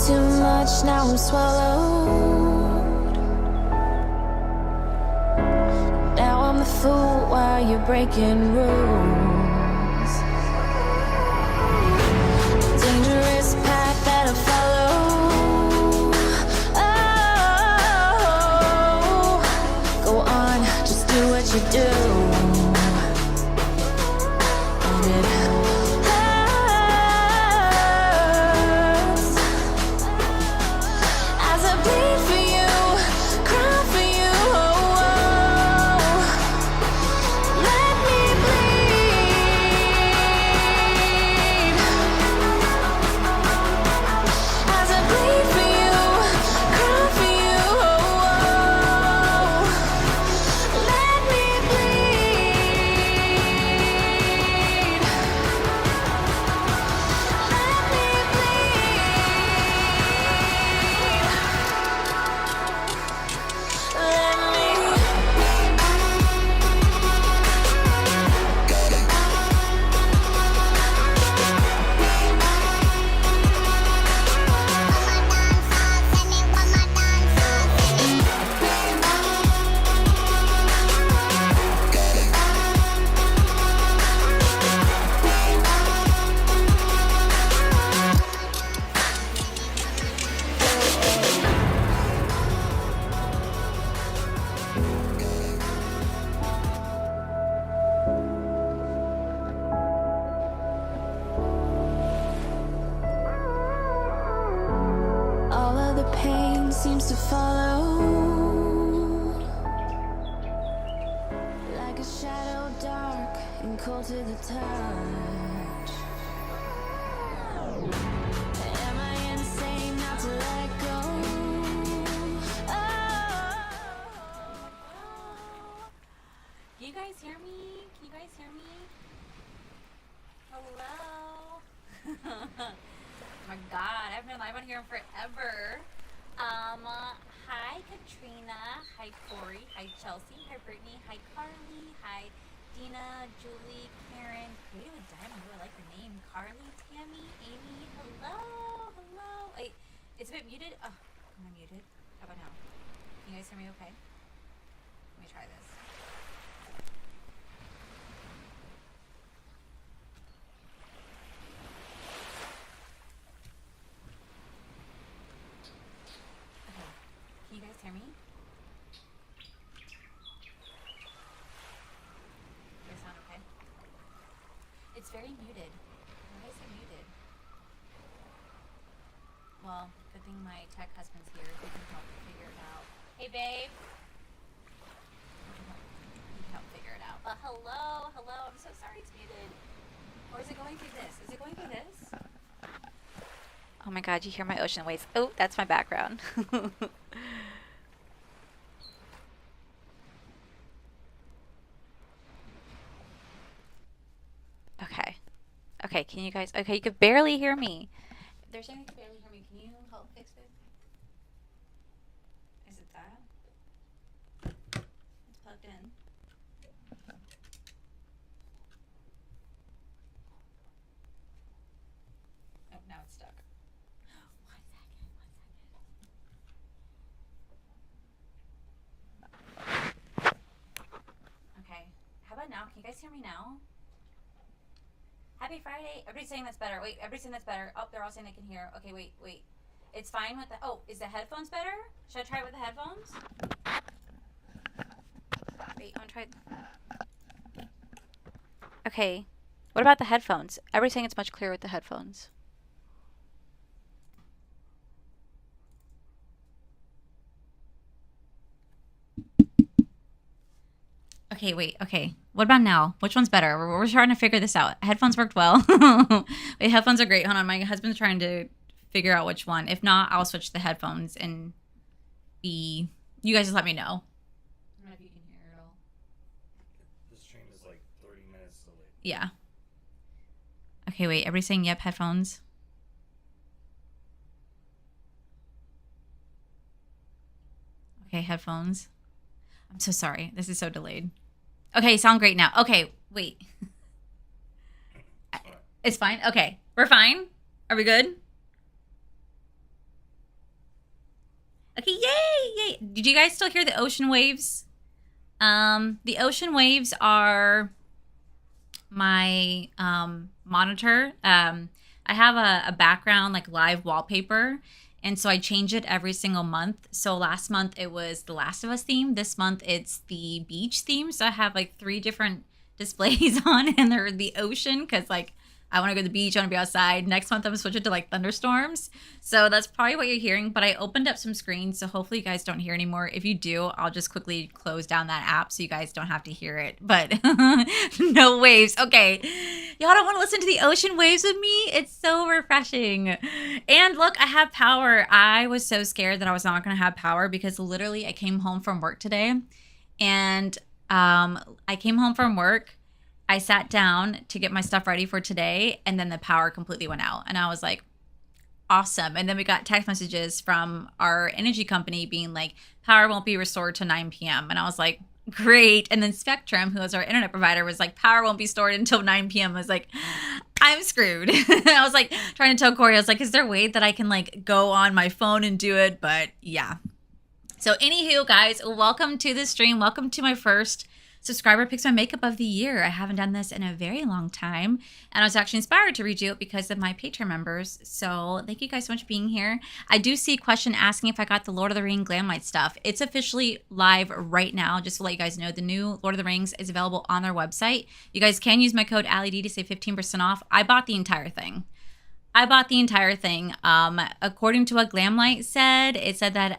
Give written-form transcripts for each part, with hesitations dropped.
too much, now I'm swallowed. Now I'm the fool while you're breaking rules. Dangerous path that I follow. Oh, go on, just do what you do. And it hurts as I bleed for you, cry for you. Oh, let me bleed as I bleed for you, cry for you. Oh, let me bleed. Let me all of the pain seems to follow like a shadow, dark and cold to the touch. Am I insane not to let go? Oh. Can you guys hear me? Can you guys hear me? Hello? Oh my god, I haven't been live on here in forever. Hi Katrina, hi Corey, hi Chelsea, hi Brittany, hi Carly, hi Dina, Julie, Karen, Creative with Diamond, I like your name, Carly, Tammy, Amy, hello, hello. Wait, it's a bit muted. Oh, am I muted? How about now? Can you guys hear me okay? Let me try this. Okay. Can you guys hear me? You guys sound okay? It's very muted. Why is it muted? Well, good thing my tech husband's here. He can help figure it out. Hey, babe. He can help figure it out. Hello, hello. I'm so sorry it's muted. Or is it going through this? Is it going through this? Oh my god, you hear my ocean waves. Oh, that's my background. Okay. Okay, can you guys... Okay, you could barely hear me. If there's anything you can barely hear me, can you help fix it? Is it that? It's plugged in. Oh, now it's stuck. One second. Okay. How about now? Can you guys hear me now? Happy Friday. Everybody's saying that's better. Wait, everybody's saying that's better. Oh, they're all saying they can hear. Okay, wait. It's fine with the... Oh, is the headphones better? Should I try it with the headphones? Wait, I want to try... Okay. What about the headphones? Everybody's saying it's much clearer with the headphones. Okay, wait. Okay. What about now? Which one's better? We're trying to figure this out. Headphones worked well. Wait, headphones are great. Hold on. My husband's trying to figure out which one. If not, I'll switch the headphones and be... You guys just let me know. I don't know if you can hear it all. This train is like 30 minutes delayed. Yeah. Okay, wait. Everybody's saying yep, headphones. Okay, headphones. I'm so sorry. This is so delayed. Okay, sound great now. Okay, wait. It's fine? Okay. We're fine? Are we good? Did you guys still hear the ocean waves? The ocean waves are my monitor. I have a background like live wallpaper, and so I change it every single month. So last month it was the Last of Us theme. This month it's the beach theme. So I have like 3 different displays on, and they're the ocean because like I want to go to the beach, I want to be outside. Next month I'm switching to like thunderstorms. So that's probably what you're hearing, but I opened up some screens, so hopefully you guys don't hear anymore. If you do, I'll just quickly close down that app so you guys don't have to hear it. But no waves. Okay. Y'all don't want to listen to the ocean waves with me? It's so refreshing. And look, I have power. I was so scared that I was not going to have power because literally I came home from work today, and I came home from work. I sat down to get my stuff ready for today, and then the power completely went out. And I was like, awesome. And then we got text messages from our energy company being like, power won't be restored to 9 p.m. And I was like, great. And then Spectrum, who is our internet provider, was like, power won't be stored until 9 p.m. I was like, I'm screwed. I was like trying to tell Corey, I was like, is there a way that I can like go on my phone and do it? But yeah. So anywho, guys, welcome to the stream. Welcome to my first subscriber picks my makeup of the year. I haven't done this in a very long time, and I was actually inspired to redo it because of my Patreon members. So thank you guys so much for being here. I do see a question asking if I got the Lord of the Rings glam light stuff. It's officially live right now. Just to let you guys know, the new Lord of the Rings is available on their website. You guys can use my code AllieD to save 15% off. I bought the entire thing. According to what Glamlight said, it said that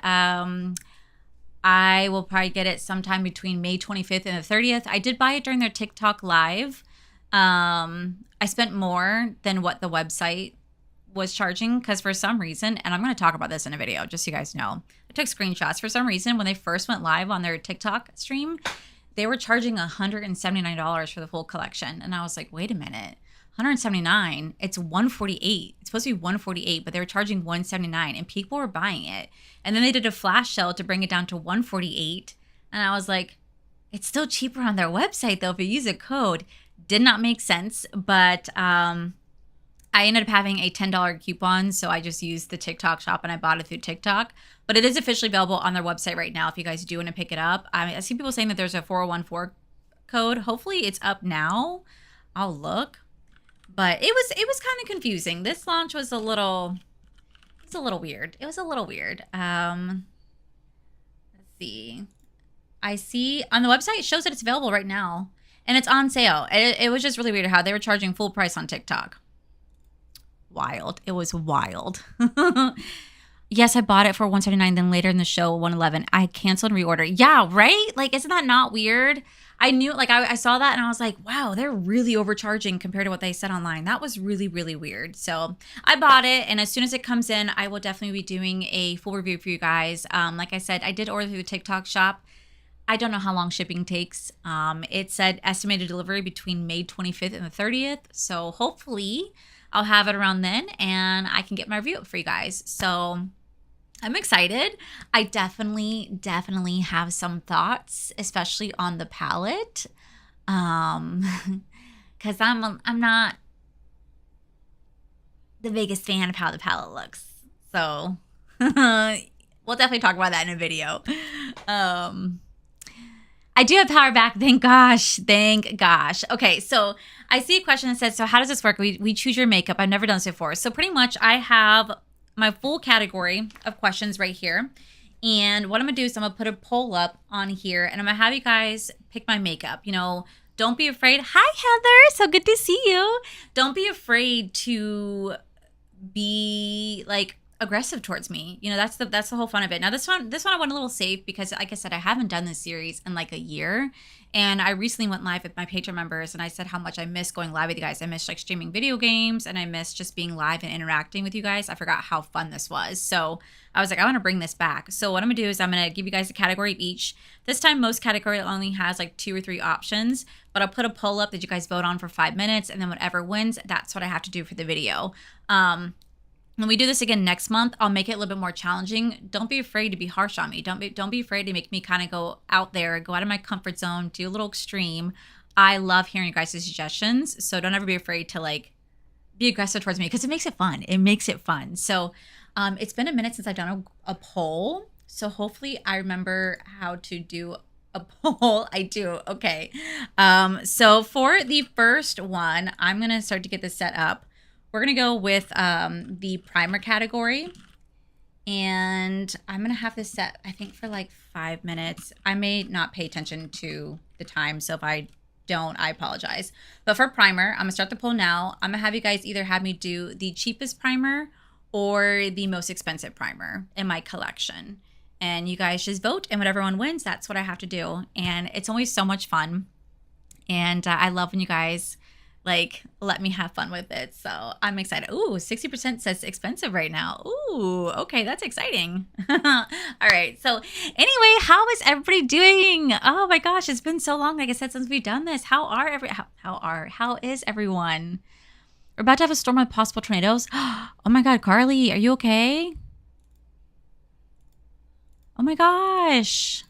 I will probably get it sometime between May 25th and the 30th. I did buy it during their TikTok live. I spent more than what the website was charging because for some reason, and I'm going to talk about this in a video just so you guys know, I took screenshots. For some reason, when they first went live on their TikTok stream, they were charging $179 for the full collection. And I was like, wait a minute. $179, it's $148. It's supposed to be $148, but they were charging $179 and people were buying it. And then they did a flash sale to bring it down to $148. And I was like, it's still cheaper on their website though if you use a code. Did not make sense, but I ended up having a $10 coupon, so I just used the TikTok shop and I bought it through TikTok. But it is officially available on their website right now if you guys do want to pick it up. I see people saying that there's a 4014 code. Hopefully it's up now. I'll look. But it was kind of confusing. This launch was a little weird. It was a little weird. Let's see. I see on the website it shows that it's available right now and it's on sale. It was just really weird how they were charging full price on TikTok. Wild. It was wild. Yes, I bought it for $179. Then later in the show, $111. I canceled and reordered. Yeah, right? Like, isn't that not weird? I knew, like, I saw that and I was like, wow, they're really overcharging compared to what they said online. That was really, really weird. So I bought it, and as soon as it comes in, I will definitely be doing a full review for you guys. Like I said, I did order through the TikTok shop. I don't know how long shipping takes. It said estimated delivery between May 25th and the 30th. So hopefully I'll have it around then and I can get my review up for you guys. So I'm excited. I definitely have some thoughts, especially on the palette. Cause I'm not the biggest fan of how the palette looks. So we'll definitely talk about that in a video. I do have power back. Thank gosh. Okay. So I see a question that says, so how does this work? We choose your makeup. I've never done this before. So pretty much I have my full category of questions right here. And what I'm going to do is I'm going to put a poll up on here and I'm going to have you guys pick my makeup. You know, don't be afraid. Hi, Heather. So good to see you. Don't be afraid to be like aggressive towards me. You know, that's the whole fun of it. Now this one I went a little safe because like I said, I haven't done this series in like a year. And I recently went live with my Patreon members and I said how much I miss going live with you guys. I miss like streaming video games and I miss just being live and interacting with you guys. I forgot how fun this was. So I was like, I want to bring this back. So what I'm gonna do is I'm gonna give you guys a category of each. This time, most category only has like 2 or 3 options, but I'll put a poll up that you guys vote on for 5 minutes. And then whatever wins, that's what I have to do for the video. When we do this again next month, I'll make it a little bit more challenging. Don't be afraid to be harsh on me. Don't be afraid to make me kind of go out there, go out of my comfort zone, do a little extreme. I love hearing you guys' suggestions. So don't ever be afraid to like be aggressive towards me because it makes it fun. It makes it fun. So it's been a minute since I've done a poll. So hopefully I remember how to do a poll. I do. Okay. So for the first one, I'm going to start to get this set up. We're going to go with the primer category. And I'm going to have this set, I think, for like 5 minutes. I may not pay attention to the time. So if I don't, I apologize. But for primer, I'm going to start the poll now. I'm going to have you guys either have me do the cheapest primer or the most expensive primer in my collection. And you guys just vote, and whatever one wins, that's what I have to do. And it's always so much fun. And I love when you guys like let me have fun with it. So I'm excited. Ooh, 60% says expensive right now. Ooh, okay, that's exciting. All right. So anyway, how is everybody doing? Oh my gosh, it's been so long, like I said, since we've done this. How is everyone? We're about to have a storm of possible tornadoes. Oh my God, Carly, are you okay? Oh my gosh.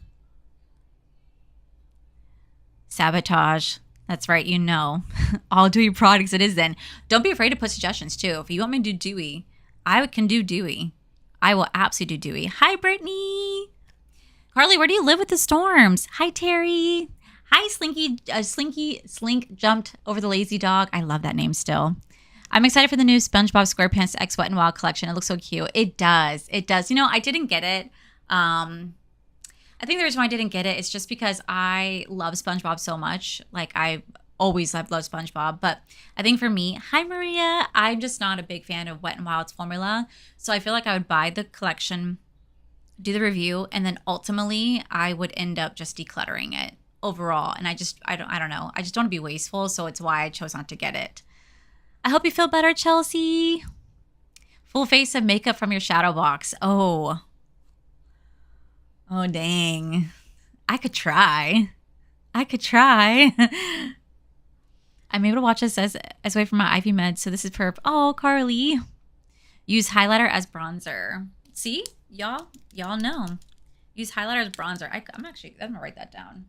Sabotage. That's right, you know. All dewy products it is then. Don't be afraid to put suggestions too. If you want me to do dewy, I can do dewy. I will absolutely do dewy. Hi, Brittany. Carly, where do you live with the storms? Hi, Terry. Hi, Slinky. Slink jumped over the lazy dog. I love that name still. I'm excited for the new SpongeBob SquarePants X Wet n Wild collection. It looks so cute. It does. It does. You know, I didn't get it. I think the reason why I didn't get it is just because I love SpongeBob so much. Like, I always loved SpongeBob. But I think for me, hi, Maria, I'm just not a big fan of Wet n Wild's formula. So I feel like I would buy the collection, do the review, and then ultimately I would end up just decluttering it overall. And I don't know. I just don't want to be wasteful. So it's why I chose not to get it. I hope you feel better, Chelsea. Full face of makeup from your shadow box. Oh, dang. I could try. I'm able to watch this as away from my IV meds, so this is perp. Oh, Carly. Use highlighter as bronzer. See? Y'all know. Use highlighter as bronzer. I'm going to write that down.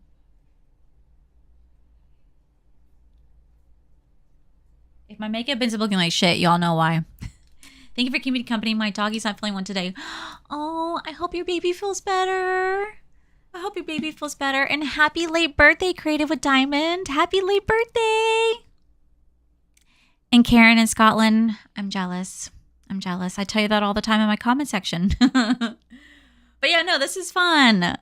If my makeup ends up looking like shit, y'all know why. Thank you for keeping me company. My doggy's not feeling one today. Oh, I hope your baby feels better. And happy late birthday, Creative with Diamond. Happy late birthday. And Karen in Scotland, I'm jealous. I tell you that all the time in my comment section. But yeah, no, this is fun.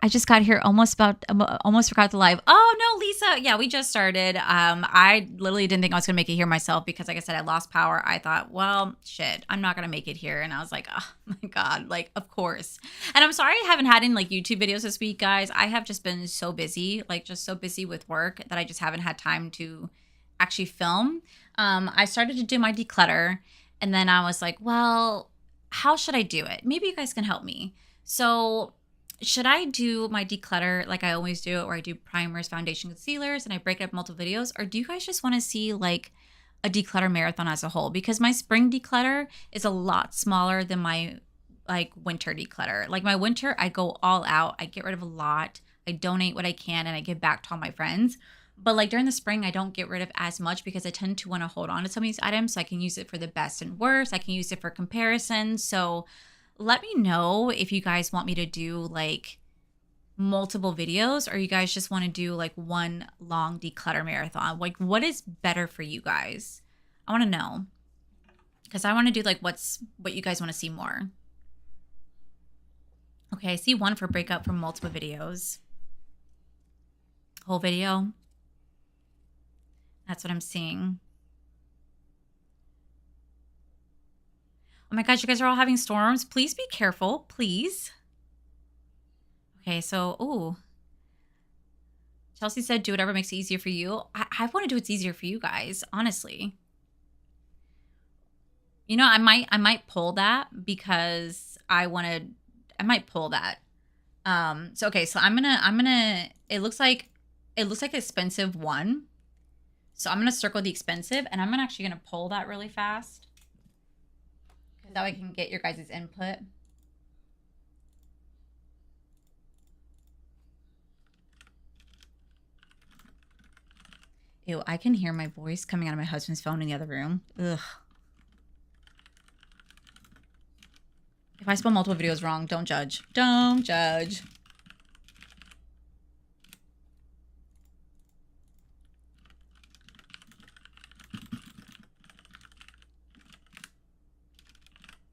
I just got here almost forgot the live. Oh no, Lisa. Yeah, we just started. I literally didn't think I was gonna make it here myself because, like I said, I lost power. I thought, well, shit, I'm not gonna make it here. And I was like, oh my God, like, of course. And I'm sorry I haven't had any like YouTube videos this week, guys. I have just been so busy, with work that I just haven't had time to actually film. I started to do my declutter, and then I was like, well, how should I do it? Maybe you guys can help me. So should I do my declutter like I always do, or I do primers, foundation, concealers, and I break it up multiple videos? Or do you guys just want to see like a declutter marathon as a whole? Because my spring declutter is a lot smaller than my like winter declutter. Like my winter, I go all out. I get rid of a lot. I donate what I can and I give back to all my friends. But like during the spring, I don't get rid of as much because I tend to want to hold on to some of these items so I can use it for the best and worst. I can use it for comparison. So let me know if you guys want me to do like multiple videos, or you guys just want to do like one long declutter marathon. Like, what is better for you guys? I want to know, because I want to do like what you guys want to see more. Okay, I see one for breakup from multiple videos. Whole video. That's what I'm seeing. Oh my gosh, you guys are all having storms. Please be careful, please. Okay, so, ooh. Chelsea said, do whatever makes it easier for you. I want to do what's easier for you guys, honestly. You know, I might pull that because I might pull that. So, okay, so I'm gonna, it looks like expensive one. So I'm gonna circle the expensive, and I'm actually gonna pull that really fast. That way I can get your guys' input. Ew, I can hear my voice coming out of my husband's phone in the other room. Ugh. If I spell multiple videos wrong, don't judge. Don't judge.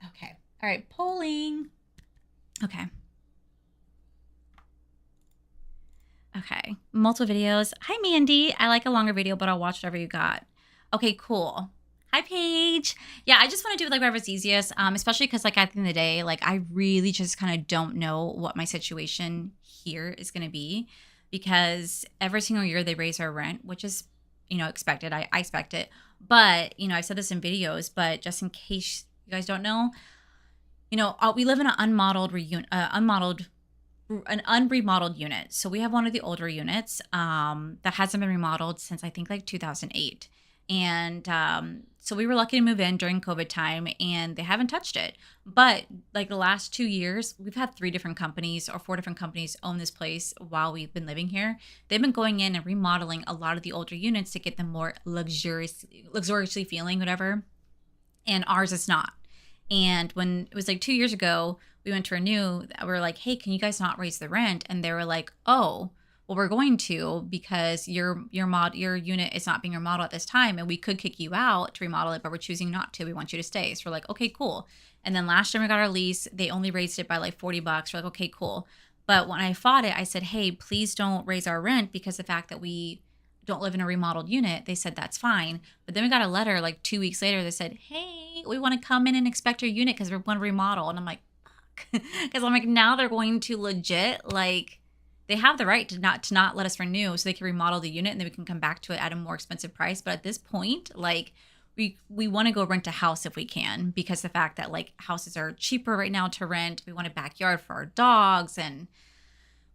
Okay. All right. Polling. Okay. Okay. Multiple videos. Hi, Mandy. I like a longer video, but I'll watch whatever you got. Okay, cool. Hi, Paige. Yeah, I just want to do like whatever's easiest, especially because like at the end of the day, like I really just kind of don't know what my situation here is going to be because every single year they raise our rent, which is, expected. I expect it. But, I've said this in videos, but just in case you guys don't know, we live in an unremodeled unit. So we have one of the older units that hasn't been remodeled since I think like 2008. And so we were lucky to move in during COVID time and they haven't touched it. But like the last 2 years, we've had 3 different companies or 4 different companies own this place while we've been living here. They've been going in and remodeling a lot of the older units to get them more luxuriously feeling, whatever. And ours is not. And when it was like 2 years ago, we went to renew, we were like, hey, can you guys not raise the rent? And they were like, oh, well, we're going to because your unit is not being remodeled at this time and we could kick you out to remodel it, but we're choosing not to. We want you to stay. So we're like, okay, cool. And then last time we got our lease, they only raised it by like $40. We're like, okay, cool. But when I fought it, I said, hey, please don't raise our rent because the fact that we don't live in a remodeled unit, they said that's fine. But then we got a letter like 2 weeks later that said, hey, we want to come in and inspect your unit because we want to remodel. And I'm like, fuck. Because I'm like, now they're going to legit, like, they have the right to not let us renew so they can remodel the unit and then we can come back to it at a more expensive price. But at this point, like, we want to go rent a house if we can because the fact that like houses are cheaper right now to rent. We want a backyard for our dogs and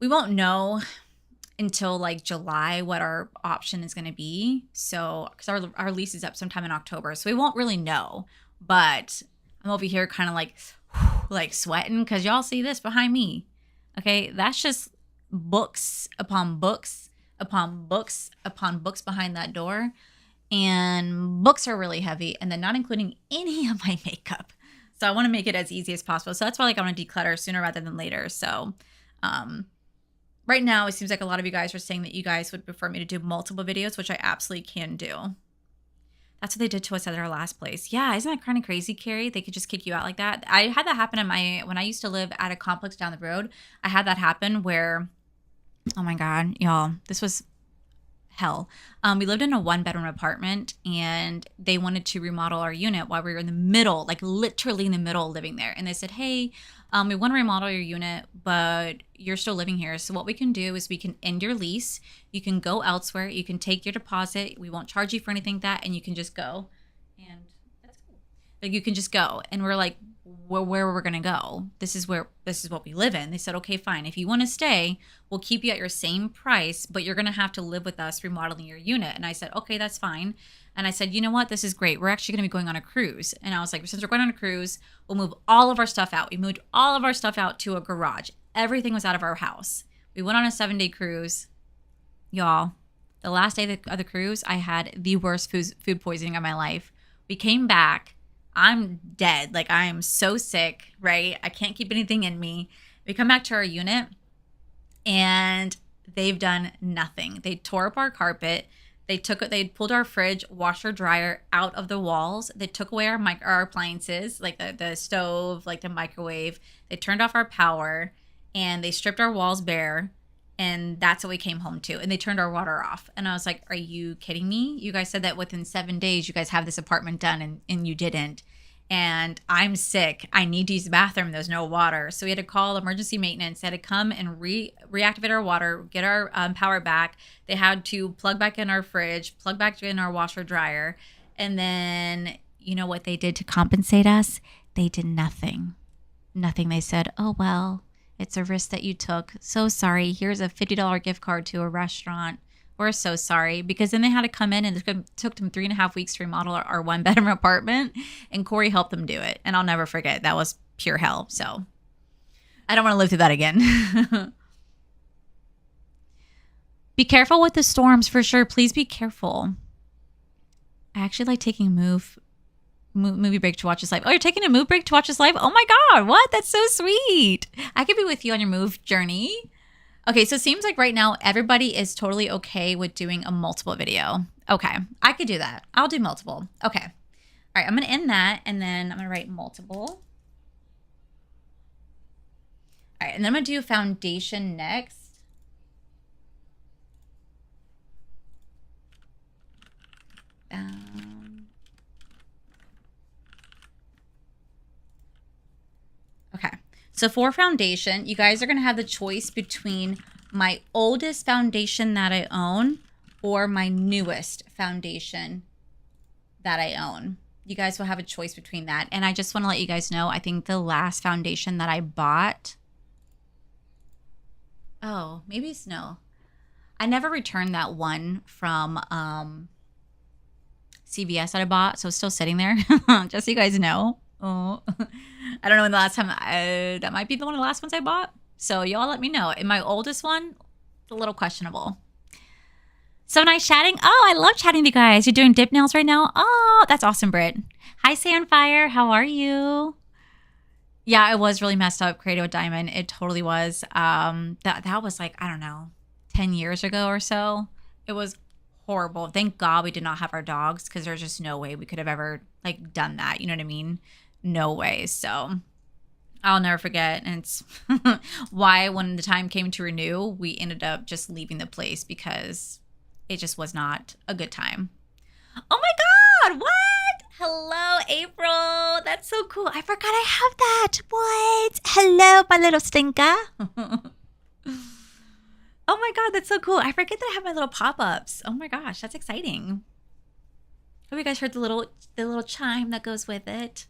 we won't know until like July what our option is going to be. So, because our lease is up sometime in October. So we won't really know. But I'm over here kind of like sweating because y'all see this behind me. Okay, that's just books upon books upon books upon books behind that door. And books are really heavy and then not including any of my makeup. So I want to make it as easy as possible. So that's why like I want to declutter sooner rather than later. So, right now, it seems like a lot of you guys are saying that you guys would prefer me to do multiple videos, which I absolutely can do. That's what they did to us at our last place. Yeah, isn't that kind of crazy, Carrie? They could just kick you out like that. I had that happen when I used to live at a complex down the road. I had that happen where, oh my God, y'all, this was hell. We lived in a 1-bedroom apartment and they wanted to remodel our unit while we were in the middle, like literally in the middle of living there. And they said, hey, we want to remodel your unit, but you're still living here. So what we can do is we can end your lease. You can go elsewhere. You can take your deposit. We won't charge you for anything like that. And you can just go. And that's cool. Like you can just go. And we're like, where we're going to go. This is what we live in. They said, okay, fine. If you want to stay, we'll keep you at your same price, but you're going to have to live with us remodeling your unit. And I said, okay, that's fine. And I said, you know what? This is great. We're actually going to be going on a cruise. And I was like, since we're going on a cruise, we'll move all of our stuff out. We moved all of our stuff out to a garage. Everything was out of our house. We went on a 7-day cruise. Y'all, the last day of the cruise, I had the worst food poisoning of my life. We came back. I'm dead. Like, I am so sick, right? I can't keep anything in me. We come back to our unit, and they've done nothing. They tore up our carpet. They pulled our fridge, washer, dryer out of the walls. They took away our appliances, like the stove, like the microwave. They turned off our power, and they stripped our walls bare. And that's what we came home to. And they turned our water off. And I was like, are you kidding me? You guys said that within 7 days, you guys have this apartment done and you didn't. And I'm sick. I need to use the bathroom. There's no water. So we had to call emergency maintenance. They had to come and reactivate our water, get our power back. They had to plug back in our fridge, plug back in our washer dryer. And then, you know what they did to compensate us? They did nothing. Nothing. They said, oh, well, it's a risk that you took. So sorry. Here's a $50 gift card to a restaurant. We're so sorry. Because then they had to come in and it took them 3.5 weeks to remodel our 1-bedroom apartment. And Corey helped them do it. And I'll never forget. That was pure hell. So I don't want to live through that again. Be careful with the storms for sure. Please be careful. I actually like taking movie break to watch this live. Oh, you're taking a move break to watch this live? Oh my God, what? That's so sweet. I could be with you on your move journey. Okay, so it seems like right now everybody is totally okay with doing a multiple video. Okay, I could do that. I'll do multiple. Okay. All right, I'm going to end that, and then I'm going to write multiple. All right, and then I'm going to do foundation next. Okay, so for foundation, you guys are going to have the choice between my oldest foundation that I own or my newest foundation that I own. You guys will have a choice between that. And I just want to let you guys know, I think the last foundation that I bought, oh, maybe it's no. I never returned that one from CVS that I bought, so it's still sitting there, just so you guys know. Oh, I don't know when the last time, that might be one of the last ones I bought. So y'all let me know. In my oldest one, a little questionable. So nice chatting. Oh, I love chatting with you guys. You're doing dip nails right now? Oh, that's awesome, Britt. Hi, Sandfire. How are you? Yeah, it was really messed up, Credo Diamond. It totally was. That was like, I don't know, 10 years ago or so. It was horrible. Thank God we did not have our dogs, because there's just no way we could have ever like done that. You know what I mean? No way. So I'll never forget. And it's why when the time came to renew, we ended up just leaving the place because it just was not a good time. Oh my God, what? Hello, April. That's so cool. I forgot I have that. What? Hello, my little stinker. Oh my God, that's so cool. I forget that I have my little pop-ups. Oh my gosh, that's exciting. Hope you guys heard the little chime that goes with it.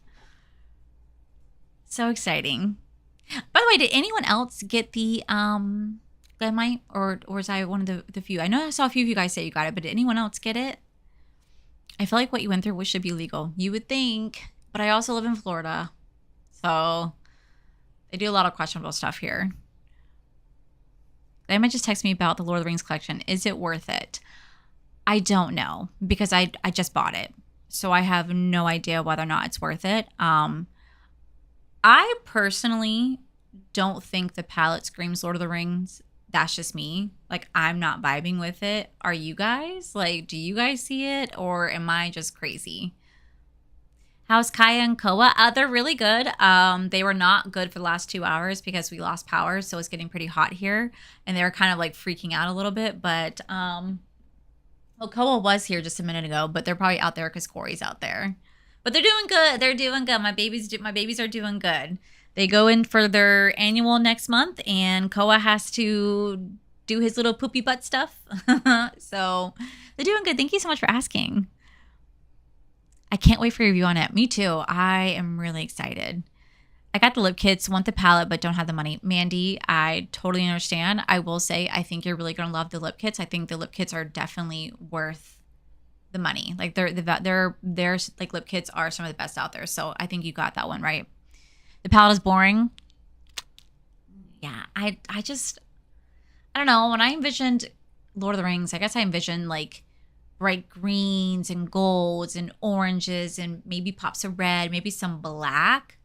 So exciting. By the way, did anyone else get the Glenmite, or was I one of the few? I know I saw a few of you guys say you got it, but did anyone else get it? I feel like what you went through should be legal. You would think, but I also live in Florida, so they do a lot of questionable stuff here. They might just text me about the Lord of the Rings collection. Is it worth it? I don't know, because I just bought it, so I have no idea whether or not it's worth it. I personally don't think the palette screams Lord of the Rings. That's just me. Like, I'm not vibing with it. Are you guys? Like, do you guys see it, or am I just crazy? How's Kaya and Koa? They're really good. They were not good for the last 2 hours because we lost power, so it's getting pretty hot here, and they were kind of like freaking out a little bit. But well, Koa was here just a minute ago, but they're probably out there because Corey's out there. But they're doing good. They're doing good. My babies are doing good. They go in for their annual next month, and Koa has to do his little poopy butt stuff. So they're doing good. Thank you so much for asking. I can't wait for your review on it. Me too. I am really excited. I got the lip kits, want the palette, but don't have the money. Mandy, I totally understand. I will say, I think you're really going to love the lip kits. I think the lip kits are definitely worth the money. Like their like lip kits are some of the best out there. So I think you got that one right. The palette is boring. Yeah, I don't know. When I envisioned Lord of the Rings, I guess I envisioned like bright greens and golds and oranges and maybe pops of red, maybe some black.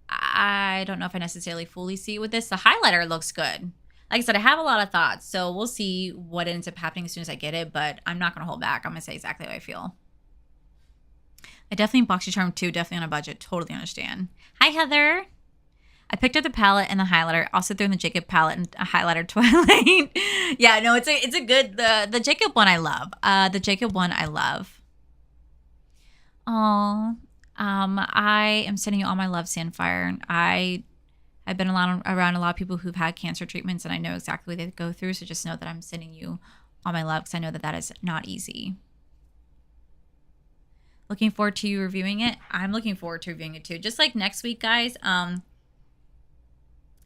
I don't know if I necessarily fully see it with this. The highlighter looks good. Like I said, I have a lot of thoughts, so we'll see what ends up happening as soon as I get it, but I'm not going to hold back. I'm going to say exactly how I feel. I definitely Boxy Charm too, definitely on a budget. Totally understand. Hi, Heather. I picked up the palette and the highlighter. Also threw in the Jacob palette and a highlighter Twilight. Yeah, no, it's a good, the Jacob one I love. The Jacob one I love. Oh, I am sending you all my love, Sandfire. I've been around a lot of people who've had cancer treatments, and I know exactly what they go through. So just know that I'm sending you all my love, because I know that is not easy. Looking forward to you reviewing it. I'm looking forward to reviewing it too. Just like next week, guys.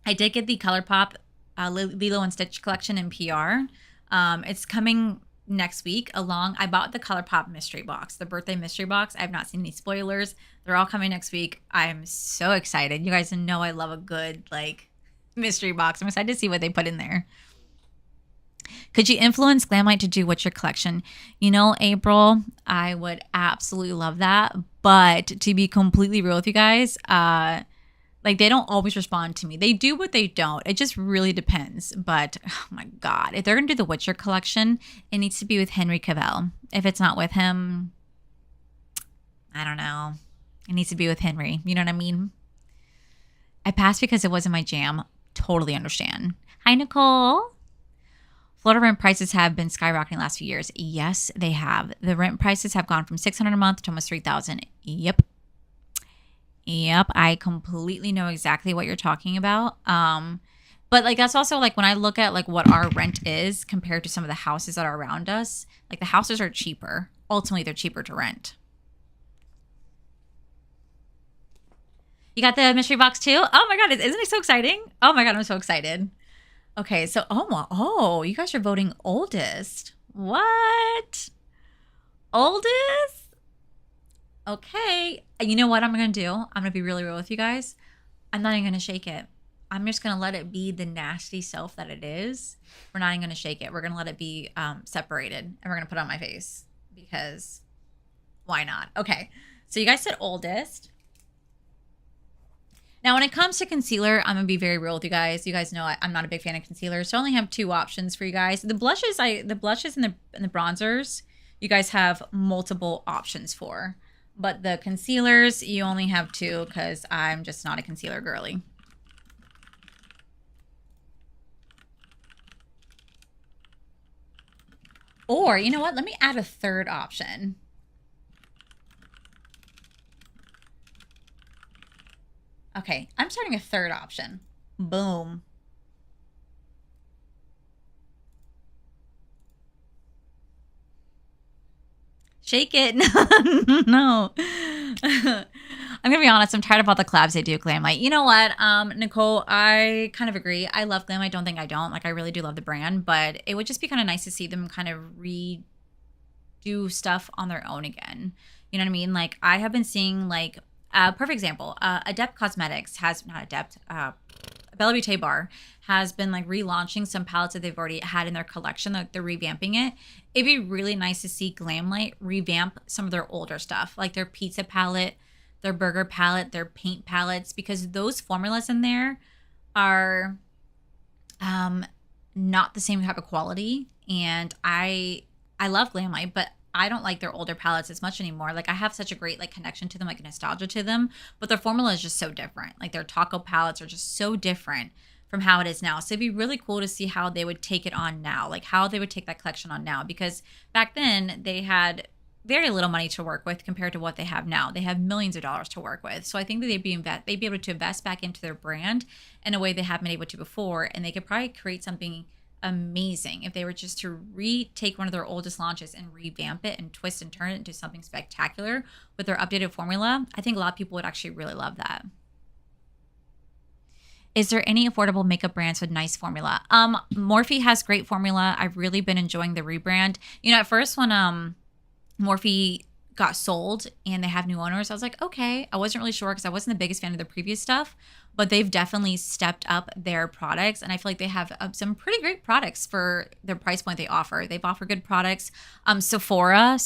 I did get the ColourPop Lilo and Stitch collection in PR. It's coming next week along. I bought the ColourPop mystery box, the birthday mystery box. I have not seen any spoilers. They're all coming next week. I'm so excited. You guys know I love a good like mystery box. I'm excited to see what they put in there. Could you influence Glamlight to do what's your collection? You know, April, I would absolutely love that. But to be completely real with you guys, like they don't always respond to me. They do, but they don't. It just really depends. But oh my God, if they're going to do the Witcher collection, it needs to be with Henry Cavill. If it's not with him, I don't know. It needs to be with Henry. You know what I mean? I passed because it wasn't my jam. Totally understand. Hi, Nicole. Florida rent prices have been skyrocketing the last few years. Yes, they have. The rent prices have gone from $600 a month to almost $3,000. Yep. I completely know exactly what you're talking about. But like that's also like when I look at like what our rent is compared to some of the houses that are around us, like the houses are cheaper. Ultimately, they're cheaper to rent. You got the mystery box too? Oh my God, isn't it so exciting? Oh my God, I'm so excited. Okay, so you guys are voting oldest. What? Oldest? Okay. You know what I'm going to do? I'm going to be really real with you guys. I'm not even going to shake it. I'm just going to let it be the nasty self that it is. We're not even going to shake it. We're going to let it be separated. And we're going to put it on my face. Because why not? Okay. So you guys said oldest. Now, when it comes to concealer, I'm going to be very real with you guys. You guys know I'm not a big fan of concealer. So I only have 2 options for you guys. The blushes and the bronzers, you guys have multiple options for. But the concealers, you only have 2 because I'm just not a concealer girly. Or, you know what? Let me add a 3rd option. Okay, I'm starting a 3rd option. Boom. Shake it. No. I'm gonna be honest. I'm tired of all the collabs they do with Glamlight. You know what, Nicole? I kind of agree. I love Glamlight. Don't think I don't. Like, I really do love the brand, but it would just be kind of nice to see them kind of redo stuff on their own again. You know what I mean? Like, I have been seeing like perfect example. Adept Cosmetics has not Adept. Bella Beauté Bar has been like relaunching some palettes that they've already had in their collection. Like they're revamping it. It'd be really nice to see Glamlight revamp some of their older stuff, like their pizza palette, their burger palette, their paint palettes, because those formulas in there are not the same type of quality. And I love Glamlight, but I don't like their older palettes as much anymore. Like I have such a great like connection to them, like nostalgia to them, but their formula is just so different. Like their taco palettes are just so different from how it is now. So it'd be really cool to see how they would take it on now, like how they would take that collection on now, because back then they had very little money to work with compared to what they have now. They have millions of dollars to work with. So I think that they'd be able to invest back into their brand in a way they haven't been able to before, and they could probably create something amazing if they were just to retake one of their oldest launches and revamp it and twist and turn it into something spectacular with their updated formula. I think a lot of people would actually really love that. Is there any affordable makeup brands with nice formula? Morphe has great formula. I've really been enjoying the rebrand. You know, at first when Morphe got sold and they have new owners, I was like, okay. I wasn't really sure because I wasn't the biggest fan of the previous stuff, but they've definitely stepped up their products, and I feel like they have some pretty great products for the price point they offer. They've offered good products. Sephora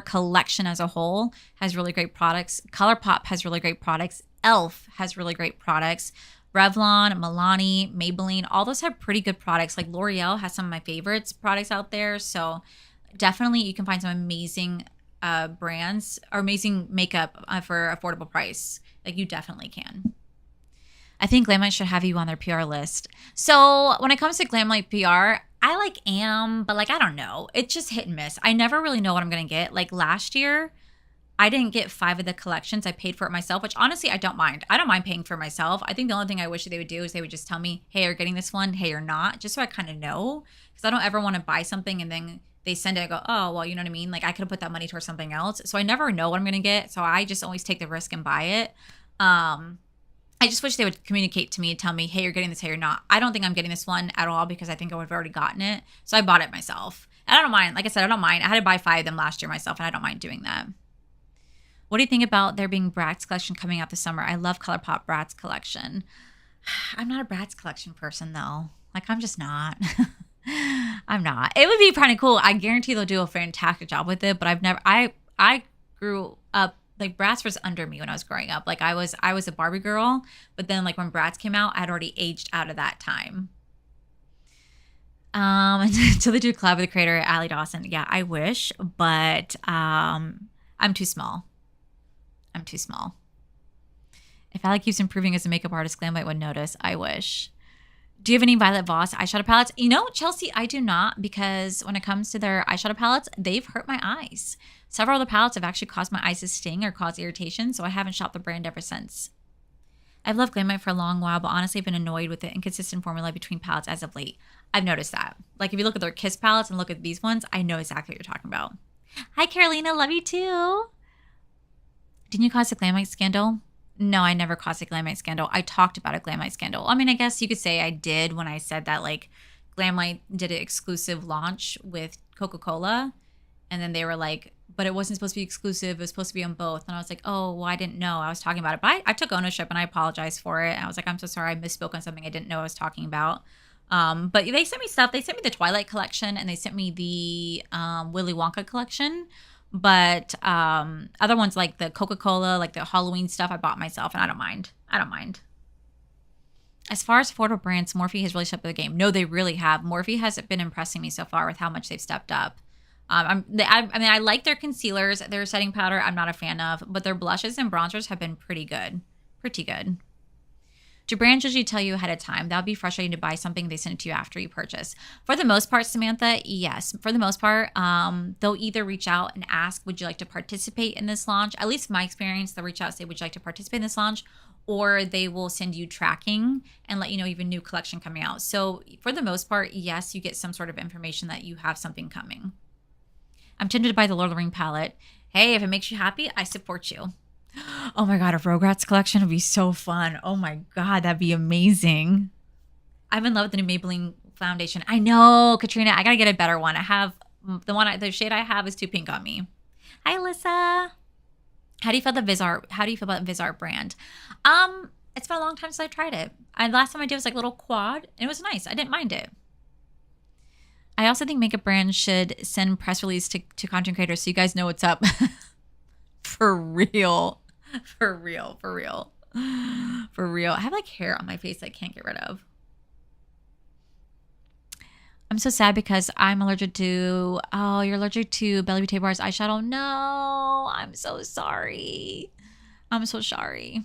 collection as a whole has really great products. ColourPop has really great products. Elf has really great products. Revlon, Milani, Maybelline, all those have pretty good products. Like L'Oreal has some of my favorites products out there. So definitely you can find some amazing brands or amazing makeup for affordable price. Like you definitely can. I think Glamlight should have you on their PR list. So when it comes to Glamlight PR, I like am, but like, I don't know. It's just hit and miss. I never really know what I'm going to get. Like last year, I didn't get 5 of the collections. I paid for it myself, which honestly, I don't mind. I don't mind paying for myself. I think the only thing I wish they would do is they would just tell me, hey, you're getting this one. Hey, you're not. Just so I kind of know. Because I don't ever want to buy something and then they send it and go, oh, well, you know what I mean? Like I could have put that money towards something else. So I never know what I'm going to get. So I just always take the risk and buy it. I just wish they would communicate to me and tell me, hey, you're getting this, hey, you're not. I don't think I'm getting this one at all because I think I would have already gotten it. So I bought it myself. And I don't mind. Like I said, I don't mind. I had to buy 5 of them last year myself, and I don't mind doing that. What do you think about there being Bratz collection coming out this summer? I love ColourPop Bratz collection. I'm not a Bratz collection person, though. Like, I'm just not. I'm not. It would be kind of cool. I guarantee they'll do a fantastic job with it, but I've never I grew up like Bratz was under me when I was growing up. Like I was a Barbie girl, but then like when Bratz came out, I had already aged out of that time. Until they do a collab with the creator Allie Dawson. Yeah, I wish, but I'm too small. I'm too small. If Allie keeps improving as a makeup artist, Glamlight would notice. I wish. Do you have any Violet Voss eyeshadow palettes? You know, Chelsea, I do not, because when it comes to their eyeshadow palettes, they've hurt my eyes. Several of the palettes have actually caused my eyes to sting or cause irritation, so I haven't shopped the brand ever since. I've loved Glamlight for a long while, but honestly, I've been annoyed with the inconsistent formula between palettes as of late. I've noticed that. Like, if you look at their Kiss palettes and look at these ones, I know exactly what you're talking about. Hi, Carolina. Love you, too. Didn't you cause a Glamlight scandal? No, I never caused a Glamlight scandal. I talked about a Glamlight scandal. I mean, I guess you could say I did when I said that, like, Glamlight did an exclusive launch with Coca-Cola, and then they were like, but it wasn't supposed to be exclusive. It was supposed to be on both. And I was like, oh, well, I didn't know. I was talking about it. But I took ownership, and I apologized for it. And I was like, I'm so sorry. I misspoke on something I didn't know I was talking about. But they sent me stuff. They sent me the Twilight collection, and they sent me the Willy Wonka collection. But other ones like the Coca-Cola, like the Halloween stuff, I bought myself, and I don't mind. I don't mind. As far as affordable brands, Morphe has really stepped up the game. No, they really have. Morphe has been impressing me so far with how much they've stepped up. I mean, I like their concealers. Their setting powder, I'm not a fan of, but their blushes and bronzers have been pretty good. Pretty good. Do brands usually tell you ahead of time? That would be frustrating to buy something they send it to you after you purchase. For the most part, Samantha, yes. For the most part, they'll either reach out and ask, would you like to participate in this launch? At least my experience, they'll reach out and say, would you like to participate in this launch? Or they will send you tracking and let you know you have a new collection coming out. So for the most part, yes, you get some sort of information that you have something coming. I'm tempted to buy the Lord of the Ring palette. Hey, if it makes you happy, I support you. Oh my God, a Rugrats collection would be so fun. Oh my God, that'd be amazing. I'm in love with the new Maybelline foundation. I know, Katrina, I gotta get a better one. I have the shade I have is too pink on me. Hi, Alyssa. How do you feel about the VizArt brand? It's been a long time since I tried it. Last time I did was like a little quad, and it was nice. I didn't mind it. I also think makeup brands should send press release to content creators so you guys know what's up. For real. For real. For real. For real. I have like hair on my face I can't get rid of. I'm so sad because I'm allergic to, oh, you're allergic to Belly Beauty Bar's eyeshadow? No, I'm so sorry. I'm so sorry.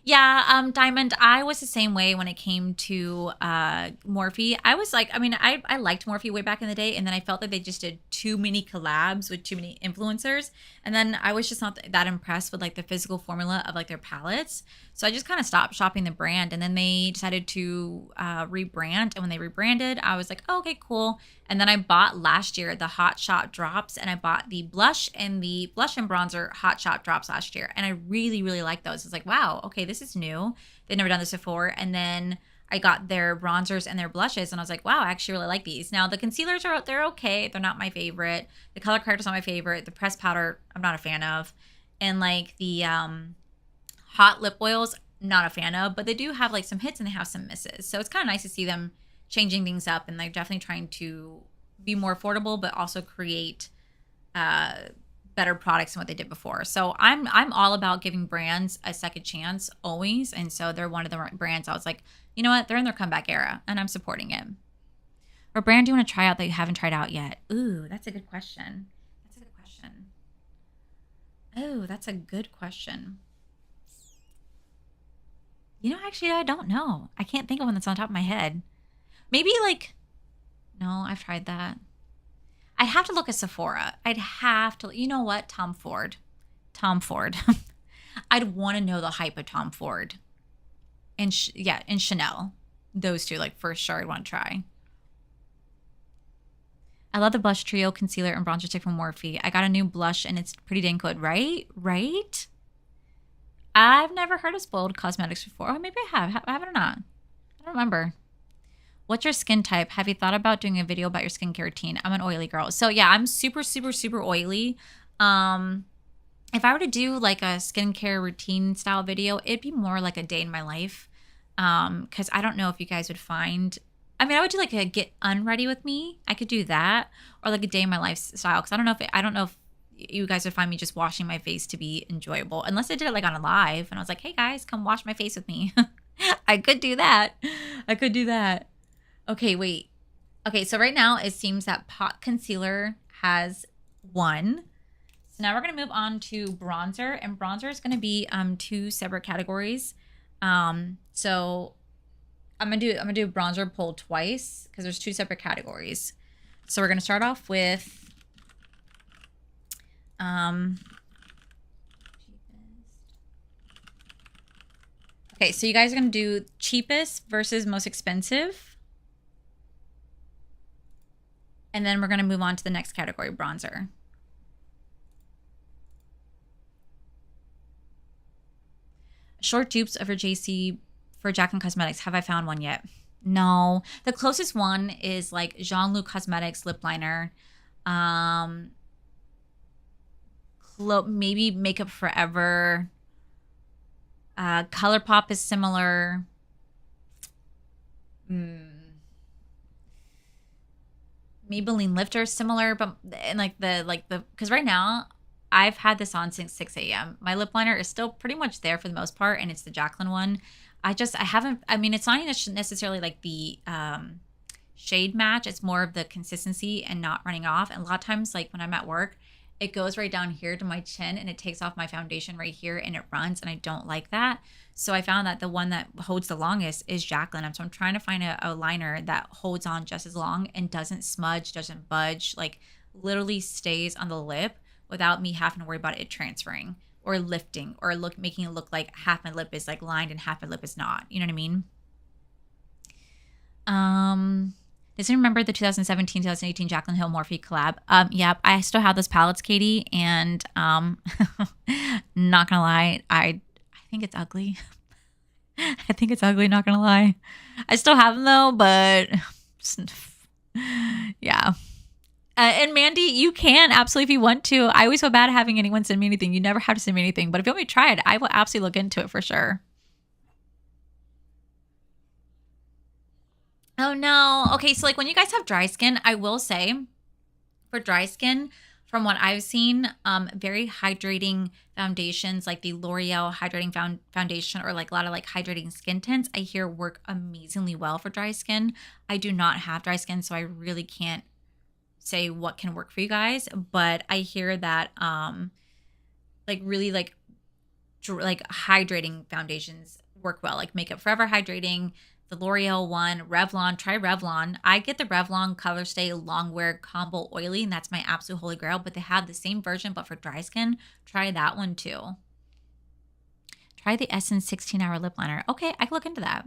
Yeah, Diamond, I was the same way when it came to Morphe. I was like, I mean, I liked Morphe way back in the day, and then I felt that they just did too many collabs with too many influencers, and then I was just not that impressed with like the physical formula of like their palettes. So I just kind of stopped shopping the brand, and then they decided to rebrand, and when they rebranded, I was like, oh, okay, cool. And then I bought last year the Hot Shot drops, and I bought the blush and bronzer Hot Shot drops last year, and I really, really liked those. It's like, wow, okay, this is new. They've never done this before. And then I got their bronzers and their blushes, and I was like, wow, I actually really like these. Now the concealers they're okay. They're not my favorite. The color corrector's not my favorite. The pressed powder, I'm not a fan of. And like the hot lip oils, not a fan of. But they do have like some hits and they have some misses. So it's kind of nice to see them changing things up, and they're definitely trying to be more affordable, but also create better products than what they did before. So I'm all about giving brands a second chance always. And so they're one of the brands I was like, you know what? They're in their comeback era, and I'm supporting it. What brand do you want to try out that you haven't tried out yet? Ooh, that's a good question. That's a good question. Oh, that's a good question. You know, actually, I don't know. I can't think of one that's on top of my head. Maybe like, no, I've tried that. I'd have to look at Sephora. I'd have to, you know what? Tom Ford. I'd want to know the hype of Tom Ford. And and Chanel. Those two, like, for sure I'd want to try. I love the blush trio, concealer, and bronzer stick from Morphe. I got a new blush, and it's pretty dang good, right? Right? I've never heard of Spoiled Cosmetics before. Oh, maybe I have. I have it or not? I don't remember. What's your skin type? Have you thought about doing a video about your skincare routine? I'm an oily girl. So yeah, I'm super, super, super oily. If I were to do like a skincare routine style video, it'd be more like a day in my life. Because I don't know if you guys would find I mean, I would do like a get unready with me. I could do that, or like a day in my lifestyle. Because I don't know if you guys would find me just washing my face to be enjoyable, unless I did it like on a live and I was like, hey guys, come wash my face with me. I could do that. I could do that. Okay, wait. Okay, so right now it seems that pot concealer has won. So now we're gonna move on to bronzer, and bronzer is gonna be 2 separate categories. So I'm gonna do bronzer pull twice because there's 2 separate categories. So we're gonna start off with okay, so you guys are gonna do cheapest versus most expensive. And then we're gonna move on to the next category, bronzer. Short dupes of your JC for Jaclyn Cosmetics. Have I found one yet? No. The closest one is like Jean-Luc Cosmetics lip liner. Maybe Makeup Forever. ColourPop is similar. Maybelline Lifter is similar, but and because right now I've had this on since 6 a.m. My lip liner is still pretty much there for the most part, and it's the Jaclyn one. I haven't, I mean, it's not necessarily like the shade match. It's more of the consistency and not running off. And a lot of times, like when I'm at work, it goes right down here to my chin and it takes off my foundation right here and it runs, and I don't like that. So I found that the one that holds the longest is Jaclyn. So I'm trying to find a liner that holds on just as long and doesn't smudge, doesn't budge, like literally stays on the lip without me having to worry about it transferring or lifting or making it look like half my lip is like lined and half my lip is not. You know what I mean? Does anyone remember the 2017, 2018 Jaclyn Hill Morphe collab? Yep, I still have those palettes, Katie, and not gonna lie, I think it's ugly. I think it's ugly, not gonna lie. I still have them though, but yeah. And Mandy, you can absolutely, if you want to. I always feel bad having anyone send me anything. You never have to send me anything, but if you want me to try it, I will absolutely look into it for sure. Oh no. Okay, so like when you guys have dry skin, I will say for dry skin, from what I've seen, very hydrating foundations like the L'Oreal hydrating foundation or like a lot of like hydrating skin tints, I hear work amazingly well for dry skin. I do not have dry skin, so I really can't say what can work for you guys, but I hear that like really like hydrating foundations work well, like Makeup Forever hydrating, the L'Oreal one, Revlon. Try Revlon. I get the Revlon Color Stay Longwear Combo Oily, and that's my absolute holy grail, but they have the same version, but for dry skin. Try that one too. Try the Essence 16-hour lip liner. Okay, I can look into that.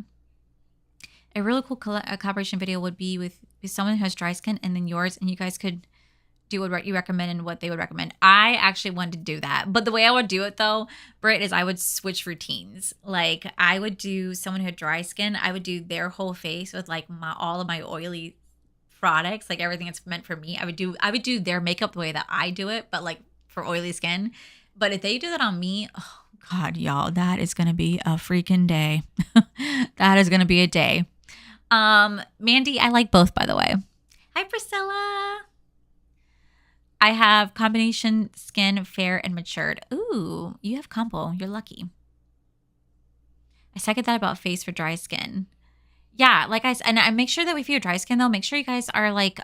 A really cool collaboration video would be with someone who has dry skin and then yours, and you guys could do what you recommend and what they would recommend. I actually wanted to do that. But the way I would do it though, Britt, is I would switch routines. Like I would do someone who had dry skin. I would do their whole face with like all of my oily products, like everything that's meant for me. I would do their makeup the way that I do it, but like for oily skin. But if they do that on me, oh God, y'all, that is going to be a freaking day. That is going to be a day. Mandy, I like both, by the way. Hi, Priscilla. I have combination skin, fair and matured. Ooh, you have combo. You're lucky. I second that about face for dry skin. Yeah, like and I make sure that if you have dry skin though, make sure you guys are like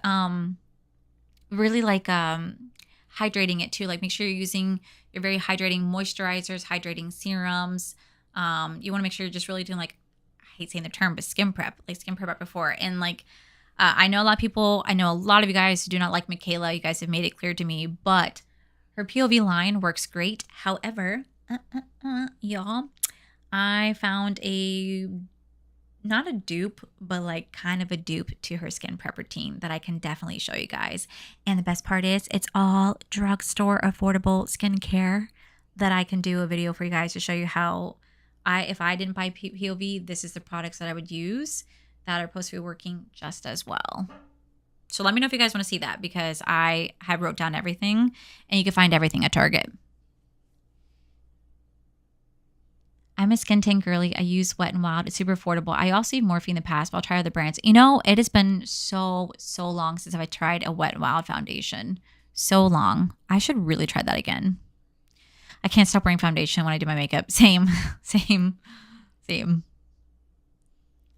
really like hydrating it too. Like make sure you're using your very hydrating moisturizers, hydrating serums. You want to make sure you're just really doing like, I hate saying the term, but skin prep right before. And like I know a lot of you guys who do not like Michaela. You guys have made it clear to me, but her POV line works great. However, y'all, I found not a dupe, but like kind of a dupe to her skin prep routine that I can definitely show you guys. And the best part is it's all drugstore affordable skincare that I can do a video for you guys to show you how if I didn't buy POV, this is the products that I would use that are supposed to be working just as well. So let me know if you guys want to see that, because I have wrote down everything and you can find everything at Target. I'm a skin tint girly. I use Wet n Wild. It's super affordable. I also use Morphe in the past, but I'll try other brands. You know, it has been so long since I've tried a Wet n Wild foundation. So long. I should really try that again. I can't stop wearing foundation when I do my makeup. Same.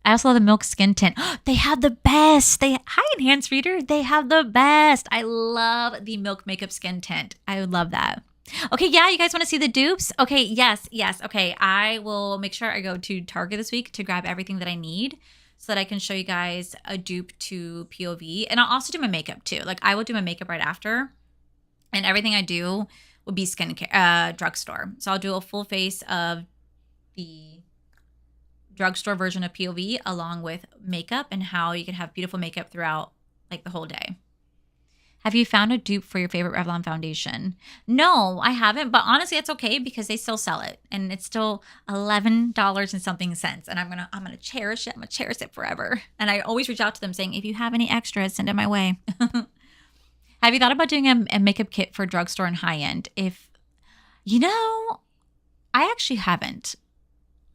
I also love the Milk Skin Tint. They have the best. Hi, Enhanced Reader. They have the best. I love the Milk Makeup Skin Tint. I would love that. Okay, yeah, you guys want to see the dupes? Okay, yes. Okay, I will make sure I go to Target this week to grab everything that I need so that I can show you guys a dupe to POV. And I'll also do my makeup too. Like, I will do my makeup right after. And everything I do will be skincare, drugstore. So I'll do a full face of the drugstore version of POV along with makeup and how you can have beautiful makeup throughout like the whole day. Have you found a dupe for your favorite Revlon foundation? No, I haven't, but honestly, it's okay because they still sell it and it's still $11 and something cents. And I'm gonna cherish it. I'm gonna cherish it forever. And I always reach out to them saying, if you have any extras, send it my way. Have you thought about doing a makeup kit for drugstore and high end? I actually haven't.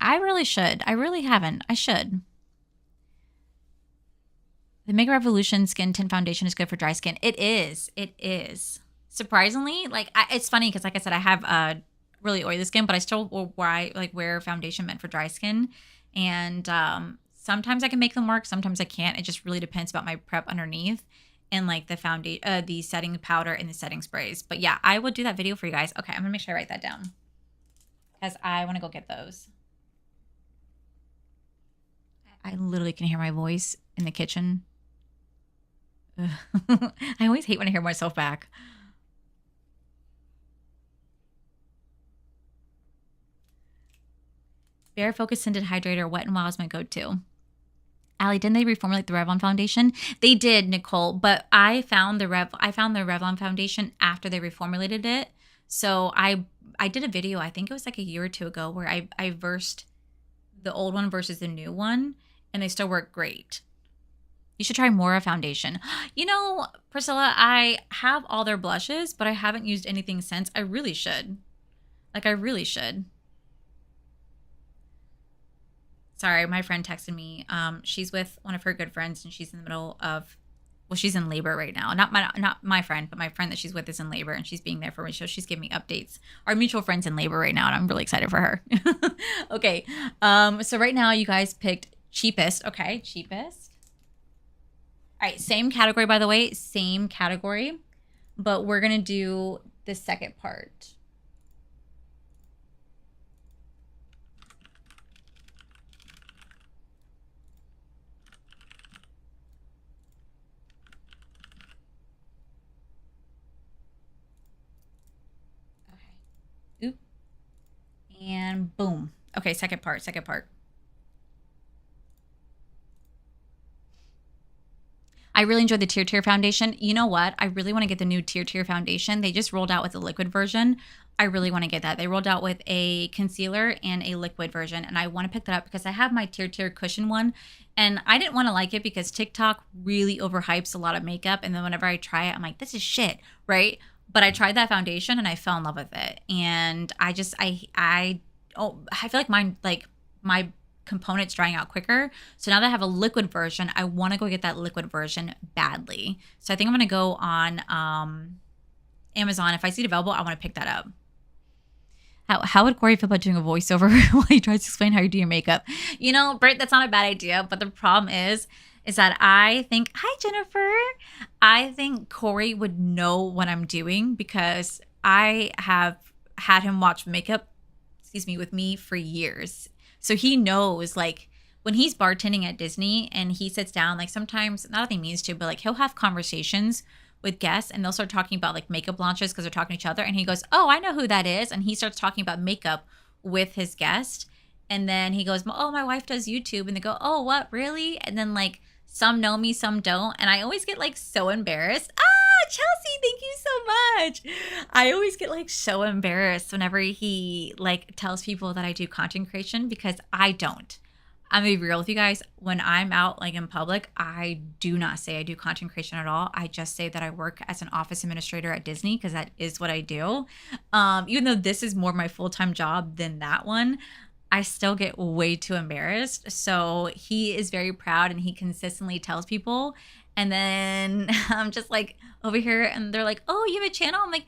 I really should. I really haven't. I should. The Makeup Revolution Skin Tint Foundation is good for dry skin. It is. It is. Surprisingly, it's funny because, like I said, I have really oily skin, but I still wear foundation meant for dry skin. And sometimes I can make them work. Sometimes I can't. It just really depends about my prep underneath and like the foundation, the setting powder and the setting sprays. But yeah, I will do that video for you guys. Okay, I'm gonna make sure I write that down because I want to go get those. I literally can hear my voice in the kitchen. I always hate when I hear myself back. Bare Focus Scented Hydrator Wet n Wild is my go-to. Allie, didn't they reformulate the Revlon foundation? They did, Nicole, but I found the Revlon foundation after they reformulated it. So I did a video, I think it was like a year or two ago, where I versed the old one versus the new one, and they still work great. You should try Mora foundation. You know, Priscilla, I have all their blushes, but I haven't used anything since. I really should. I really should. Sorry, my friend texted me. She's with one of her good friends, and she's in the middle of, she's in labor right now. Not my friend, but my friend that she's with is in labor, and she's being there for me. So she's giving me updates. Our mutual friend's in labor right now, and I'm really excited for her. Okay. So right now, you guys picked cheapest. Okay, cheapest. All right, same category, by the way, same category, but we're going to do the second part. Okay. Oop. And boom. Okay, second part. I really enjoyed the Tier foundation. You know what? I really want to get the new Tier foundation. They just rolled out with a liquid version. I really want to get that. They rolled out with a concealer and a liquid version, and I want to pick that up because I have my Tier cushion one, and I didn't want to like it because TikTok really overhypes a lot of makeup, and then whenever I try it, I'm like, this is shit, right? But I tried that foundation, and I fell in love with it, and I feel like my components drying out quicker. So now that I have a liquid version, I want to go get that liquid version badly. So I think I'm going to go on Amazon. If I see it available, I want to pick that up. How would Corey feel about doing a voiceover while he tries to explain how you do your makeup? You know, Britt, that's not a bad idea. But the problem is that I think, hi, Jennifer. I think Corey would know what I'm doing because I have had him watch makeup, with me for years. So he knows, like, when he's bartending at Disney and he sits down, like, sometimes, not that he means to, but, like, he'll have conversations with guests and they'll start talking about, like, makeup launches because they're talking to each other. And he goes, oh, I know who that is. And he starts talking about makeup with his guest. And then he goes, oh, my wife does YouTube. And they go, oh, what, really? And then, like, some know me, some don't. And I always get, like, so embarrassed. Chelsea, thank you so much. I always get like so embarrassed whenever he like tells people that I do content creation because I don't. I'm gonna be real with you guys. When I'm out like in public, I do not say I do content creation at all. I just say that I work as an office administrator at Disney because that is what I do. Even though this is more my full-time job than that one, I still get way too embarrassed. So he is very proud and he consistently tells people. And then I'm just like over here and they're like, oh, you have a channel? I'm like,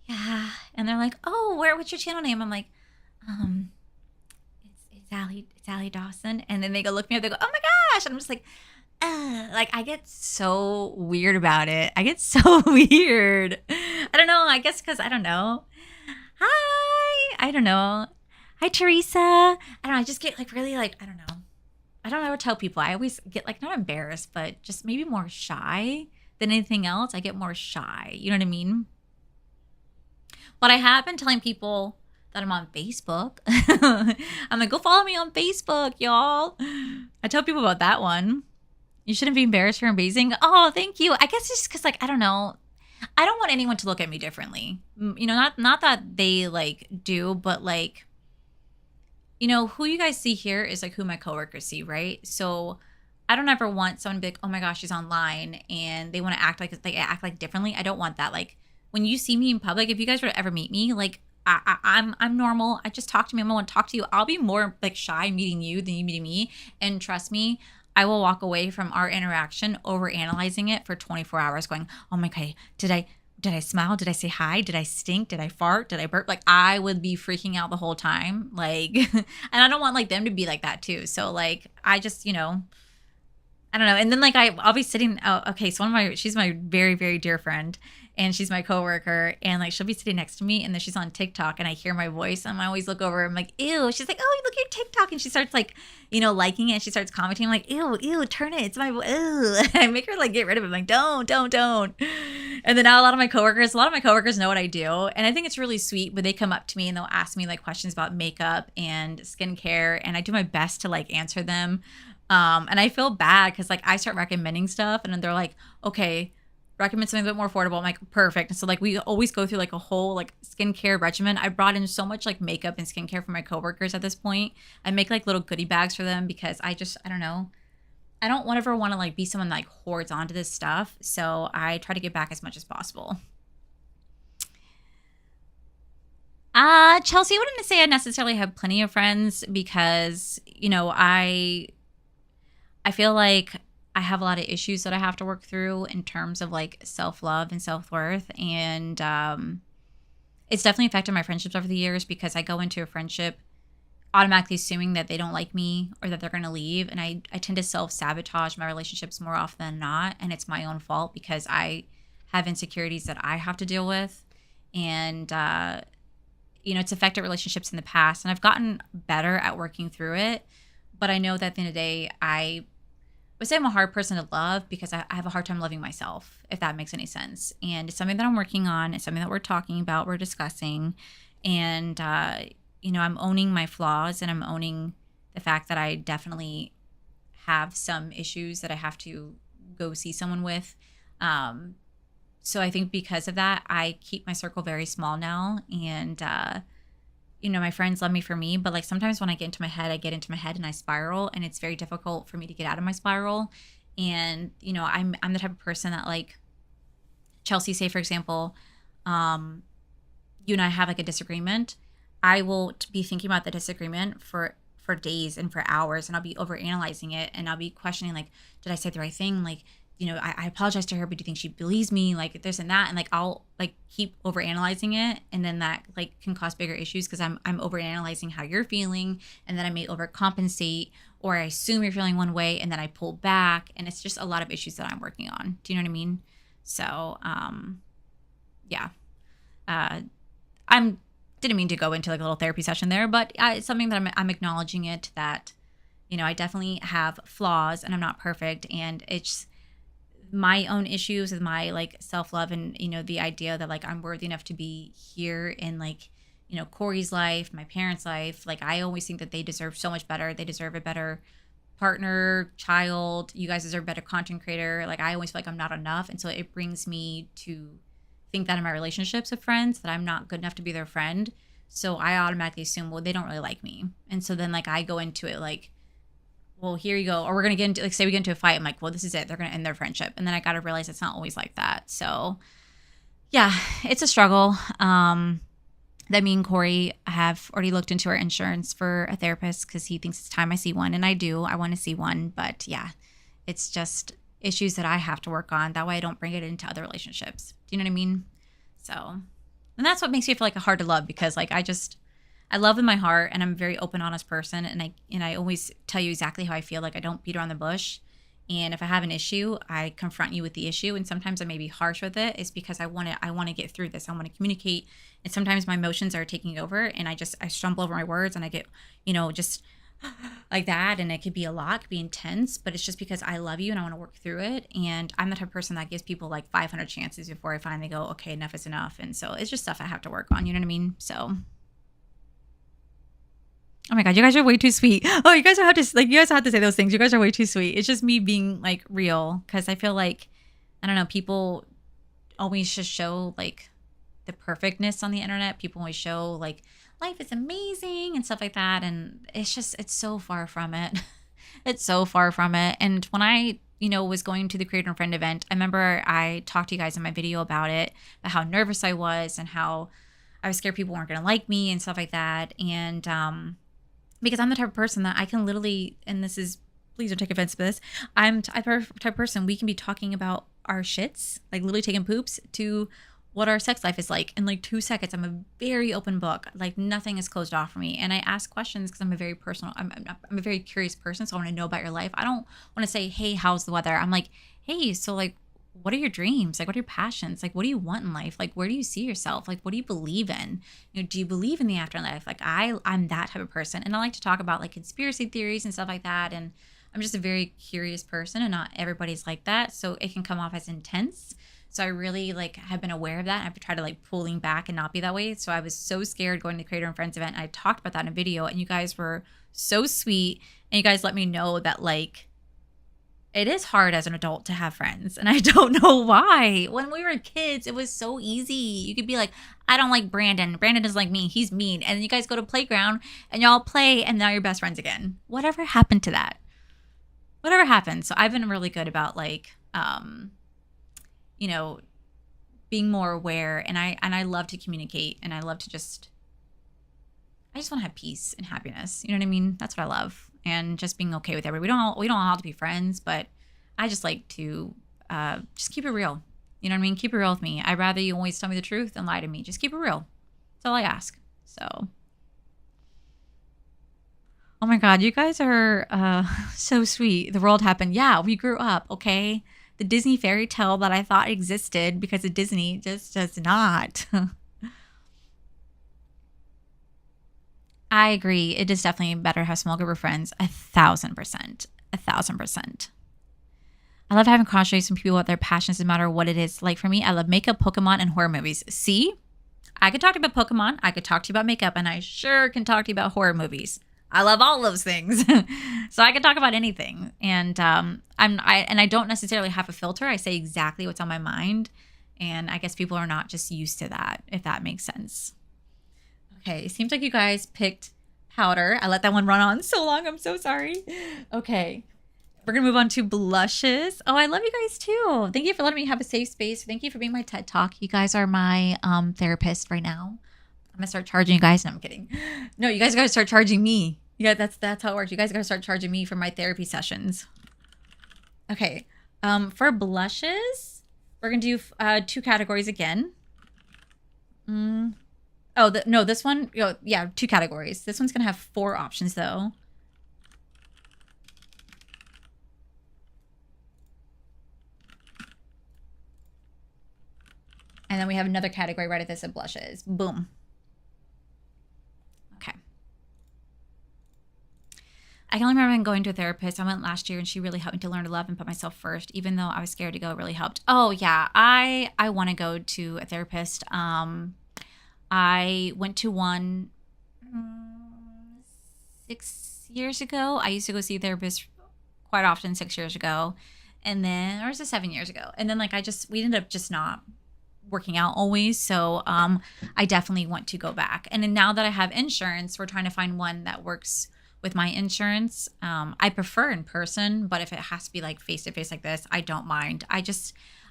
yeah. And they're like, oh, what's your channel name? I'm like, um, it's Allie Dawson. And then they go look me up, they go, oh my gosh. And I'm just like I get so weird about it. I get so weird. I don't know. I guess because I don't know. Hi. I don't know. Hi, Teresa. I don't know. I just get like really like, I don't know. I don't ever tell people. I always get like not embarrassed, but just maybe more shy than anything else. I get more shy. You know what I mean? But I have been telling people that I'm on Facebook. I'm like, go follow me on Facebook, y'all. I tell people about that one. You shouldn't be embarrassed for amazing. Oh, thank you. I guess it's just because, like, I don't know. I don't want anyone to look at me differently. You know, not that they, like, do, but, like, you know, who you guys see here is, like, who my coworkers see, right? So I don't ever want someone to be like, oh, my gosh, she's online, and they want to act like differently. I don't want that. Like, when you see me in public, if you guys were to ever meet me, like, I'm normal. I just talk to me. I'm gonna want to talk to you. I'll be more like shy meeting you than you meeting me. And trust me, I will walk away from our interaction over analyzing it for 24 hours going, oh my God, did I smile? Did I say hi? Did I stink? Did I fart? Did I burp? Like I would be freaking out the whole time. Like, and I don't want like them to be like that too. So like, I just, you know, I don't know. And then like I'll be sitting, okay, so she's my very, very dear friend and she's my coworker and like she'll be sitting next to me and then she's on TikTok and I hear my voice and I always look over, I'm like, ew. She's like, oh, look at your TikTok. And she starts like, you know, liking it. She starts commenting. I'm like, ew, turn it. It's my, ew. I make her like get rid of it. I'm like, don't. And then now a lot of my coworkers know what I do. And I think it's really sweet, but they come up to me and they'll ask me like questions about makeup and skincare. And I do my best to like answer them. And I feel bad because like I start recommending stuff and then they're like, okay, recommend something a bit more affordable. I'm like, perfect. And so like we always go through like a whole like skincare regimen. I brought in so much like makeup and skincare for my coworkers at this point. I make like little goodie bags for them because I don't know. I don't ever want to like be someone that like hoards onto this stuff. So I try to give back as much as possible. Chelsea, I wouldn't say I necessarily have plenty of friends because, you know, I feel like I have a lot of issues that I have to work through in terms of like self-love and self-worth. And it's definitely affected my friendships over the years because I go into a friendship automatically assuming that they don't like me or that they're going to leave. And I tend to self-sabotage my relationships more often than not. And it's my own fault because I have insecurities that I have to deal with. And, you know, it's affected relationships in the past. And I've gotten better at working through it. But I know that at the end of the day, I would say I'm a hard person to love because I have a hard time loving myself, if that makes any sense. And it's something that I'm working on. It's something that we're talking about, we're discussing. And, you know, I'm owning my flaws and I'm owning the fact that I definitely have some issues that I have to go see someone with. So I think because of that, I keep my circle very small now. And, you know, my friends love me for me, but like sometimes when I get into my head, and I spiral and it's very difficult for me to get out of my spiral. And, you know, I'm the type of person that like Chelsea, say for example, you and I have like a disagreement. I will be thinking about the disagreement for days and for hours and I'll be over analyzing it and I'll be questioning like, did I say the right thing? Like, you know, I apologize to her, but do you think she believes me? Like this and that. And like, I'll like keep over analyzing it. And then that like can cause bigger issues because I'm over analyzing how you're feeling. And then I may overcompensate or I assume you're feeling one way and then I pull back. And it's just a lot of issues that I'm working on. Do you know what I mean? So, yeah. Didn't mean to go into like a little therapy session there, but it's something that I'm acknowledging it that, you know, I definitely have flaws and I'm not perfect. And it's my own issues with my like self-love and, you know, the idea that like I'm worthy enough to be here in like, you know, Corey's life, my parents' life. Like I always think that they deserve so much better. They deserve a better partner, child. You guys deserve a better content creator. Like I always feel like I'm not enough. And so it brings me to think that in my relationships with friends that I'm not good enough to be their friend. So I automatically assume, well, they don't really like me. And so then like I go into it like, well, here you go. Or we're going to get into, like, say we get into a fight. I'm like, well, this is it. They're going to end their friendship. And then I got to realize it's not always like that. So, yeah, it's a struggle. that me and Corey have already looked into our insurance for a therapist because he thinks it's time I see one. And I do. I want to see one. But yeah, it's just issues that I have to work on. That way I don't bring it into other relationships. Do you know what I mean? So, and that's what makes me feel like hard to love because like I love in my heart and I'm a very open, honest person. And I always tell you exactly how I feel. Like I don't beat around the bush. And if I have an issue, I confront you with the issue. And sometimes I may be harsh with it. It's because I want to get through this. I want to communicate. And sometimes my emotions are taking over and I stumble over my words and I get, just like that. And it could be a lot, it could be intense, but it's just because I love you and I want to work through it. And I'm the type of person that gives people like 500 chances before I finally go, okay, enough is enough. And so it's just stuff I have to work on. You know what I mean? So. Oh my God, you guys are way too sweet. Oh, you guys have to say those things. You guys are way too sweet. It's just me being like real because I feel like, I don't know, people always just show like the perfectness on the internet. People always show like life is amazing and stuff like that. And it's so far from it. It's so far from it. And when I, was going to the Creator and Friend event, I remember I talked to you guys in my video about it, about how nervous I was and how I was scared people weren't going to like me and stuff like that. And, because I'm the type of person that I can literally, and this is, please don't take offense to this, I'm the type of person, we can be talking about our shits, like literally taking poops, to what our sex life is like in like 2 seconds. I'm a very open book. Like nothing is closed off for me. And I ask questions because I'm a very personal, I'm a very curious person. So I want to know about your life. I don't want to say, hey, how's the weather? I'm like, hey, so like, what are your dreams? Like, what are your passions? Like, what do you want in life? Like, where do you see yourself? Like, what do you believe in? Do you believe in the afterlife? Like, I'm that type of person. And I like to talk about like conspiracy theories and stuff like that. And I'm just a very curious person and not everybody's like that. So it can come off as intense. So I really like have been aware of that. I've tried to like pulling back and not be that way. So I was so scared going to the Creator and Friends event. And I talked about that in a video and you guys were so sweet. And you guys let me know that like, it is hard as an adult to have friends. And I don't know why. When we were kids, it was so easy. You could be like, I don't like Brandon. Brandon doesn't like me. He's mean. And then you guys go to playground and y'all play and now you're best friends again. Whatever happened to that? Whatever happened? So I've been really good about like, being more aware. And I love to communicate and I love to I just want to have peace and happiness. You know what I mean? That's what I love. And just being okay with everybody. We don't all have to be friends, but I just like to just keep it real. You know what I mean? Keep it real with me. I'd rather you always tell me the truth than lie to me. Just keep it real. That's all I ask. So, oh my God, you guys are so sweet. The world happened. Yeah, we grew up, okay? The Disney fairy tale that I thought existed because of Disney just does not. I agree. It is definitely better to have a small group of friends. 1,000%. 1,000%. I love having conversations with people about their passions, no matter what it is. Like for me, I love makeup, Pokemon, and horror movies. See? I could talk to you about Pokemon. I could talk to you about makeup, and I sure can talk to you about horror movies. I love all those things. So I can talk about anything. And I don't necessarily have a filter. I say exactly what's on my mind. And I guess people are not just used to that, if that makes sense. Okay, it seems like you guys picked powder. I let that one run on so long. I'm so sorry. Okay, we're going to move on to blushes. Oh, I love you guys too. Thank you for letting me have a safe space. Thank you for being my TED Talk. You guys are my therapist right now. I'm going to start charging you guys. No, I'm kidding. No, you guys got to start charging me. Yeah, that's how it works. You guys got to start charging me for my therapy sessions. Okay, for blushes, we're going to do 2 categories again. Oh, no, this one, 2 categories. This one's going to have 4 options, though. And then we have another category right at this of blushes. Boom. Okay. I can only remember going to a therapist. I went last year, and she really helped me to learn to love and put myself first, even though I was scared to go. It really helped. Oh, yeah. I want to go to a therapist. I went to one 6 years ago. I used to go see a therapist quite often 6 years ago. And then, or was it 7 years ago? And then we ended up just not working out always. So I definitely want to go back. And then now that I have insurance, we're trying to find one that works with my insurance. I prefer in person, but if it has to be like face to face like this, I don't mind.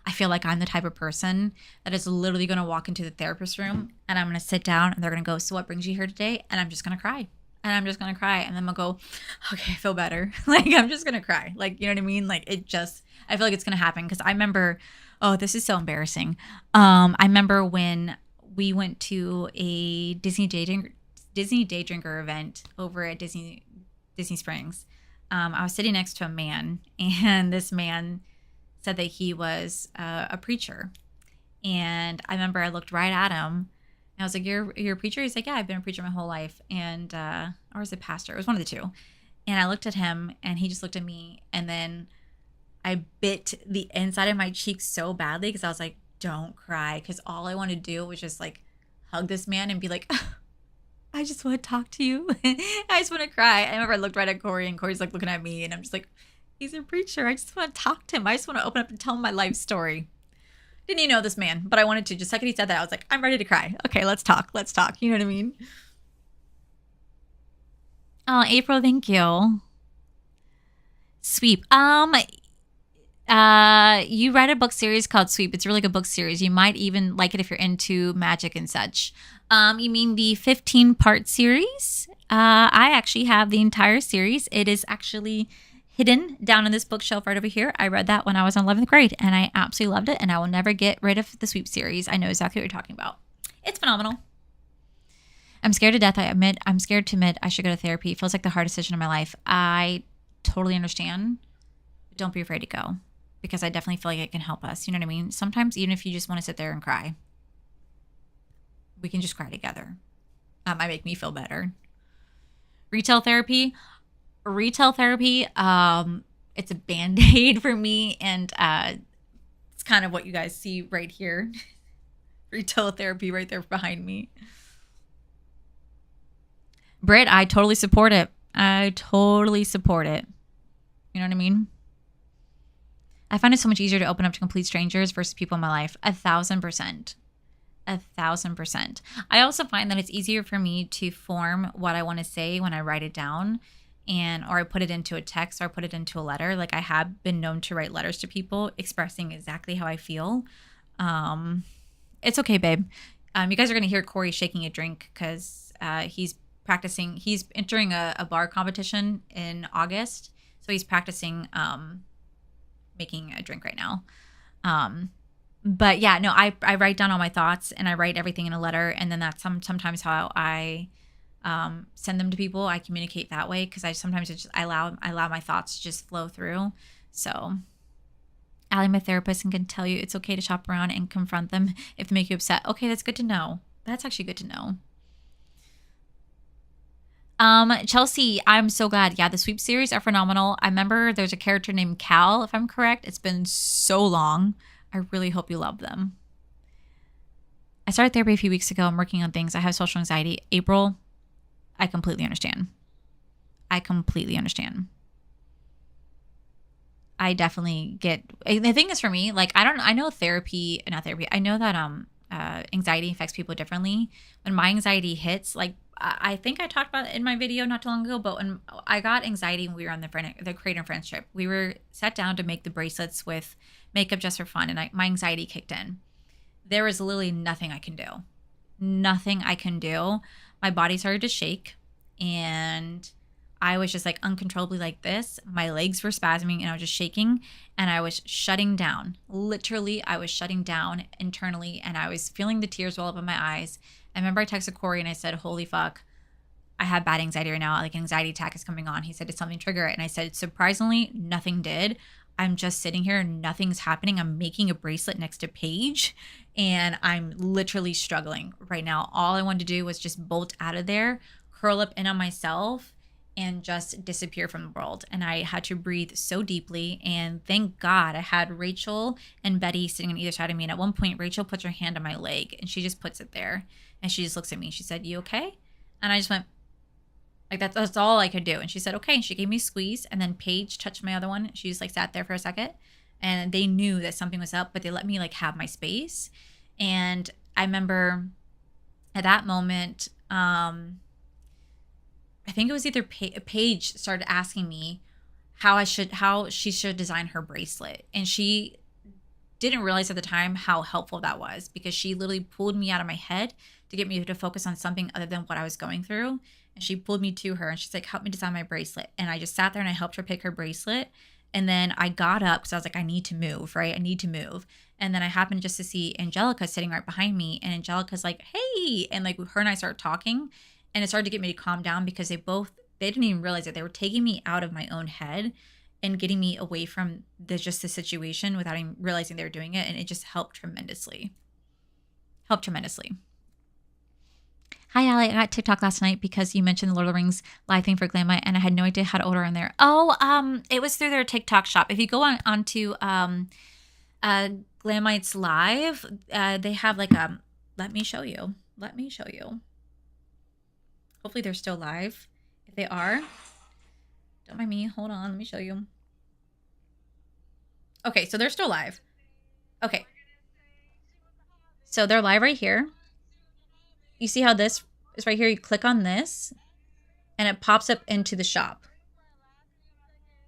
I feel like I'm the type of person that is literally going to walk into the therapist room and I'm going to sit down and they're going to go, so what brings you here today? And I'm just going to cry. And I'm just going to cry. And then I'll go, okay, I feel better. Like, I'm just going to cry. Like, you know what I mean? Like, I feel like it's going to happen. Because I remember, oh, this is so embarrassing. I remember when we went to a Disney Day Drinker event over at Disney Springs. I was sitting next to a man, and this man said that he was a preacher. And I remember I looked right at him, and I was like, you're a preacher? He's like, yeah, I've been a preacher my whole life. And, or was it pastor? It was one of the two. And I looked at him, and he just looked at me, and then I bit the inside of my cheek so badly because I was like, don't cry. Because all I wanted to do was just like hug this man and be like, I just want to talk to you. I just want to cry. I remember I looked right at Corey, and Corey's like looking at me, and I'm just like, he's a preacher. I just want to talk to him. I just want to open up and tell him my life story. Didn't even know this man, but I wanted to. Just the second he said that, I was like, I'm ready to cry. Okay, let's talk. Let's talk. You know what I mean? Oh, April, thank you. Sweep. You read a book series called Sweep. It's a really good book series. You might even like it if you're into magic and such. You mean the 15-part series? I actually have the entire series. It is actually hidden down in this bookshelf right over here. I read that when I was in 11th grade, and I absolutely loved it, and I will never get rid of the Sweep series. I know exactly what you're talking about. It's phenomenal. I'm scared to death. I'm scared to admit I should go to therapy. It feels like the hardest decision of my life. I totally understand. Don't be afraid to go, because I definitely feel like it can help us. You know what I mean? Sometimes even if you just want to sit there and cry, we can just cry together. That might make me feel better. Retail therapy, it's a Band-Aid for me, and it's kind of what you guys see right here. Retail therapy right there behind me. Britt, I totally support it. You know what I mean? I find it so much easier to open up to complete strangers versus people in my life. 1,000%. 1,000%. I also find that it's easier for me to form what I want to say when I write it down, or I put it into a text, or I put it into a letter. Like, I have been known to write letters to people expressing exactly how I feel. It's okay, babe. You guys are going to hear Corey shaking a drink because he's practicing. He's entering a bar competition in August. So he's practicing making a drink right now. But yeah, no, I write down all my thoughts, and I write everything in a letter. And then that's sometimes how I send them to people. I communicate that way because I allow my thoughts to just flow through. So Allie, my therapist, and can tell you it's okay to shop around and confront them if they make you upset. Okay, that's good to know. That's actually good to know. Chelsea, I'm so glad. Yeah, the Sweep series are phenomenal. I remember there's a character named Cal, if I'm correct. It's been so long. I really hope you love them. I started therapy a few weeks ago. I'm working on things. I have social anxiety. April, I completely understand. I definitely get, the thing is for me, like, I know not therapy. I know that anxiety affects people differently. When my anxiety hits, like, I think I talked about it in my video not too long ago, but when I got anxiety when we were on the Creator Friends trip, we were sat down to make the bracelets with makeup just for fun, and my anxiety kicked in. There was literally nothing I can do. Nothing I can do. My body started to shake, and I was just like uncontrollably like this. My legs were spasming, and I was just shaking, and I was shutting down. Literally, I was shutting down internally, and I was feeling the tears well up in my eyes. I remember I texted Corey and I said, holy fuck, I have bad anxiety right now. Like, an anxiety attack is coming on. He said, did something trigger it? And I said, surprisingly, nothing did. I'm just sitting here and nothing's happening. I'm making a bracelet next to Paige, and I'm literally struggling right now. All I wanted to do was just bolt out of there, curl up in on myself, and just disappear from the world. And I had to breathe so deeply. And thank God I had Rachel and Betty sitting on either side of me. And at one point, Rachel puts her hand on my leg, and she just puts it there. And she just looks at me. She said, you okay? And I just went, like, that's all I could do. And she said, okay. And she gave me a squeeze. And then Paige touched my other one. She just like sat there for a second. And they knew that something was up, but they let me like have my space. And I remember at that moment, I think it was either Paige started asking me how she should design her bracelet. And she didn't realize at the time how helpful that was, because she literally pulled me out of my head to get me to focus on something other than what I was going through. And she pulled me to her and she's like, help me design my bracelet. And I just sat there and I helped her pick her bracelet. And then I got up because I was like, I need to move, right? I need to move. And then I happened just to see Angelica sitting right behind me. And Angelica's like, hey. And like her and I started talking. And it started to get me to calm down because they didn't even realize that they were taking me out of my own head and getting me away from the situation without even realizing they were doing it. And it just helped tremendously. Helped tremendously. Hi, Allie. I got TikTok last night because you mentioned the Lord of the Rings live thing for Glamite, and I had no idea how to order on there. Oh, it was through their TikTok shop. If you go onto Glamite's live, they have like let me show you. Hopefully they're still live. If they are, don't mind me. Hold on, let me show you. Okay, so they're still live. Okay. So they're live right here. You see how this is right here? You click on this and it pops up into the shop.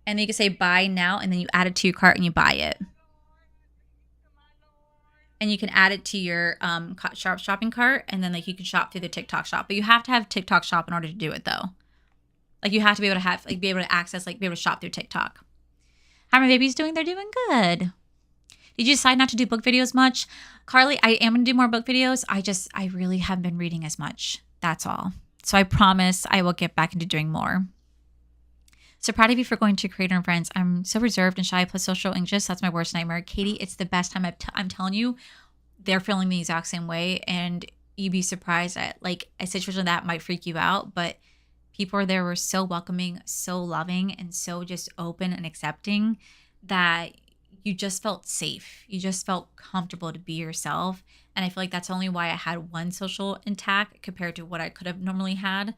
And then you can say buy now, and then you add it to your cart and you buy it. And you can add it to your shopping cart, and then like you can shop through the TikTok shop. But you have to have TikTok shop in order to do it though. Like you have to be able to have be able to access, be able to shop through TikTok. How are my babies doing? They're doing good. Did you decide not to do book videos much? Carly, I am going to do more book videos. I really haven't been reading as much. That's all. So I promise I will get back into doing more. So proud of you for going to Creator and Friends. I'm so reserved and shy plus social anxious. That's my worst nightmare. Katie, it's the best time. I'm telling you, they're feeling the exact same way. And you'd be surprised at like a situation that might freak you out. But people there were so welcoming, so loving, and so just open and accepting that you just felt safe. You just felt comfortable to be yourself. And I feel like that's only why I had one social intact compared to what I could have normally had.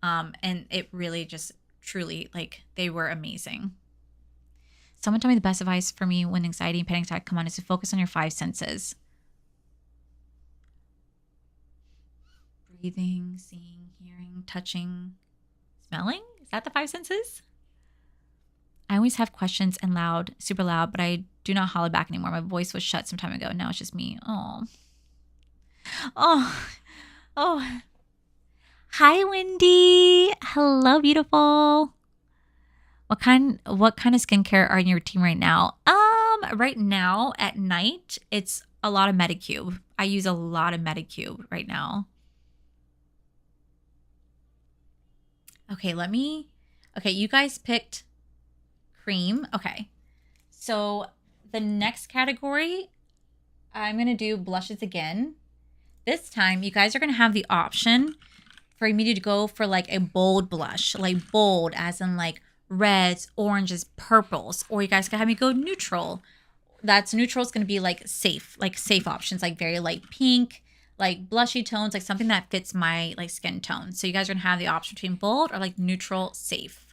And it really just truly, like, they were amazing. Someone told me the best advice for me when anxiety and panic attack come on is to focus on your 5 senses. Breathing, seeing, hearing, touching, smelling. Is that the 5 senses? I always have questions and loud, super loud, but I do not holler back anymore. My voice was shut some time ago. Now it's just me. Oh. Hi, Wendy. Hello, beautiful. What kind of skincare are in your routine right now? Right now at night, it's a lot of Medicube. I use a lot of Medicube right now. Okay, you guys picked cream. Okay. So the next category, I'm going to do blushes again. This time, you guys are going to have the option for me to go for like a bold blush, like bold as in like reds, oranges, purples, or you guys can have me go neutral. That's neutral is going to be like safe options, like very light pink, like blushy tones, like something that fits my like skin tone. So you guys are going to have the option between bold or like neutral, safe.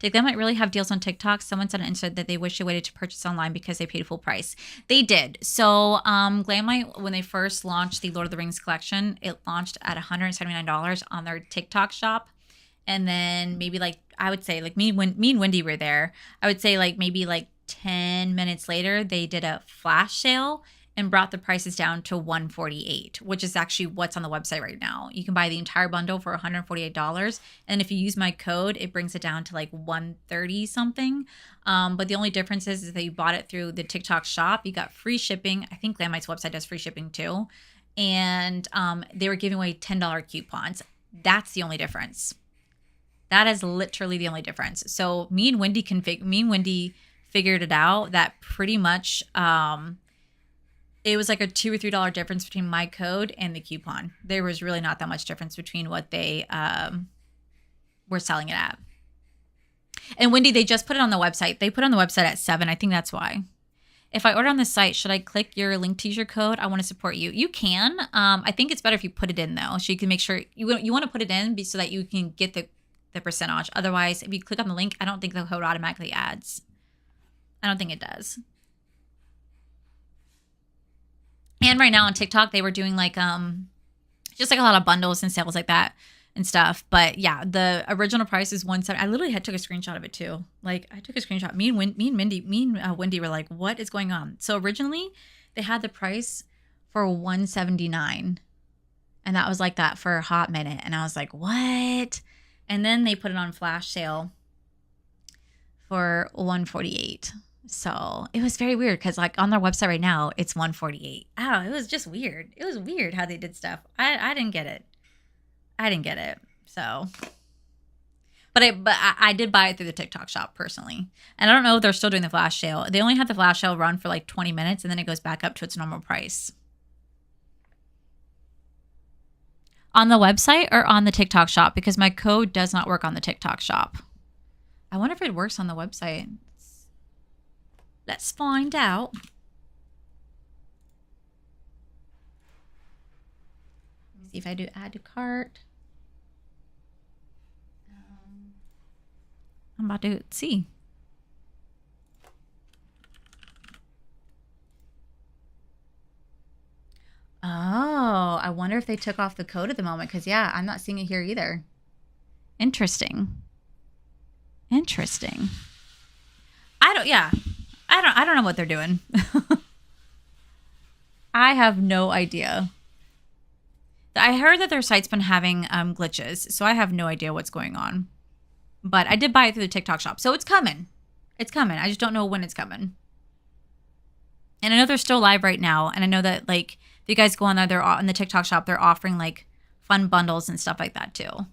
They might really have deals on TikTok. Someone said on Insta that they wish they waited to purchase online because they paid full price. They did. So Glamlight, when they first launched the Lord of the Rings collection, it launched at $179 on their TikTok shop. And then maybe like, I would say like me and Wendy were there. I would say like maybe like 10 minutes later, they did a flash sale and brought the prices down to $148, which is actually what's on the website right now. You can buy the entire bundle for $148. And if you use my code, it brings it down to like $130 something. But the only difference is that you bought it through the TikTok shop. You got free shipping. I think Glamite's website does free shipping too. And they were giving away $10 coupons. That's the only difference. That is literally the only difference. So me and Wendy figured it out that pretty much it was like a $2 or $3 difference between my code and the coupon. There was really not that much difference between what they were selling it at. And Wendy, they just put it on the website. They put it on the website at 7. I think that's why. If I order on the site, should I click your link to use your code? I want to support you. You can. I think it's better if you put it in though, so you can make sure you want to put it in so that you can get the percentage. Otherwise, if you click on the link, I don't think the code automatically adds. I don't think it does. And right now on TikTok, they were doing like just like a lot of bundles and sales like that. and stuff. But yeah, the original price is 170. I literally took a screenshot of it too. Like I took a screenshot. Me and Wendy were like, what is going on? So originally they had the price for 179, and that was like that for a hot minute. And I was like, what? And then they put it on flash sale for 148. So it was very weird because like on their website right now, it's 148. Oh, it was just weird. It was weird how they did stuff. I didn't get it. I didn't get it. So, but I did buy it through the TikTok shop personally. And I don't know if they're still doing the flash sale. They only have the flash sale run for like 20 minutes and then it goes back up to its normal price. On the website or on the TikTok shop? Because my code does not work on the TikTok shop. I wonder if it works on the website. Let's find out. Let me see if I do add to cart. I'm about to see. Oh, I wonder if they took off the code at the moment because yeah, I'm not seeing it here either. Interesting. Interesting. I don't know what they're doing. I have no idea. I heard that their site's been having glitches, so I have no idea what's going on. But I did buy it through the TikTok shop, so it's coming. It's coming. I just don't know when it's coming. And I know they're still live right now, and I know that like if you guys go on there, they're in the TikTok shop, they're offering like fun bundles and stuff like that too.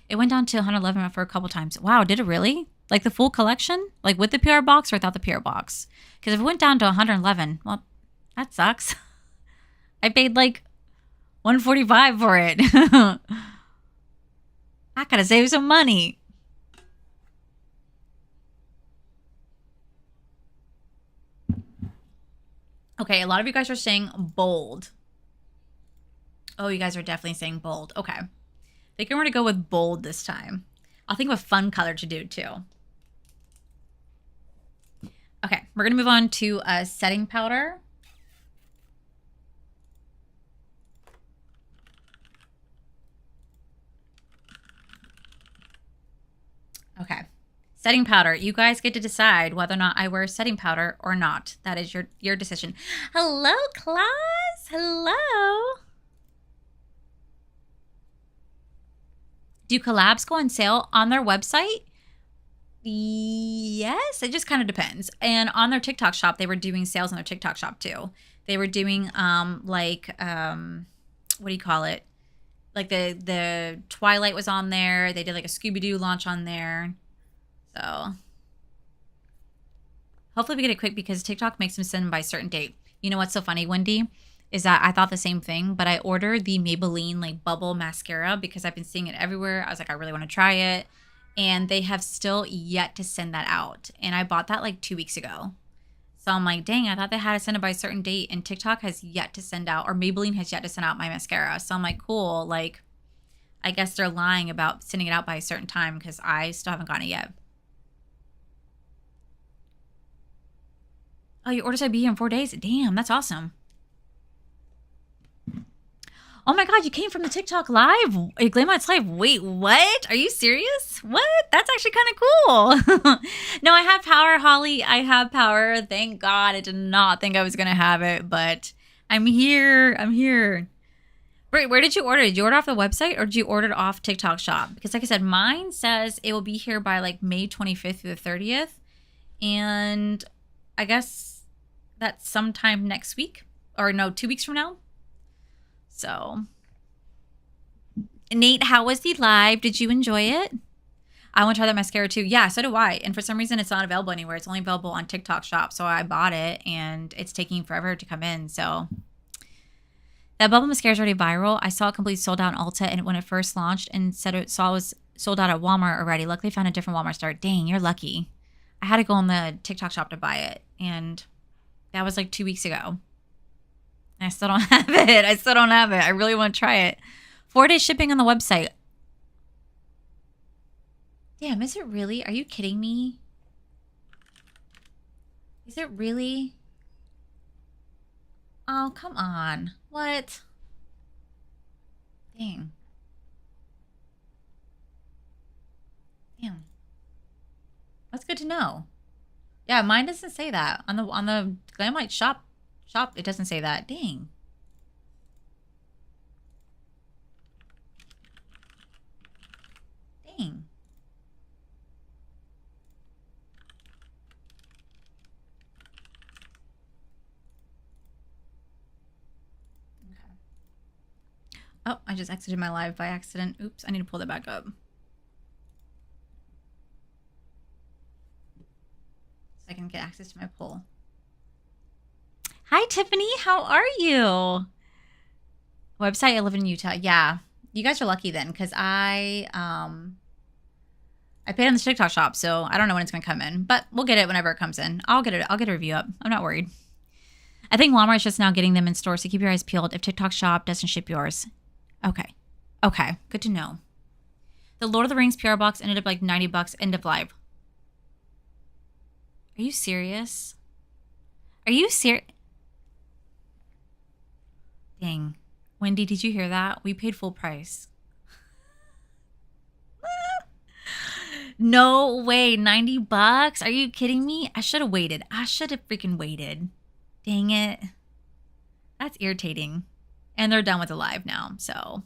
It went down to 111 for a couple times. Wow, did it really? Like the full collection? Like with the PR box or without the PR box? Because if it went down to 111, well, that sucks. I paid like 145 for it. I gotta save some money. Okay, a lot of you guys are saying bold. Oh, you guys are definitely saying bold. Okay. I think I'm going to go with bold this time. I'll think of a fun color to do too. Okay, we're going to move on to setting powder. Okay. Setting powder. You guys get to decide whether or not I wear setting powder or not. That is your decision. Hello, Claus. Hello. Do collabs go on sale on their website? Yes, it just kind of depends. And on their TikTok shop, they were doing sales on their TikTok shop too. They were doing what do you call it? Like the Twilight was on there. They did like a Scooby-Doo launch on there. So hopefully we get it quick because TikTok makes them send them by a certain date. You know what's so funny, Wendy? Is that I thought the same thing, but I ordered the Maybelline like bubble mascara because I've been seeing it everywhere. I was like, I really want to try it. And they have still yet to send that out. And I bought that like 2 weeks ago. So I'm like, dang, I thought they had to send it by a certain date. And TikTok has yet to send out, or Maybelline has yet to send out my mascara. So I'm like, cool. Like, I guess they're lying about sending it out by a certain time because I still haven't gotten it yet. Oh, your order said be here in 4 days? Damn, that's awesome. Oh my God, you came from the TikTok live. Glamlights live. Wait, what? Are you serious? What? That's actually kind of cool. No, I have power, Holly. I have power. Thank God. I did not think I was going to have it, but I'm here. I'm here. Wait, where did you order? Did you order off the website or did you order it off TikTok shop? Because like I said, mine says it will be here by like May 25th through the 30th. And I guess that's sometime next week or no, 2 weeks from now. So, Nate, how was the live? Did you enjoy it? I want to try that mascara too. Yeah, so do I. And for some reason, it's not available anywhere. It's only available on TikTok shop. So I bought it and it's taking forever to come in. So that bubble mascara is already viral. I saw it completely sold out on Ulta and when it first launched and said it was sold out at Walmart already. Luckily, I found a different Walmart store. Dang, you're lucky. I had to go on the TikTok shop to buy it. And that was like 2 weeks ago. I still don't have it. I still don't have it. I really want to try it. 4-day shipping on the website. Damn, is it really? Are you kidding me? Is it really? Oh, come on. What? Dang. Damn. That's good to know. Yeah, mine doesn't say that. On the Glamlight shop, it doesn't say that. Dang. Dang. Oh, I just exited my live by accident. Oops, I need to pull that back up. So I can get access to my poll. Hi, Tiffany. How are you? Website, I live in Utah. Yeah, you guys are lucky then, because I paid on the TikTok shop, so I don't know when it's going to come in. But we'll get it whenever it comes in. I'll get it. I'll get a review up. I'm not worried. I think Walmart's just now getting them in stores, so keep your eyes peeled if TikTok shop doesn't ship yours. Okay. Okay. Good to know. The Lord of the Rings PR box ended up like $90 end of life. Are you serious? Are you serious? Dang. Wendy, did you hear that? We paid full price. No way. $90? Are you kidding me? I should have waited. I should have freaking waited. Dang it. That's irritating. And they're done with the live now, so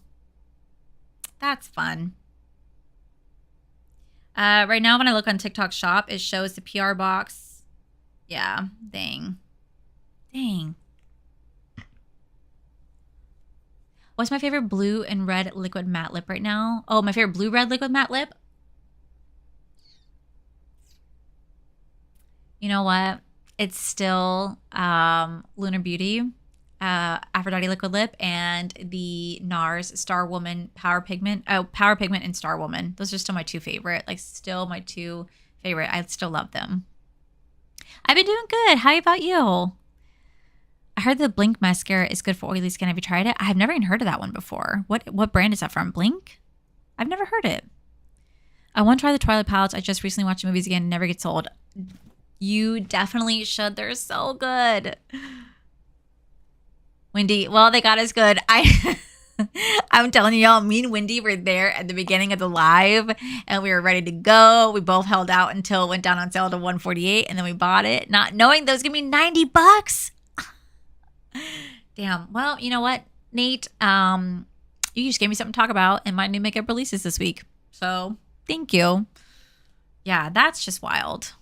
that's fun. Right now, when I look on TikTok shop, it shows the PR box. Yeah, dang. Dang. What's my favorite blue and red liquid matte lip right now? Oh, my favorite blue-red liquid matte lip? You know what? It's still Lunar Beauty, Aphrodite liquid lip, and the NARS Star Woman Power Pigment. Oh, Power Pigment and Star Woman. Those are still my two favorite. Like, still my two favorite. I still love them. I've been doing good. How about you? I heard the Blink mascara is good for oily skin. Have you tried it? I've never even heard of that one before. What brand is that from? Blink? I've never heard it. I want to try the Twilight palettes. I just recently watched the movies again. Never gets old. You definitely should. They're so good. Wendy, well, they got us good. I'm telling you, y'all, me and Wendy were there at the beginning of the live, and we were ready to go. We both held out until it went down on sale to $148, and then we bought it, not knowing that was gonna be $90. Damn. Well, you know what, Nate? You just gave me something to talk about, and my new makeup releases this week. So thank you. Yeah, that's just wild.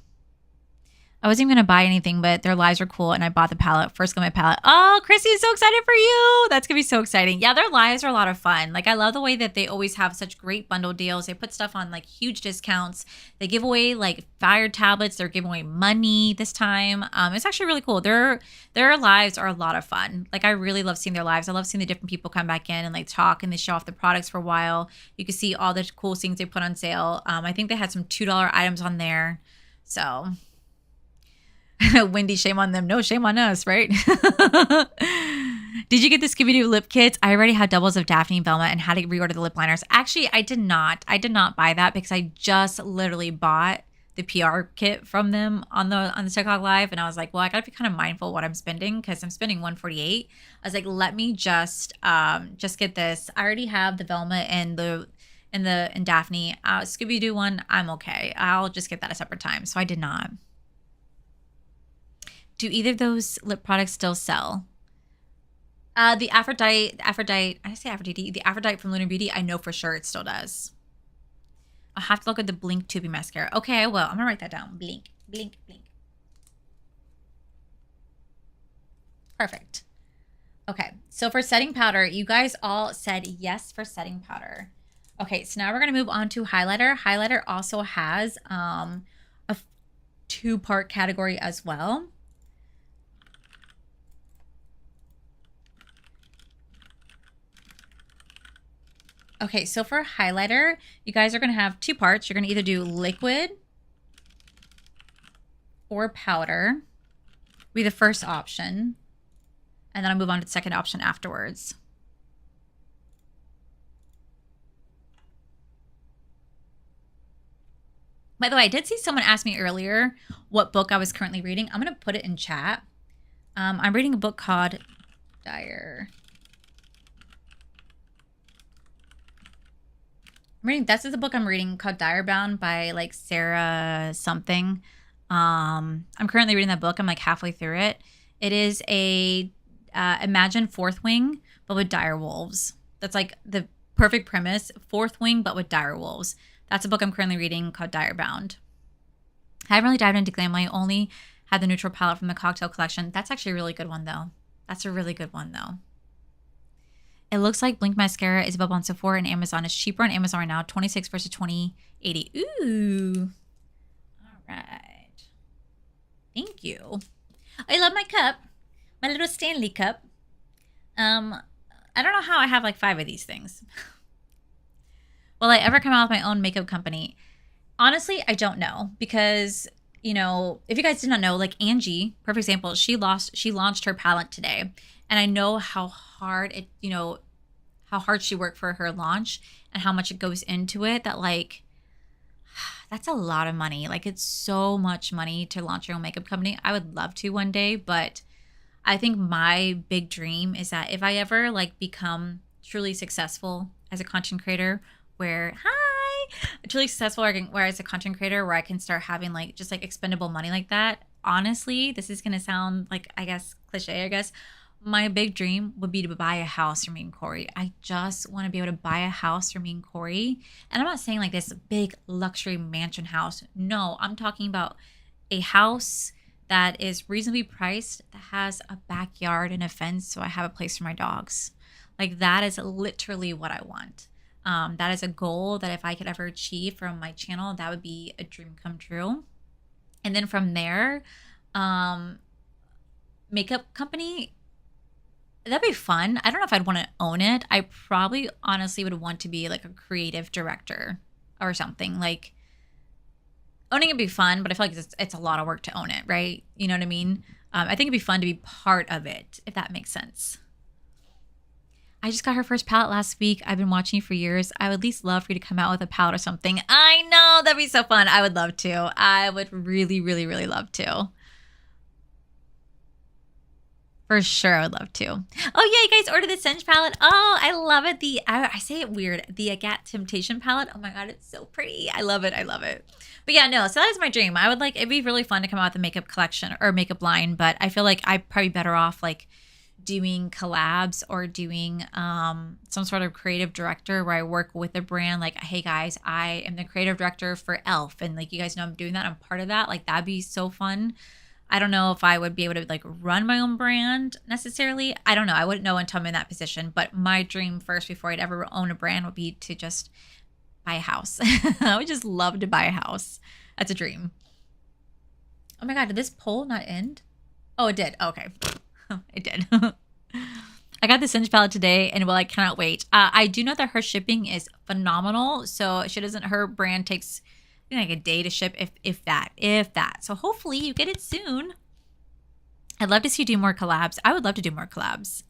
I wasn't even going to buy anything, but their lives were cool, and I bought the palette. First got my palette. Oh, Chrissy is so excited for you. That's going to be so exciting. Yeah, their lives are a lot of fun. Like, I love the way that they always have such great bundle deals. They put stuff on, like, huge discounts. They give away, like, fire tablets. They're giving away money this time. It's actually really cool. Their lives are a lot of fun. Like, I really love seeing their lives. I love seeing the different people come back in and, like, talk, and they show off the products for a while. You can see all the cool things they put on sale. I think they had some $2 items on there. So... Wendy, shame on them. No, shame on us, right? Did you get the Scooby-Doo lip kits? I already had doubles of Daphne and Velma and had to reorder the lip liners. Actually, I did not. I did not buy that because I just literally bought the PR kit from them on the TikTok live, and I was like, well, I gotta be kind of mindful of what I'm spending because I'm spending $148. I was like, let me just get this. I already have the Velma and Daphne. Scooby-Doo one, I'm okay. I'll just get that a separate time. So I did not. Do either of those lip products still sell? The Aphrodite, the Aphrodite from Lunar Beauty, I know for sure it still does. I'll have to look at the Blink Tubing Mascara. Okay, I will. I'm going to write that down. Blink, blink, blink. Perfect. Okay, so for setting powder, you guys all said yes for setting powder. Okay, so now we're going to move on to highlighter. Highlighter also has a two-part category as well. Okay, so for highlighter, you guys are going to have two parts. You're going to either do liquid or powder, be the first option, and then I'll move on to the second option afterwards. By the way, I did see someone ask me earlier what book I was currently reading. I'm going to put it in chat. I'm reading a book called I'm reading, that's the book I'm reading called Direbound by like Sarah something. I'm currently reading that book. I'm like halfway through it. It is a imagine Fourth Wing, but with dire wolves. That's like the perfect premise. Fourth Wing, but with dire wolves. That's a book I'm currently reading called Direbound. I haven't really dived into glam. I only had the neutral palette from the cocktail collection. That's actually a really good one though. That's a really good one though. It looks like Blink Mascara is available on Sephora and Amazon. It's cheaper on Amazon right now, $26 versus $20.80. Ooh. All right. Thank you. I love my cup. My little Stanley cup. I don't know how I have like 5 of these things. Will I ever come out with my own makeup company? Honestly, I don't know because, you know, if you guys did not know, like Angie, perfect example, she launched her palette today. And I know how hard it, you know, how hard she worked for her launch and how much it goes into it, that like, that's a lot of money. Like it's so much money to launch your own makeup company. I would love to one day, but I think my big dream is that if I ever like become truly successful as a content creator where, truly successful where as a content creator where I can start having like just like expendable money like that. Honestly, this is going to sound like, I guess, cliche, I guess. My big dream would be to buy a house for me and Corey. I just want to be able to buy a house for me and Corey. And I'm not saying like this big luxury mansion house. No, I'm talking about a house that is reasonably priced, that has a backyard and a fence so I have a place for my dogs. Like that is literally what I want. That is a goal that if I could ever achieve from my channel, that would be a dream come true. And then from there, makeup company, that'd be fun. I don't know if I'd want to own it. I probably honestly would want to be like a creative director or something. Like owning it'd be fun, but I feel like it's a lot of work to own it, right? You know what I mean? I think it'd be fun to be part of it, if that makes sense. I just got her first palette last week. I've been watching you for years. I would at least love for you to come out with a palette or something. I know, that'd be so fun. I would love to. I would really, really, really love to. For sure, I would love to. Oh yeah, you guys ordered the Sense palette. Oh, I love it. I say it weird. The Agat Temptation palette. Oh my god, it's so pretty. I love it. I love it. But yeah, no. So that is my dream. I would like. It'd be really fun to come out with a makeup collection or makeup line. But I feel like I'd probably be better off like doing collabs or doing some sort of creative director where I work with a brand. Like, hey guys, I am the creative director for e.l.f. and like you guys know I'm doing that. I'm part of that. Like that'd be so fun. I don't know if I would be able to like run my own brand necessarily. I don't know. I wouldn't know until I'm in that position. But my dream first before I'd ever own a brand would be to just buy a house. I would just love to buy a house. That's a dream. Oh my god, did this poll not end? Oh, it did. Okay. It did. I got the Singe palette today and well, I cannot wait. I do know that her shipping is phenomenal. So her brand takes like a day to ship, if that. So hopefully you get it soon. I'd love to see you do more collabs. I would love to do more collabs.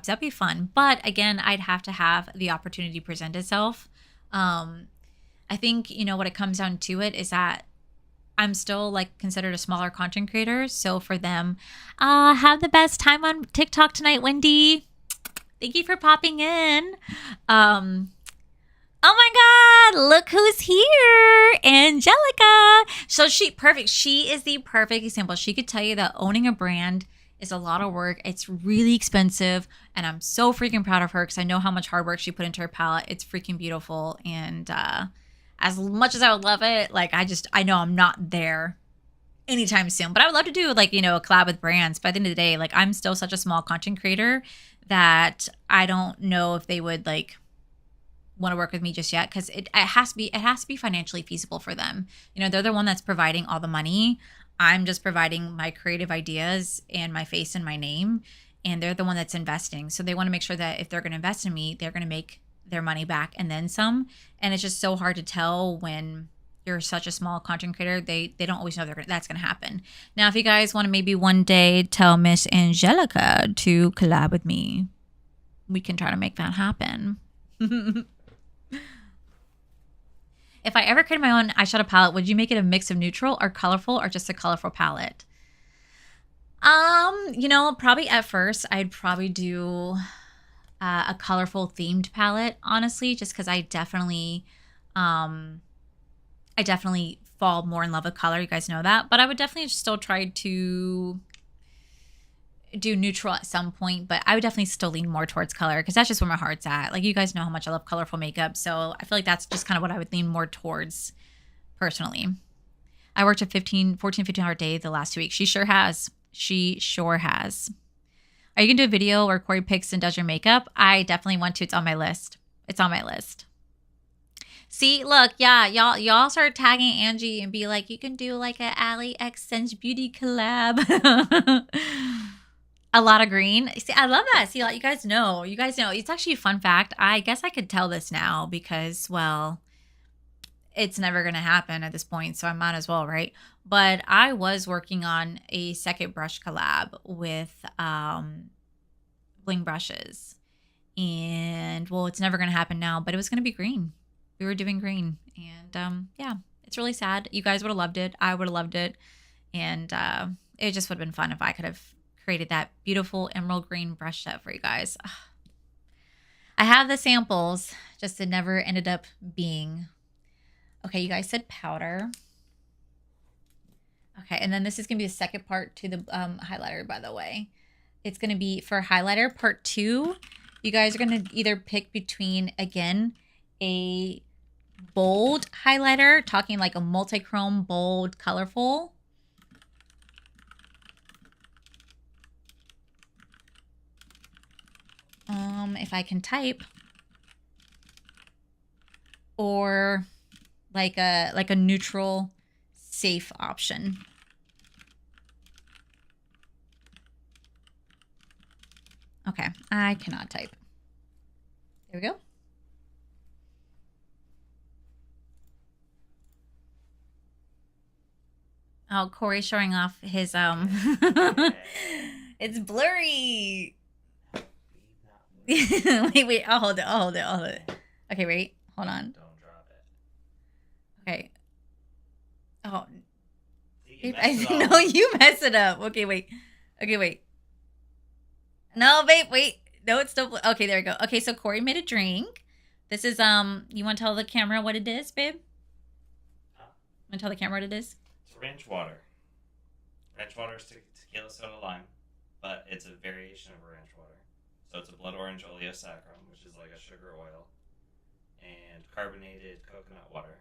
That'd be fun. But again, I'd have to have the opportunity present itself. I think, you know, what it comes down to it is that I'm still like considered a smaller content creator. So for them, have the best time on TikTok tonight, Wendy. Thank you for popping in. Oh my god, look who's here. Angelica. So she is the perfect example. She could tell you that owning a brand is a lot of work. It's really expensive. And I'm so freaking proud of her because I know how much hard work she put into her palette. It's freaking beautiful. And as much as I would love it, like I know I'm not there anytime soon. But I would love to do like, you know, a collab with brands. But at the end of the day, like I'm still such a small content creator that I don't know if they would like want to work with me just yet because it has to be financially feasible for them. You know, they're the one that's providing all the money. I'm just providing my creative ideas and my face and my name, and they're the one that's investing. So they want to make sure that if they're going to invest in me, they're going to make their money back and then some. And it's just so hard to tell when you're such a small content creator. They don't always know that's going to happen. Now, if you guys want to maybe one day tell Miss Angelica to collab with me, we can try to make that happen. If I ever created my own eyeshadow palette, would you make it a mix of neutral or colorful or just a colorful palette? You know, probably at first I'd probably do a colorful themed palette, honestly, just because I definitely fall more in love with color. You guys know that. But I would definitely still try to do neutral at some point, but I would definitely still lean more towards color because that's just where my heart's at. Like, you guys know how much I love colorful makeup, so I feel like that's just kind of what I would lean more towards personally. I worked a 15-hour day the last 2 weeks. She sure has. She sure has. Are you going to do a video where Corey picks and does your makeup? I definitely want to. It's on my list. It's on my list. See, look, yeah, y'all start tagging Angie and be like, you can do like a Ally X Sense Beauty collab. A lot of green. See, I love that. See, you guys know. It's actually a fun fact. I guess I could tell this now because, well, it's never going to happen at this point, so I might as well, right? But I was working on a second brush collab with Bling Brushes. And, well, it's never going to happen now, but it was going to be green. We were doing green. And, yeah, it's really sad. You guys would have loved it. I would have loved it. And it just would have been fun if I could have created that beautiful emerald green brush set for you guys. Ugh. I have the samples, just it never ended up being. Okay, you guys said powder. Okay, and then this is going to be the second part to the highlighter, by the way. It's going to be for highlighter part 2. You guys are going to either pick between, again, a bold highlighter, talking like a multi-chrome, bold, colorful. If I can type, or like a neutral, safe option. Okay, I cannot type. There we go. Oh, Corey's showing off his It's blurry. wait, I'll hold it. Okay, wait, hold on. Don't drop it. Okay. Oh, You no, you mess it up. Okay, wait. No, babe, wait. No, it's still okay. There we go. Okay, so Corey made a drink. This is you want to tell the camera what it is, babe? Huh? Want to tell the camera what it is? It's ranch water. Ranch water is tequila soda lime, but it's a variation of a ranch water. So it's a blood orange oleosaccharum, which is like a sugar oil, and carbonated coconut water.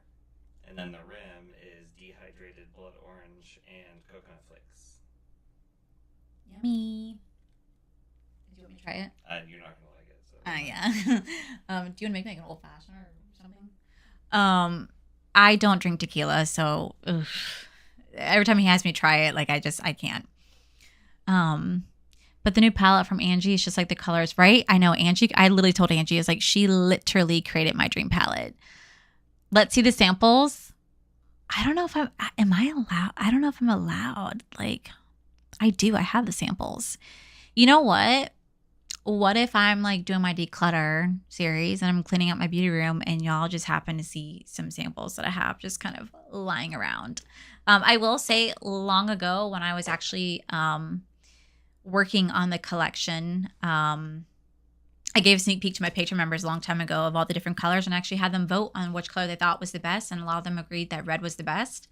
And then the rim is dehydrated blood orange and coconut flakes. Yummy. Do you want me to try it? You're not going to like it. So. Yeah. Do you want to make like an old fashioned or something? I don't drink tequila, so every time he has me try it, like I can't. But the new palette from Angie is just like the colors, right? I know Angie, I literally told Angie, it's like she literally created my dream palette. Let's see the samples. I don't know if am I allowed? I don't know if I'm allowed. Like, I do. I have the samples. You know what? What if I'm like doing my declutter series and I'm cleaning up my beauty room and y'all just happen to see some samples that I have just kind of lying around? I will say long ago when I was actually working on the collection, I gave a sneak peek to my Patreon members a long time ago of all the different colors and actually had them vote on which color they thought was the best. And a lot of them agreed that red was the best.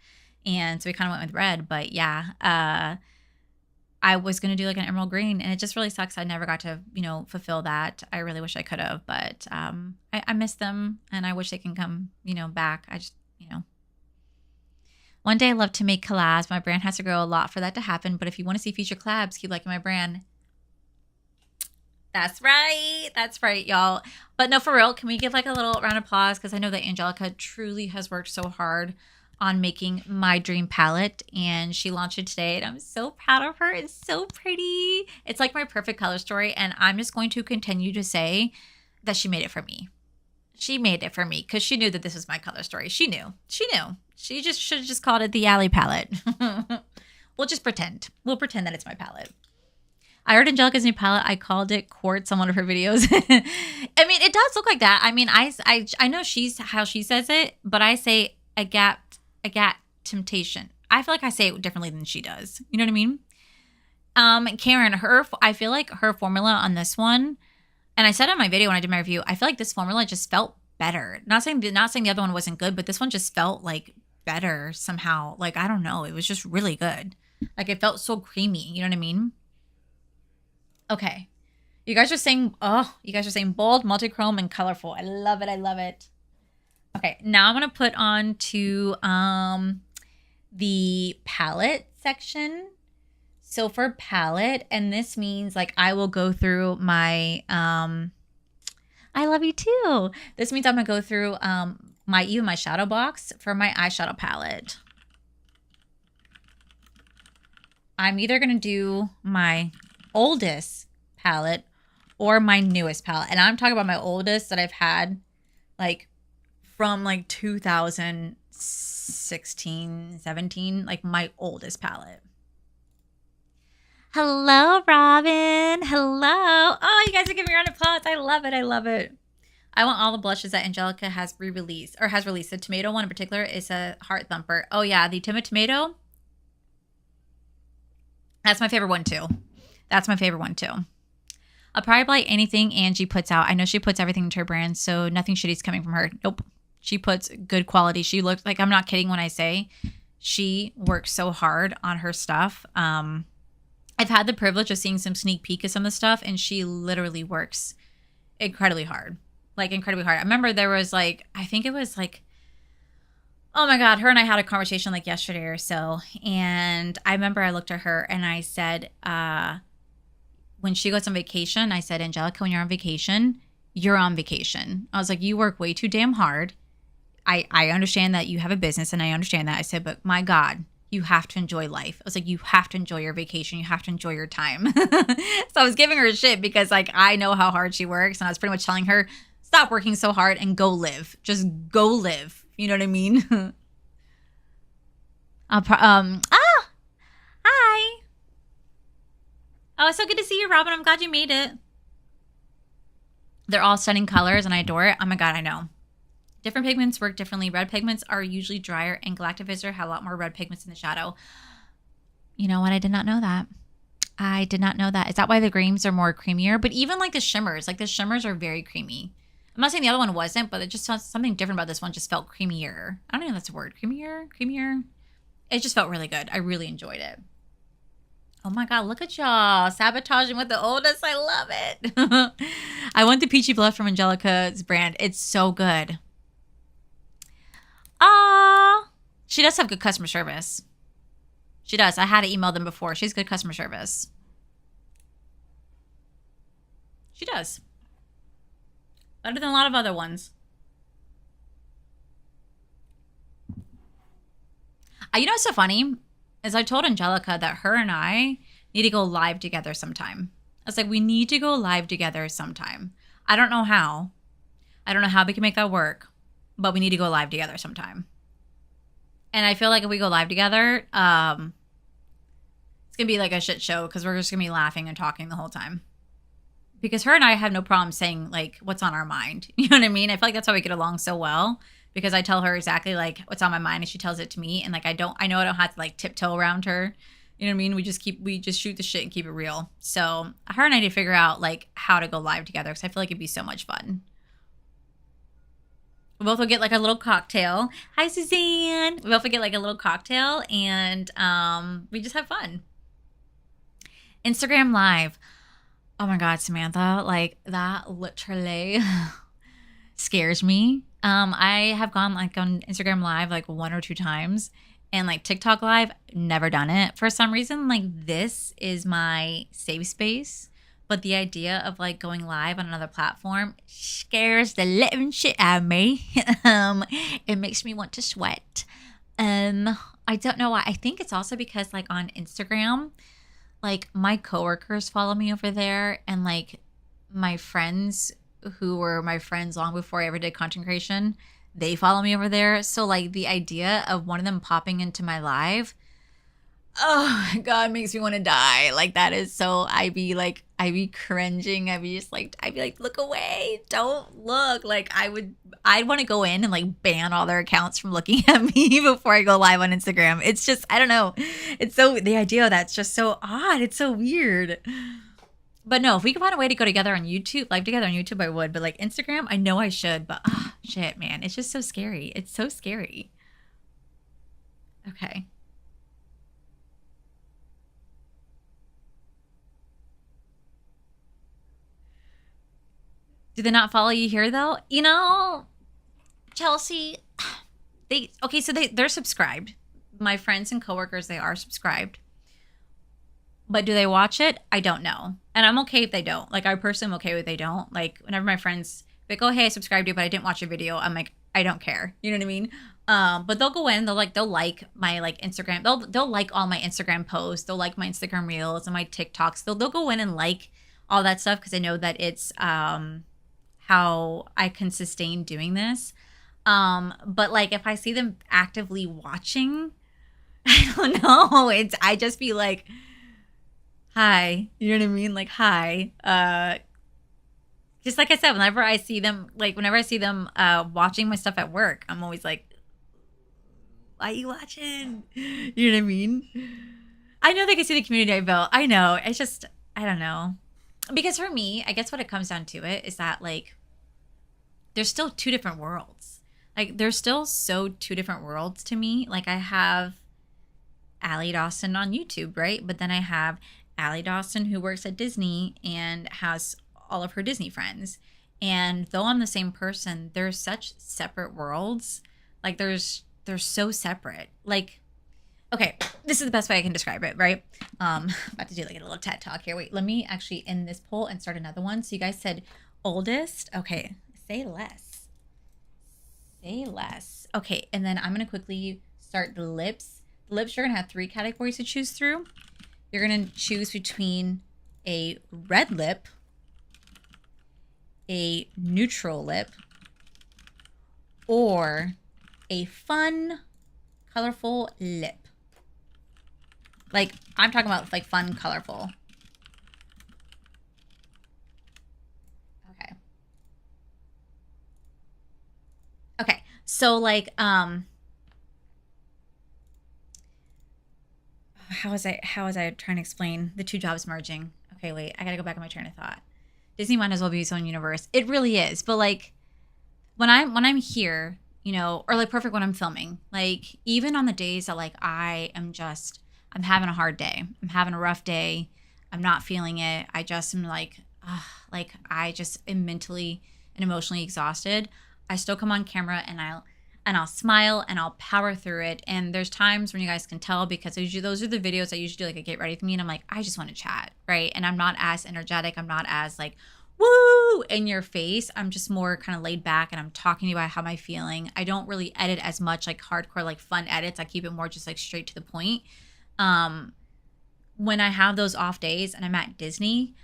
And so we kind of went with red. But yeah, I was going to do like an emerald green. And it just really sucks. I never got to, fulfill that. I really wish I could have. But I miss them. And I wish they can come, back. I just, One day I love to make collabs. My brand has to grow a lot for that to happen. But if you want to see future collabs, keep liking my brand. That's right, y'all. But no, for real, can we give like a little round of applause? Because I know that Angelica truly has worked so hard on making my dream palette. And she launched it today. And I'm so proud of her. It's so pretty. It's like my perfect color story. And I'm just going to continue to say that she made it for me. She made it for me because she knew that this was my color story. She knew. She just should have just called it the Alley palette. We'll just pretend. We'll pretend that it's my palette. I heard Angelica's new palette. I called it Quartz on one of her videos. I mean, it does look like that. I mean, I know how she says it, but I say agat temptation. I feel like I say it differently than she does. You know what I mean? Karen, I feel like her formula on this one, And I said in my video when I did my review, I feel like this formula just felt better. Not saying the other one wasn't good, but this one just felt like better somehow. Like, I don't know. It was just really good. Like, it felt so creamy. You know what I mean? Okay. You guys are saying bold, multi-chrome, and colorful. I love it. I love it. Okay. Now I'm going to put on to the palette section. So for palette, and this means like I will go through my, I love you too. This means I'm going to go through my shadow box for my eyeshadow palette. I'm either going to do my oldest palette or my newest palette. And I'm talking about my oldest that I've had like from like 2016, 17, like my oldest palette. Hello, Robin. Hello. Oh, you guys are giving me a round of applause. I love it. I love it. I want all the blushes that Angelica has released. The tomato one in particular is a heart thumper. Oh, yeah. The timid tomato. That's my favorite one, too. I'll probably buy anything Angie puts out. I know she puts everything into her brand, so nothing shitty is coming from her. Nope. She puts good quality. She looks like, I'm not kidding when I say she works so hard on her stuff. I've had the privilege of seeing some sneak peek of some of the stuff, and she literally works incredibly hard. Like, incredibly hard. I remember there was like, I think it was like, oh my God, her and I had a conversation like yesterday or so. And I remember I looked at her and I said, when she goes on vacation, I said, Angelica, when you're on vacation, you're on vacation. I was like, you work way too damn hard. I understand that you have a business and I understand that. I said, but my God, you have to enjoy life. I was like, you have to enjoy your vacation. You have to enjoy your time. So I was giving her shit because like, I know how hard she works. And I was pretty much telling her, stop working so hard and go live. Just go live. You know what I mean? Hi. Oh, it's so good to see you, Robin. I'm glad you made it. They're all stunning colors and I adore it. Oh my God, I know. Different pigments work differently. Red pigments are usually drier and Galactic Visitor had a lot more red pigments in the shadow. You know what? I did not know that. Is that why the greens are more creamier? But even like the shimmers are very creamy. I'm not saying the other one wasn't, but it just felt something different about this one. Just felt creamier. I don't know if that's a word. Creamier. It just felt really good. I really enjoyed it. Oh my God, look at y'all. Sabotaging with the oldest. I love it. I want the peachy blush from Angelica's brand. It's so good. She does have good customer service. She does. I had to email them before. She's good customer service. She does. Better than a lot of other ones. You know what's so funny? Is I told Angelica that her and I need to go live together sometime. I was like, we need to go live together sometime. I don't know how. I don't know how we can make that work, but we need to go live together sometime. And I feel like if we go live together, it's going to be like a shit show because we're just going to be laughing and talking the whole time. Because her and I have no problem saying like what's on our mind. You know what I mean? I feel like that's how we get along so well. Because I tell her exactly like what's on my mind and she tells it to me. And like I know I don't have to like tiptoe around her. You know what I mean? We just shoot the shit and keep it real. So her and I need to figure out like how to go live together because I feel like it'd be so much fun. We both will get like a little cocktail. Hi, Suzanne. We both will get like a little cocktail and we just have fun. Instagram Live. Oh my God, Samantha. Like that literally scares me. I have gone like on Instagram Live like 1 or 2 times and like TikTok Live, never done it. For some reason, like this is my safe space. But the idea of like going live on another platform scares the living shit out of me. It makes me want to sweat. I don't know why. I think it's also because like on Instagram, like my coworkers follow me over there and like my friends who were my friends long before I ever did content creation, they follow me over there. So like the idea of one of them popping into my live, oh my God, makes me want to die. Like that is so, I'd be cringing. I'd be like, look away. Don't look. Like I'd want to go in and like ban all their accounts from looking at me before I go live on Instagram. It's just, I don't know. It's so, the idea of that's just so odd. It's so weird. But no, if we could find a way to go together on YouTube, live together on YouTube, I would. But like Instagram, I know I should. But shit, man, it's just so scary. It's so scary. Okay. Do they not follow you here though? You know, Chelsea, they're subscribed. My friends and coworkers, they are subscribed. But do they watch it? I don't know. And I'm okay if they don't. Like, I personally am okay if they don't. Like, whenever my friends be like, oh, hey, I subscribed to you, but I didn't watch your video, I'm like, I don't care. You know what I mean? But they'll go in, they'll like my like Instagram. They'll like all my Instagram posts. They'll like my Instagram reels and my TikToks. They'll go in and like all that stuff because I know that it's how I can sustain doing this. But like if I see them actively watching, I don't know. I just be like, hi, you know what I mean? Like, hi. Just like I said, whenever I see them watching my stuff at work, I'm always like, why are you watching? You know what I mean? I know they can see the community I built. I know. It's just, I don't know. Because for me, I guess what it comes down to it is that like, there's still two different worlds. Like, there's still so two different worlds to me. Like, I have Allie Dawson on YouTube, right? But then I have Allie Dawson who works at Disney and has all of her Disney friends. And though I'm the same person, they're such separate worlds. Like, they're so separate. Like, okay, this is the best way I can describe it, right? About to do like a little TED talk here. Wait, let me actually end this poll and start another one. So you guys said oldest. Okay, say less. Say less. Okay, and then I'm going to quickly start the lips. The lips, you're going to have 3 categories to choose through. You're going to choose between a red lip, a neutral lip, or a fun, colorful lip. Like, I'm talking about like fun, colorful. Okay. Okay. So like, how was I trying to explain the two jobs merging? Okay, wait, I gotta go back on my train of thought. Disney might as well be its own universe. It really is. But like, when I'm here, you know, or like perfect when I'm filming, like even on the days that like I'm having a hard day, I'm having a rough day, I'm not feeling it, I just am like I just am mentally and emotionally exhausted, I still come on camera and I'll smile and I'll power through it. And there's times when you guys can tell because those are the videos I usually do, like a get ready with me, and I'm like, I just want to chat, right? And I'm not as energetic, I'm not as like woo in your face. I'm just more kind of laid back and I'm talking to you about how am I feeling. I don't really edit as much like hardcore like fun edits. I keep it more just like straight to the point. When I have those off days and I'm at Disney,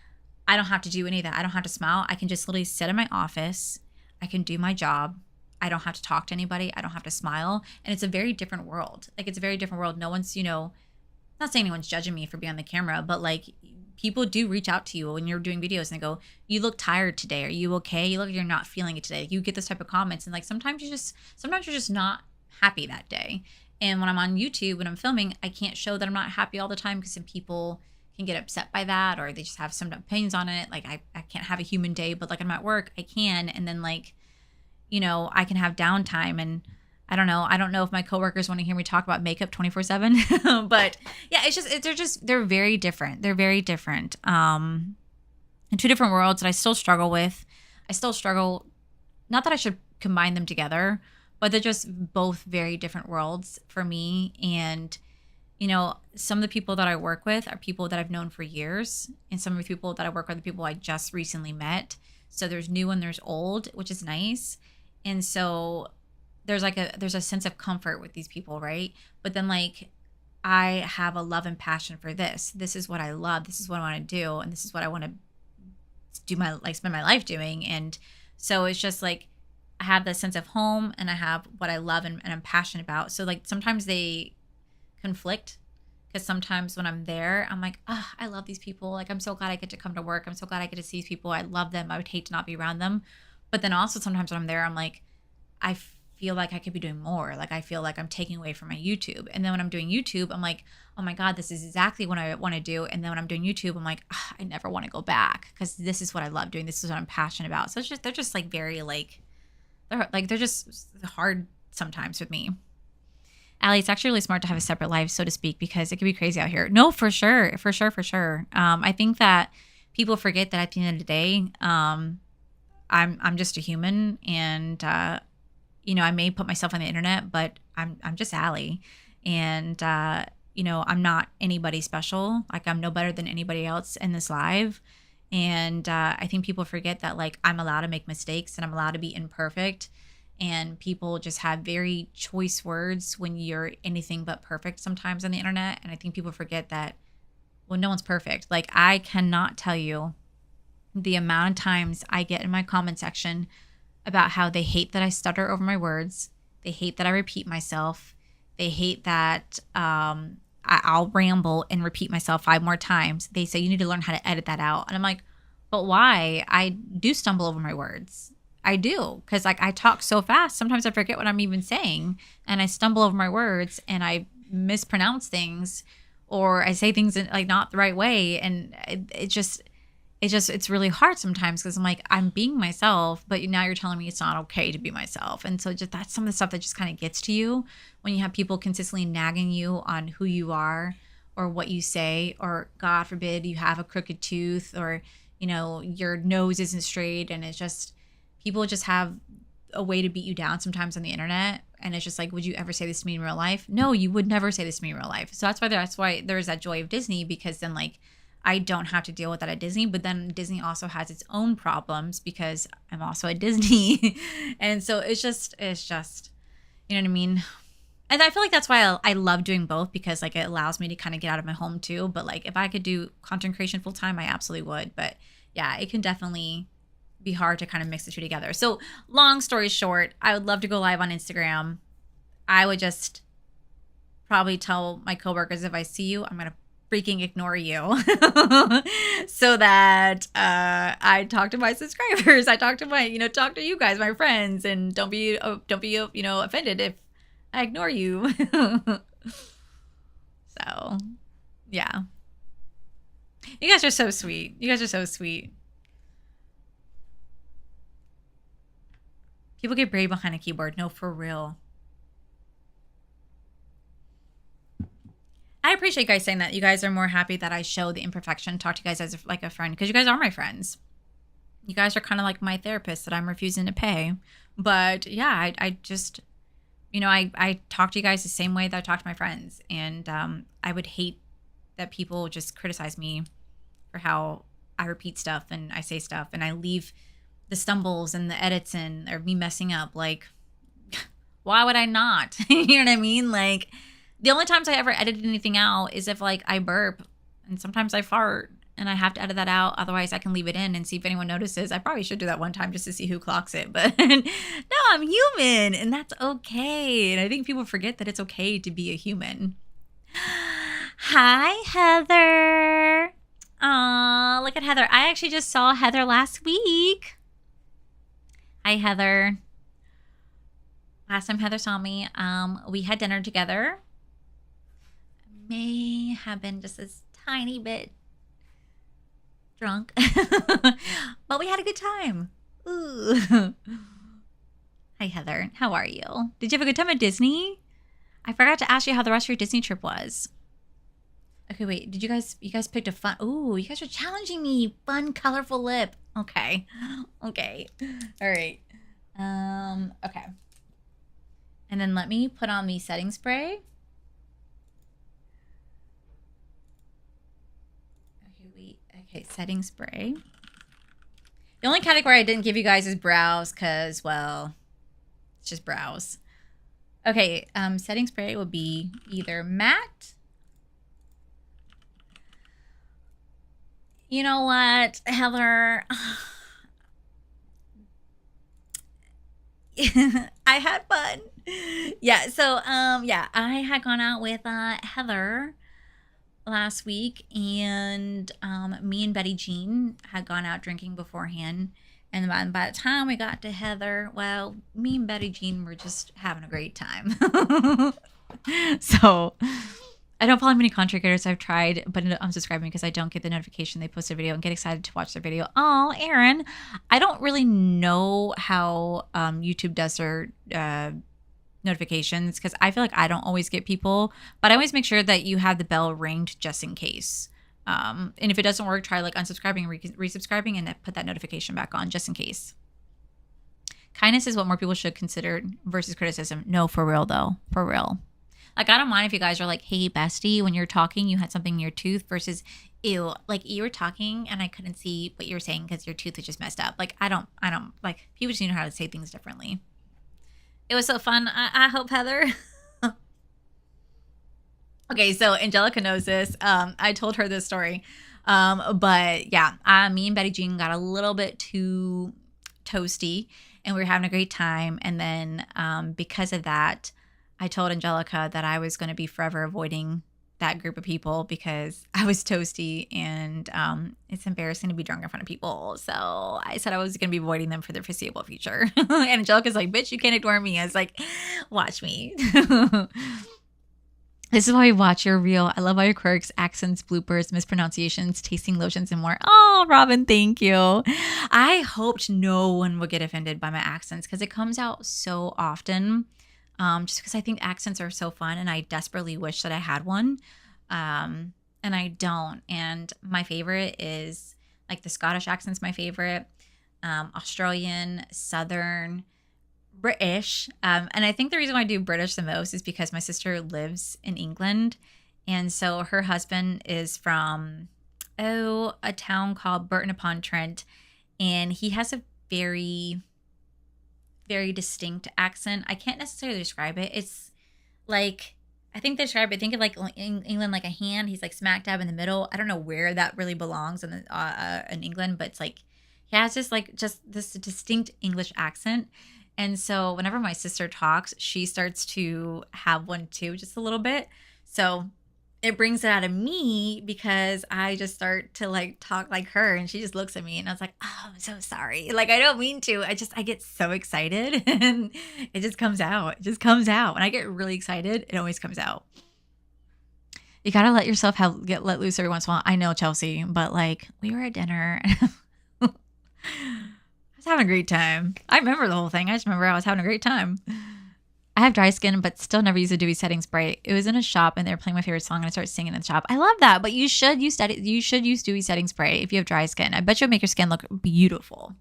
I don't have to do any of that. I don't have to smile. I can just literally sit in my office. I can do my job. I don't have to talk to anybody. I don't have to smile. And it's a very different world. Like, it's a very different world. No one's, not saying anyone's judging me for being on the camera, but like people do reach out to you when you're doing videos and they go, you look tired today. Are you okay? You look like you're not feeling it today. You get this type of comments. And like, sometimes you're just not happy that day. And when I'm on YouTube, when I'm filming, I can't show that I'm not happy all the time because some people can get upset by that, or they just have some opinions on it. Like, I can't have a human day, but like I'm at work, I can. And then like, I can have downtime, and I don't know if my coworkers want to hear me talk about makeup 24/7, but yeah, they're very different. They're very different. In two different worlds that I still struggle with. Not that I should combine them together, but they're just both very different worlds for me. And, some of the people that I work with are people that I've known for years. And some of the people that I work with are people I just recently met. So there's new and there's old, which is nice. And so there's a sense of comfort with these people, right? But then like I have a love and passion for this. This is what I love. This is what I want to do, and this is what I want to spend my life doing. And so it's just like I have this sense of home, and I have what I love and I'm passionate about. So like sometimes they conflict, because sometimes when I'm there, I'm like, oh, I love these people. Like, I'm so glad I get to come to work. I'm so glad I get to see these people. I love them. I would hate to not be around them. But then also sometimes when I'm there, I'm like, I feel like I could be doing more. Like I feel like I'm taking away from my YouTube. And then when I'm doing YouTube, I'm like, oh my God, this is exactly what I want to do. And then when I'm doing YouTube, I'm like, I never want to go back because this is what I love doing. This is what I'm passionate about. So they're just like very like, they're just hard sometimes with me. Allie, it's actually really smart to have a separate life, so to speak, because it can be crazy out here. No, for sure. I think that people forget that at the end of the day, I'm just a human, and I may put myself on the internet, but I'm just Allie, and I'm not anybody special. Like I'm no better than anybody else in this live, and I think people forget that like I'm allowed to make mistakes and I'm allowed to be imperfect. And people just have very choice words when you're anything but perfect sometimes on the internet. And I think people forget that, well, no one's perfect. Like I cannot tell you the amount of times I get in my comment section about how they hate that I stutter over my words. They hate that I repeat myself. They hate that I'll ramble and repeat myself 5 more times. They say you need to learn how to edit that out. And I'm like, but why? I do stumble over my words. I do, because like I talk so fast. Sometimes I forget what I'm even saying, and I stumble over my words, and I mispronounce things, or I say things in, like not the right way, and it's really hard sometimes because I'm like I'm being myself, but now you're telling me it's not okay to be myself, and so just that's some of the stuff that just kind of gets to you when you have people consistently nagging you on who you are or what you say, or God forbid you have a crooked tooth, or your nose isn't straight, and it's just. People just have a way to beat you down sometimes on the internet. And it's just like, would you ever say this to me in real life? No, you would never say this to me in real life. So that's why there's that joy of Disney, because then like I don't have to deal with that at Disney. But then Disney also has its own problems because I'm also at Disney. And so it's just, you know what I mean? And I feel like that's why I love doing both, because like it allows me to kind of get out of my home too. But like if I could do content creation full time, I absolutely would. But yeah, it can definitely be hard to kind of mix the two together. So long story short, I would love to go live on Instagram. I would just probably tell my coworkers, if I see you, I'm going to freaking ignore you so that I talk to my subscribers. I talk to talk to you guys, my friends, and don't be offended if I ignore you. So yeah, you guys are so sweet. People get brave behind a keyboard. No, for real. I appreciate you guys saying that. You guys are more happy that I show the imperfection, talk to you guys as like a friend, because you guys are my friends. You guys are kind of like my therapist that I'm refusing to pay. But yeah, I just, I talk to you guys the same way that I talk to my friends. And I would hate that people just criticize me for how I repeat stuff and I say stuff and I leave the stumbles and the edits in, or me messing up. Like, why would I not? You know what I mean? Like, the only times I ever edited anything out is if like I burp, and sometimes I fart and I have to edit that out. Otherwise I can leave it in and see if anyone notices. I probably should do that one time just to see who clocks it. But no, I'm human, and that's okay. And I think people forget that it's okay to be a human. Hi, Heather. Aw, look at Heather. I actually just saw Heather last week. Hi, Heather. Last time Heather saw me, we had dinner together. May have been just a tiny bit drunk, but we had a good time. Ooh. Hi, Heather. How are you? Did you have a good time at Disney? I forgot to ask you how the rest of your Disney trip was. Okay, wait. Did you guys picked a fun? Ooh, you guys are challenging me. Fun, colorful lip. Okay. Okay. All right. Okay. And then let me put on the setting spray. Okay, wait. Okay, setting spray. The only category I didn't give you guys is brows, because, well, it's just brows. Okay, setting spray will be either matte. You know what, Heather? I had fun. Yeah, so yeah, I had gone out with Heather last week, and me and Betty Jean had gone out drinking beforehand, And by the time we got to Heather, well, me and Betty Jean were just having a great time. So I don't follow many content creators. I've tried, but I'm unsubscribing because I don't get the notification they post a video and get excited to watch their video. Oh, Aaron, I don't really know how YouTube does their notifications because I feel like I don't always get people, but I always make sure that you have the bell ringed just in case. And if it doesn't work, try like unsubscribing, resubscribing, and put that notification back on just in case. Kindness is what more people should consider versus criticism. No, for real though. For real. Like, I don't mind if you guys are like, hey, bestie, when you're talking, you had something in your tooth versus, ew, like you were talking and I couldn't see what you were saying because your tooth was just messed up. Like, I don't like, people just need to know how to say things differently. It was so fun. I hope, Heather. Okay, so Angelica knows this. I told her this story. But yeah, me and Betty Jean got a little bit too toasty and we were having a great time. And then because of that, I told Angelica that I was going to be forever avoiding that group of people because I was toasty and it's embarrassing to be drunk in front of people. So I said I was going to be avoiding them for the foreseeable future. And Angelica's like, bitch, you can't ignore me. I was like, watch me. This is why we watch your reel. I love all your quirks, accents, bloopers, mispronunciations, tasting lotions, and more. Oh, Robin, thank you. I hoped no one would get offended by my accents because it comes out so often. Just because I think accents are so fun and I desperately wish that I had one. And I don't. And my favorite is like the Scottish accent's my favorite. Australian, Southern, British. And I think the reason why I do British the most is because my sister lives in England. And so her husband is from, a town called Burton-upon-Trent. And he has a very, very distinct accent. I can't necessarily describe it. It's like, I think they describe it, think of like England like a hand. He's like smack dab in the middle. I don't know where that really belongs in England, but it's like, he has this like just this distinct English accent. And so whenever my sister talks, she starts to have one too, just a little bit. So it brings it out of me because I just start to like talk like her and she just looks at me and I was like, oh, I'm so sorry. Like, I don't mean to. I get so excited and it just comes out. It just comes out. When I get really excited, it always comes out. You got to let yourself get let loose every once in a while. I know, Chelsea, but like we were at dinner and I was having a great time. I remember the whole thing. I just remember I was having a great time. I have dry skin, but still never use a dewy setting spray. It was in a shop and they were playing my favorite song and I started singing in the shop. I love that, but you should use dewy setting spray if you have dry skin. I bet you'll make your skin look beautiful.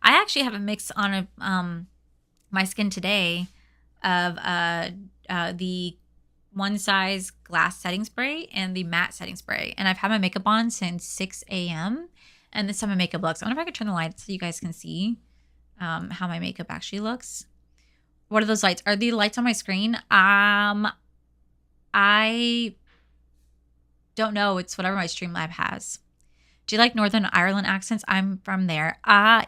I actually have a mix on my skin today of the one size glass setting spray and the matte setting spray. And I've had my makeup on since 6 a.m. And this time my makeup looks. I wonder if I could turn the lights so you guys can see how my makeup actually looks. What are those lights? Are the lights on my screen? I don't know. It's whatever my Streamlab has. Do you like Northern Ireland accents? I'm from there.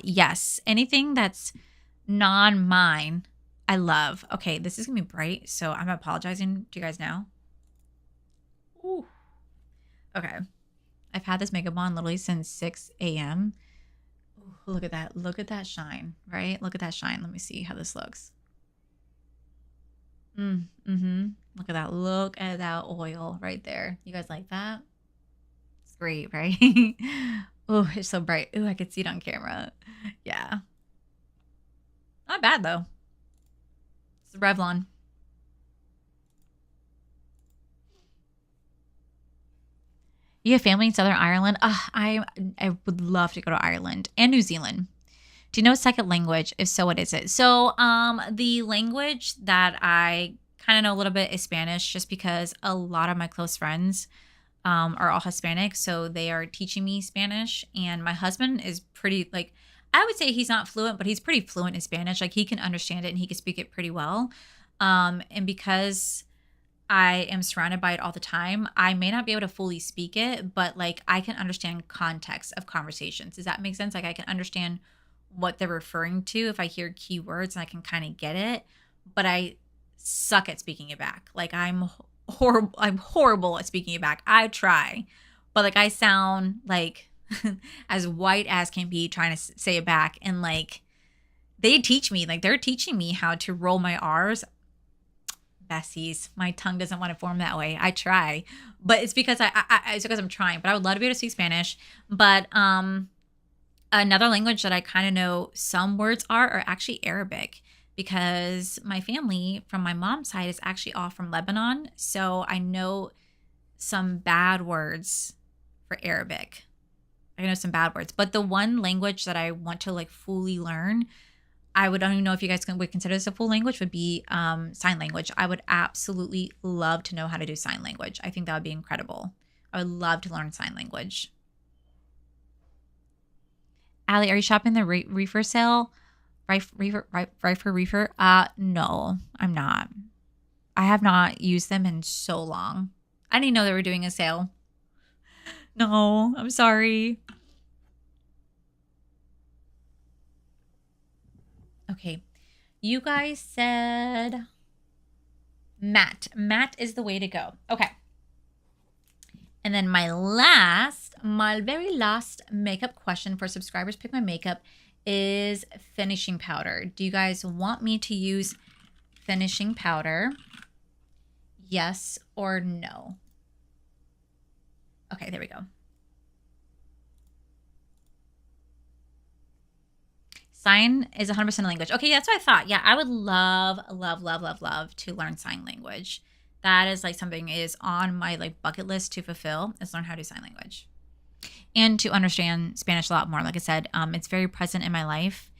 Yes. Anything that's non-mine, I love. Okay, this is going to be bright, so I'm apologizing to you guys now. Ooh. Okay. I've had this makeup on literally since 6 a.m. Ooh, look at that. Look at that shine, right? Look at that shine. Let me see how this looks. Look at that. Look at that oil right there. You guys like that? It's great, right? Oh, it's so bright. Oh, I could see it on camera. Yeah. Not bad, though. It's Revlon. You have family in Southern Ireland? I would love to go to Ireland and New Zealand. Do you know a second language? If so, what is it? So the language that I kind of know a little bit is Spanish just because a lot of my close friends are all Hispanic. So they are teaching me Spanish. And my husband is pretty, like, I would say he's not fluent, but he's pretty fluent in Spanish. Like, he can understand it and he can speak it pretty well. And because I am surrounded by it all the time, I may not be able to fully speak it, but like I can understand context of conversations. Does that make sense? Like I can understand what they're referring to if I hear keywords and I can kind of get it, but I suck at speaking it back. Like I'm horrible at speaking it back. I try, but like I sound like as white as can be, trying to say it back. And like, they teach me, like they're teaching me how to roll my R's. Bessies, my tongue doesn't want to form that way. I try, but it's because it's because I'm trying. But I would love to be able to speak Spanish. But another language that I kind of know some words are actually Arabic, because my family from my mom's side is actually all from Lebanon. So I know some bad words for Arabic. I know some bad words. But the one language that I want to like fully learn, I don't even know if you guys would consider this a full language, would be sign language. I would absolutely love to know how to do sign language. I think that would be incredible. I would love to learn sign language. Allie, are you shopping the reefer sale? Reefer? No, I'm not. I have not used them in so long. I didn't even know they were doing a sale. No, I'm sorry. Okay. You guys said matte. Matte is the way to go. Okay. And then my very last makeup question for subscribers pick my makeup is finishing powder. Do you guys want me to use finishing powder? Yes or no? Okay, there we go. Sign is 100% a language. Okay, that's what I thought. Yeah, I would love to learn sign language. That is like something is on my like bucket list to fulfill, is learn how to do sign language. And to understand Spanish a lot more. Like I said, it's very present in my life.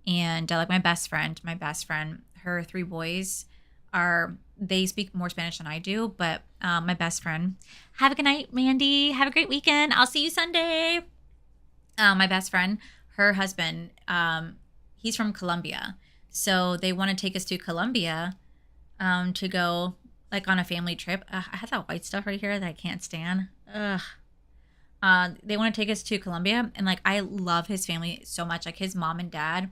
And like my best friend, her 3 boys they speak more Spanish than I do. But my best friend, have a good night, Mandy. Have a great weekend. I'll see you Sunday. My best friend, her husband, he's from Colombia. So they want to take us to Colombia to go like on a family trip. I have that white stuff right here that I can't stand. Ugh. They want to take us to Colombia, and like I love his family so much. Like his mom and dad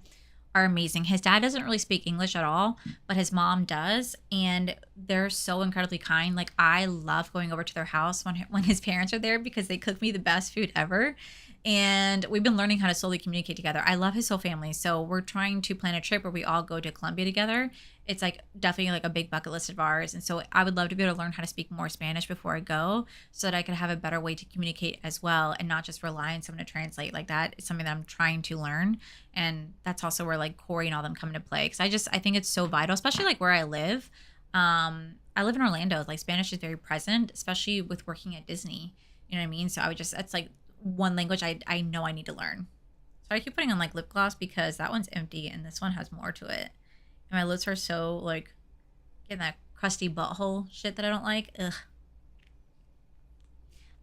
are amazing. His dad doesn't really speak English at all, but his mom does, and they're so incredibly kind. Like I love going over to their house when his parents are there, because they cook me the best food ever. And we've been learning how to slowly communicate together. I love his whole family. So we're trying to plan a trip where we all go to Colombia together. It's like definitely like a big bucket list of ours. And so I would love to be able to learn how to speak more Spanish before I go, so that I could have a better way to communicate as well, and not just rely on someone to translate. Like that is something that I'm trying to learn. And that's also where like Corey and all them come into play. Cause I think it's so vital, especially like where I live. I live in Orlando. Like Spanish is very present, especially with working at Disney. You know what I mean? So that's like one language I know I need to learn. So I keep putting on like lip gloss because that one's empty and this one has more to it. And my lips are so like getting that crusty butthole shit that I don't like. Ugh.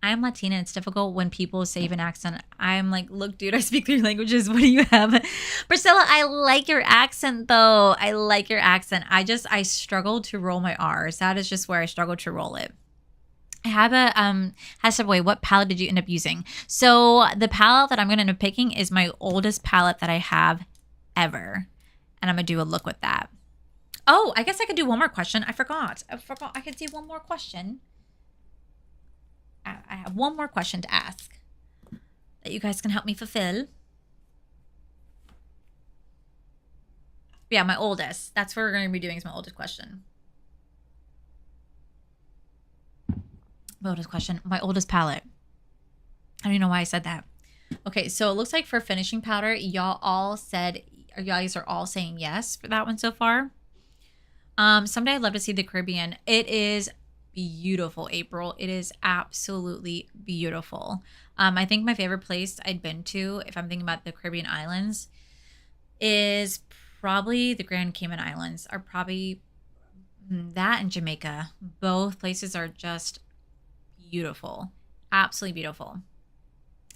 I am Latina. It's difficult when people save an accent. I'm like, look, dude, I speak 3 languages. What do you have? Priscilla, I like your accent though. I like your accent. I struggle to roll my R's. That is just where I struggle to roll it. I have a Subway. What palette did you end up using? So the palette that I'm going to end up picking is my oldest palette that I have ever. And I'm going to do a look with that. Oh, I guess I could do one more question. I forgot I could do one more question. I have one more question to ask that you guys can help me fulfill. Yeah, my oldest. That's what we're going to be doing, is my oldest question. My oldest question. My oldest palette. I don't even know why I said that. Okay, so it looks like for finishing powder, y'all guys are all saying yes for that one so far. Someday I'd love to see the Caribbean. It is beautiful, April. It is absolutely beautiful. I think my favorite place I'd been to, if I'm thinking about the Caribbean islands, is probably the Grand Cayman Islands. Are probably that and Jamaica. Both places are just beautiful, absolutely beautiful.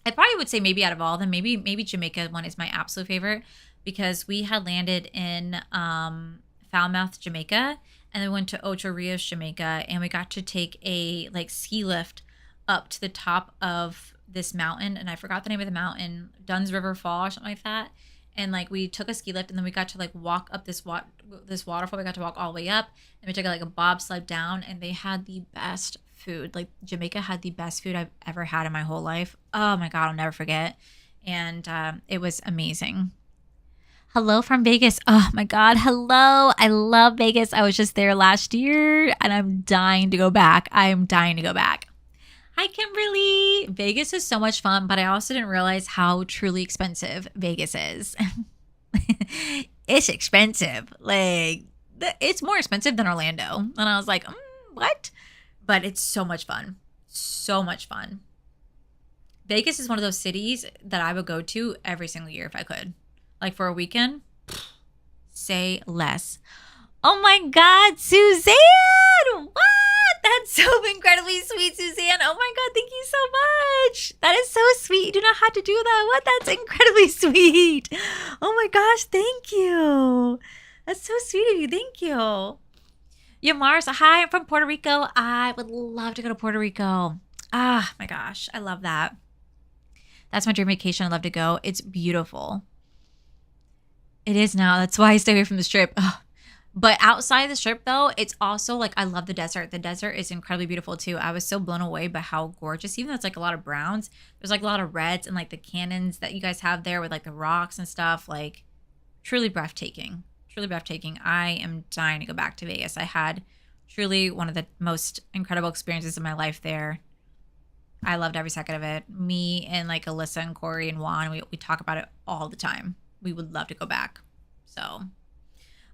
I probably would say maybe out of all of them, maybe Jamaica one is my absolute favorite, because we had landed in Falmouth, Jamaica, and then went to Ocho Rios, Jamaica, and we got to take a like ski lift up to the top of this mountain, and I forgot the name of the mountain, Dunn's River Fall or something like that. And like we took a ski lift, and then we got to like walk up this waterfall. We got to walk all the way up, and we took like a bobsled down, and they had the best food. Like Jamaica had the best food I've ever had in my whole life. Oh my God, I'll never forget. And it was amazing. Hello from Vegas. Oh my God. Hello. I love Vegas. I was just there last year and I'm dying to go back. I am dying to go back. Hi, Kimberly. Vegas is so much fun, but I also didn't realize how truly expensive Vegas is. It's expensive. Like, it's more expensive than Orlando. And I was like, what? But it's so much fun. So much fun. Vegas is one of those cities that I would go to every single year if I could. Like for a weekend, say less. Oh my God, Suzanne! What? That's so incredibly sweet, Suzanne. Oh my God, thank you so much. That is so sweet. You do not have to do that. What? That's incredibly sweet. Oh my gosh, thank you. That's so sweet of you. Thank you. Yamar, hi, I'm from Puerto Rico. I would love to go to Puerto Rico. Ah, my gosh, I love that. That's my dream vacation. I'd love to go. It's beautiful. It is now. That's why I stay away from the strip. Ugh. But outside the strip, though, it's also like I love the desert. The desert is incredibly beautiful, too. I was so blown away by how gorgeous, even though it's like a lot of browns, there's like a lot of reds and like the canyons that you guys have there with like the rocks and stuff. Like truly breathtaking. Truly breathtaking. I am dying to go back to Vegas. I had truly one of the most incredible experiences of my life there. I loved every second of it. Me and like Alyssa and Corey and Juan, we talk about it all the time. We would love to go back. So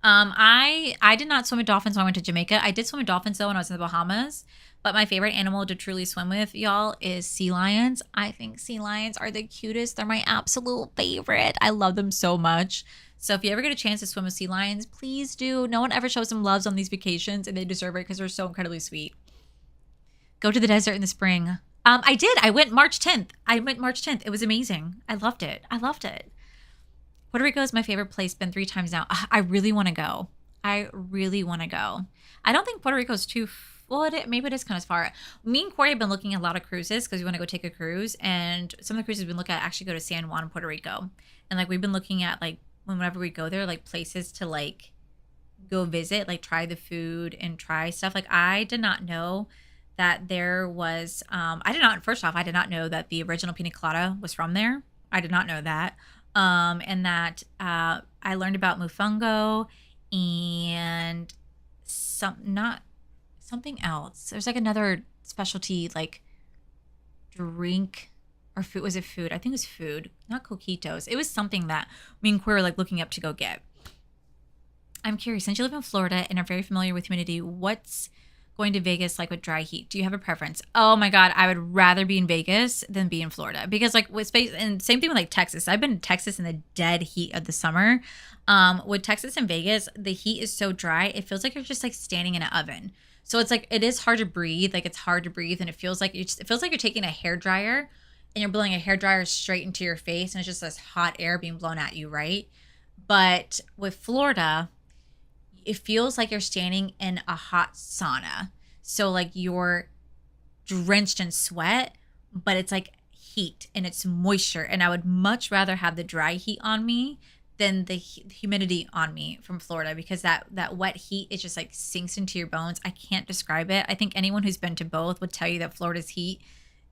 I did not swim with dolphins when I went to Jamaica. I did swim with dolphins though when I was in the Bahamas. But my favorite animal to truly swim with, y'all, is sea lions. I think sea lions are the cutest. They're my absolute favorite. I love them so much. So if you ever get a chance to swim with sea lions, please do. No one ever shows them loves on these vacations, and they deserve it because they're so incredibly sweet. Go to the desert in the spring. I did. I went March 10th. It was amazing. I loved it. Puerto Rico is my favorite place. Been 3 times now. I really want to go. I don't think Puerto Rico is too. Well, maybe it is kind of far. Me and Corey have been looking at a lot of cruises because we want to go take a cruise. And some of the cruises we've been looking at actually go to San Juan, Puerto Rico. And like we've been looking at like whenever we go there, like places to like go visit, like try the food and try stuff. Like I did not know that there was. First off, I did not know that the original pina colada was from there. I did not know that. And that I learned about mofongo and something else. There's like another specialty like drink or food. Was it food? I think it was food, not coquitos. It was something that me and Queer were like looking up to go get. I'm curious, since you live in Florida and are very familiar with humidity, what's going to Vegas like with dry heat? Do you have a preference? Oh my God, I would rather be in Vegas than be in Florida because like with space, and same thing with like Texas. I've been in Texas in the dead heat of the summer. With Texas and Vegas, the heat is so dry. It feels like you're just like standing in an oven. So it's like, it is hard to breathe. Like it's hard to breathe. And it feels like you're taking a hairdryer and you're blowing a hairdryer straight into your face. And it's just this hot air being blown at you. Right. But with Florida, it feels like you're standing in a hot sauna. So like you're drenched in sweat, but it's like heat and it's moisture. And I would much rather have the dry heat on me than the humidity on me from Florida because that wet heat, it just like sinks into your bones. I can't describe it. I think anyone who's been to both would tell you that Florida's heat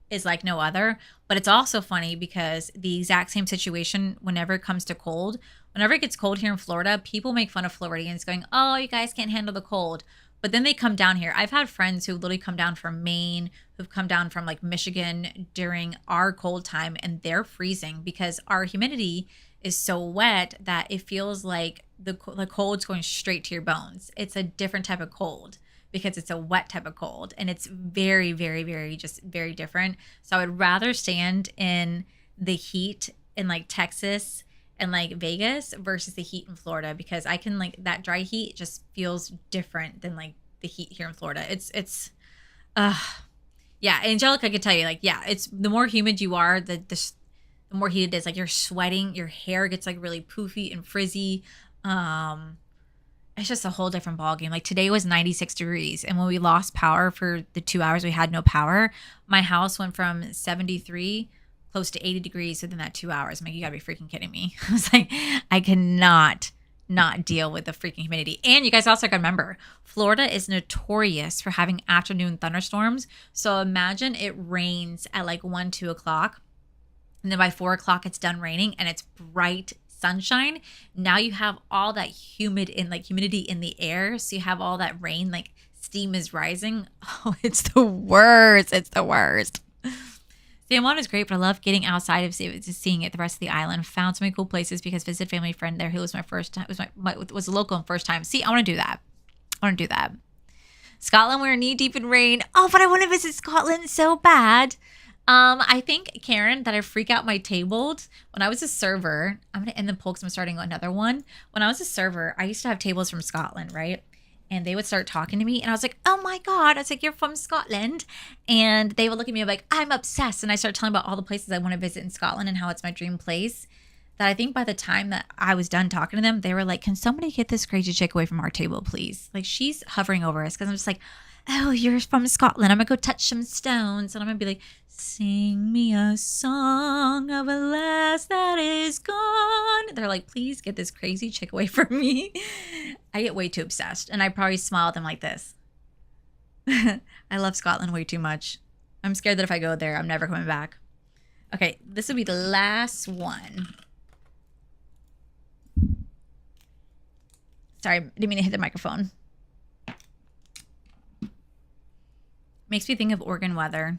is like no other. But it's also funny because the exact same situation whenever it comes to cold, whenever it gets cold here in Florida, people make fun of Floridians going, oh, you guys can't handle the cold. But then they come down here. I've had friends who literally come down from Maine, who've come down from like Michigan during our cold time, and they're freezing because our humidity is so wet that it feels like the cold's going straight to your bones. It's a different type of cold because it's a wet type of cold, and it's very, very, very, just very different. So I would rather stand in the heat in like Texas and like Vegas versus the heat in Florida because I can like that dry heat just feels different than like the heat here in Florida. Yeah, Angelica could tell you like, yeah, it's the more humid you are, the more heat it is. Like you're sweating, your hair gets like really poofy and frizzy. It's just a whole different ballgame. Like today was 96 degrees. And when we lost power for the 2 hours we had no power, my house went from 73 close to 80 degrees within that 2 hours. I'm like, you gotta be freaking kidding me. I was like, I cannot not deal with the freaking humidity. And you guys also got to remember, Florida is notorious for having afternoon thunderstorms. So imagine it rains at like 1, 2 o'clock. And then by 4 o'clock, it's done raining and it's bright sunshine. Now you have all that humidity in the air. So you have all that rain, like steam is rising. Oh, it's the worst. It's the worst. San Juan is great, but I love getting outside of seeing it the rest of the island. Found so many cool places because visited family friend there who was my first time, was a local and first time. See, I want to do that. I want to do that. Scotland, we're knee deep in rain. Oh, but I want to visit Scotland so bad. I think, Karen, that I freak out my tables. When I was a server, I'm going to end the poll because I'm starting another one. When I was a server, I used to have tables from Scotland, right? And they would start talking to me. And I was like, oh my God. I was like, you're from Scotland. And they would look at me like, I'm obsessed. And I started telling about all the places I want to visit in Scotland and how it's my dream place. That I think by the time that I was done talking to them, they were like, can somebody get this crazy chick away from our table, please? Like, she's hovering over us. Because I'm just like, oh, you're from Scotland. I'm going to go touch some stones. And I'm going to be like, sing me a song of a lass that is gone. They're like, please get this crazy chick away from me. I get way too obsessed. And I probably smile at them like this. I love Scotland way too much. I'm scared that if I go there, I'm never coming back. Okay, this will be the last one. Sorry, didn't mean to hit the microphone. Makes me think of Oregon weather.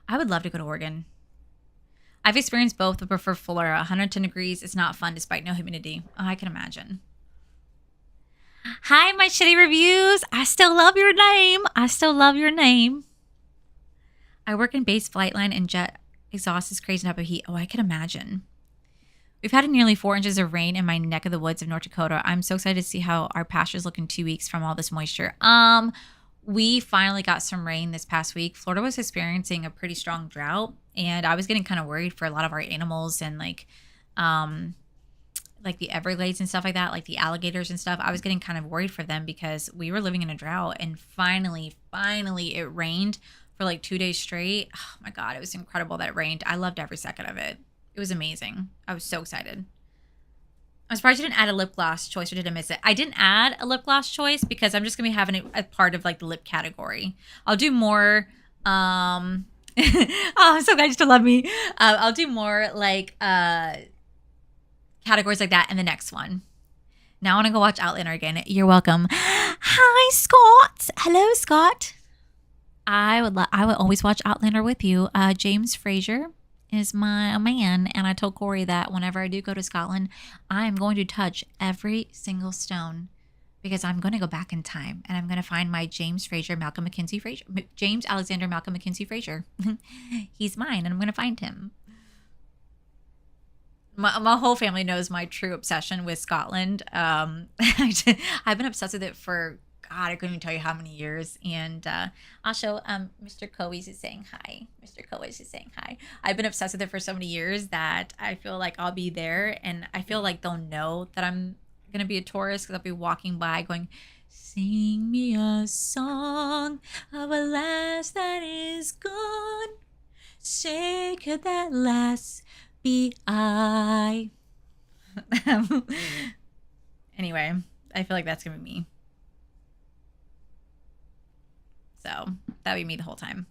I would love to go to Oregon. I've experienced both, but prefer Florida. 110 degrees is not fun despite no humidity. Oh, I can imagine. Hi, my shitty reviews. I still love your name. I still love your name. I work in base flight line and jet exhaust is crazy up of heat. Oh, I can imagine. We've had nearly 4 inches of rain in my neck of the woods of North Dakota. I'm so excited to see how our pastures look in 2 weeks from all this moisture. We finally got some rain this past week. Florida was experiencing a pretty strong drought, and I was getting kind of worried for a lot of our animals and like the Everglades and stuff like that, like the alligators and stuff. I was getting kind of worried for them because we were living in a drought, and finally it rained for like 2 days straight. Oh my God, it was incredible that it rained. I loved every second of it. It was amazing. I was so excited. I'm surprised you didn't add a lip gloss choice, or did I miss it? I didn't add a lip gloss choice because I'm just going to be having it as part of like the lip category. I'll do more. Oh, I'm so glad you still love me. I'll do more like categories like that in the next one. Now I want to go watch Outlander again. You're welcome. Hi, Scott. Hello, Scott. I would always watch Outlander with you. James Fraser is my man, and I told Corey that whenever I do go to Scotland, I'm going to touch every single stone because I'm going to go back in time and I'm going to find my James Alexander Malcolm McKenzie Fraser. He's mine, and I'm going to find him. My whole family knows my true obsession with Scotland. I've been obsessed with it for, God, I couldn't even tell you how many years. And also, Mr. Coeys is saying hi. Mr. Coeys is saying hi. I've been obsessed with it for so many years that I feel like I'll be there. And I feel like they'll know that I'm going to be a tourist because I'll be walking by going, sing me a song of a lass that is gone. Say, could that lass be I? Anyway, I feel like that's going to be me. So that'd be me the whole time.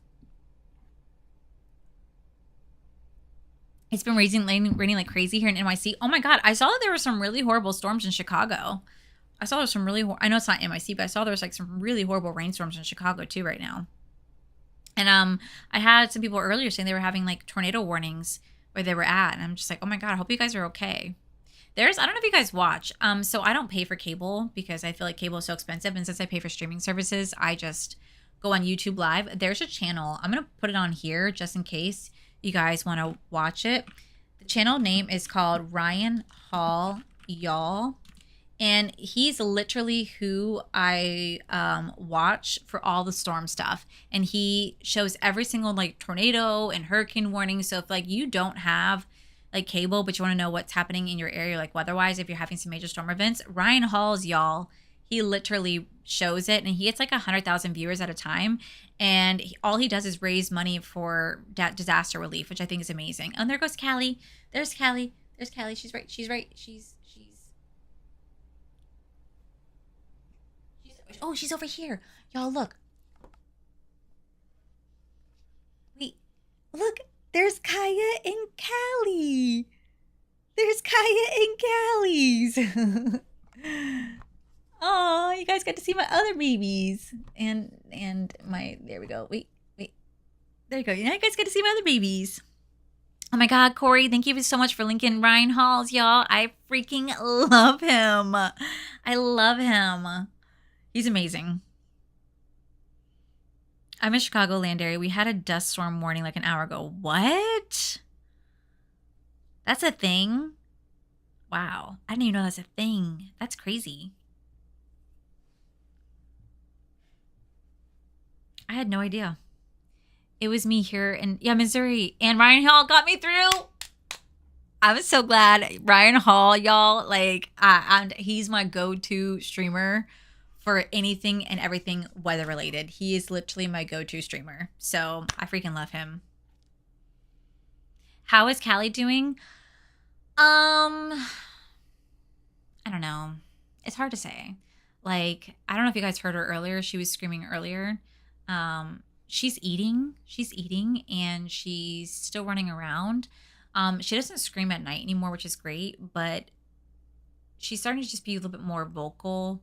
It's been raining like crazy here in NYC. Oh my God. I saw that there were some really horrible storms in Chicago. I saw there's some really, I know it's not NYC, but I saw there was like some really horrible rainstorms in Chicago too right now. And I had some people earlier saying they were having like tornado warnings where they were at. And I'm just like, oh my God, I hope you guys are okay. I don't know if you guys watch. So I don't pay for cable because I feel like cable is so expensive. And since I pay for streaming services, I just go on YouTube Live. There's a channel. I'm going to put it on here just in case you guys want to watch it. The channel name is called Ryan Hall Y'all. And he's literally who I watch for all the storm stuff. And he shows every single like tornado and hurricane warning. So if like you don't have like cable, but you want to know what's happening in your area, like weather-wise, if you're having some major storm events, Ryan Hall's Y'all, he literally shows it, and he gets like 100,000 viewers at a time. And all he does is raise money for disaster relief, which I think is amazing. And there goes Callie. There's Callie. There's Callie. She's right. She's right. She's Oh, she's over here. Y'all, look. Wait, look. There's Kaya and Callie. There's Kaya and Callie's. Oh, you guys got to see my other babies. And my, there we go. Wait. There you go. Now you guys get to see my other babies. Oh my God, Corey, thank you so much for linking Ryan Halls, y'all. I freaking love him. I love him. He's amazing. I'm in Chicagoland area. We had a dust storm warning like an hour ago. What? That's a thing? Wow. I didn't even know that's a thing. That's crazy. I had no idea. It was me here in Missouri, and Ryan Hall got me through. I was so glad. Ryan Hall, y'all, like, he's my go-to streamer for anything and everything weather related. He is literally my go-to streamer. So I freaking love him. How is Callie doing? I don't know. It's hard to say. Like, I don't know if you guys heard her earlier. She was screaming earlier. She's eating, and she's still running around. She doesn't scream at night anymore, which is great, but she's starting to just be a little bit more vocal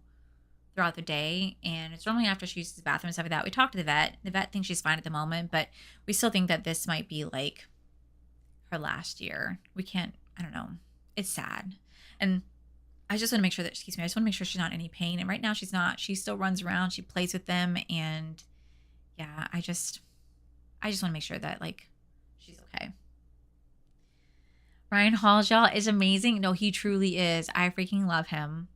throughout the day. And it's normally after she uses the bathroom and stuff like that. We talked to the vet. The vet thinks she's fine at the moment, but we still think that this might be like her last year. We can't, I don't know. It's sad. And I just want to make sure that, I just want to make sure she's not in any pain. And right now she's not. She still runs around. She plays with them. And yeah, I just want to make sure that, like, she's okay. Ryan Hall, y'all, is amazing. No, he truly is. I freaking love him.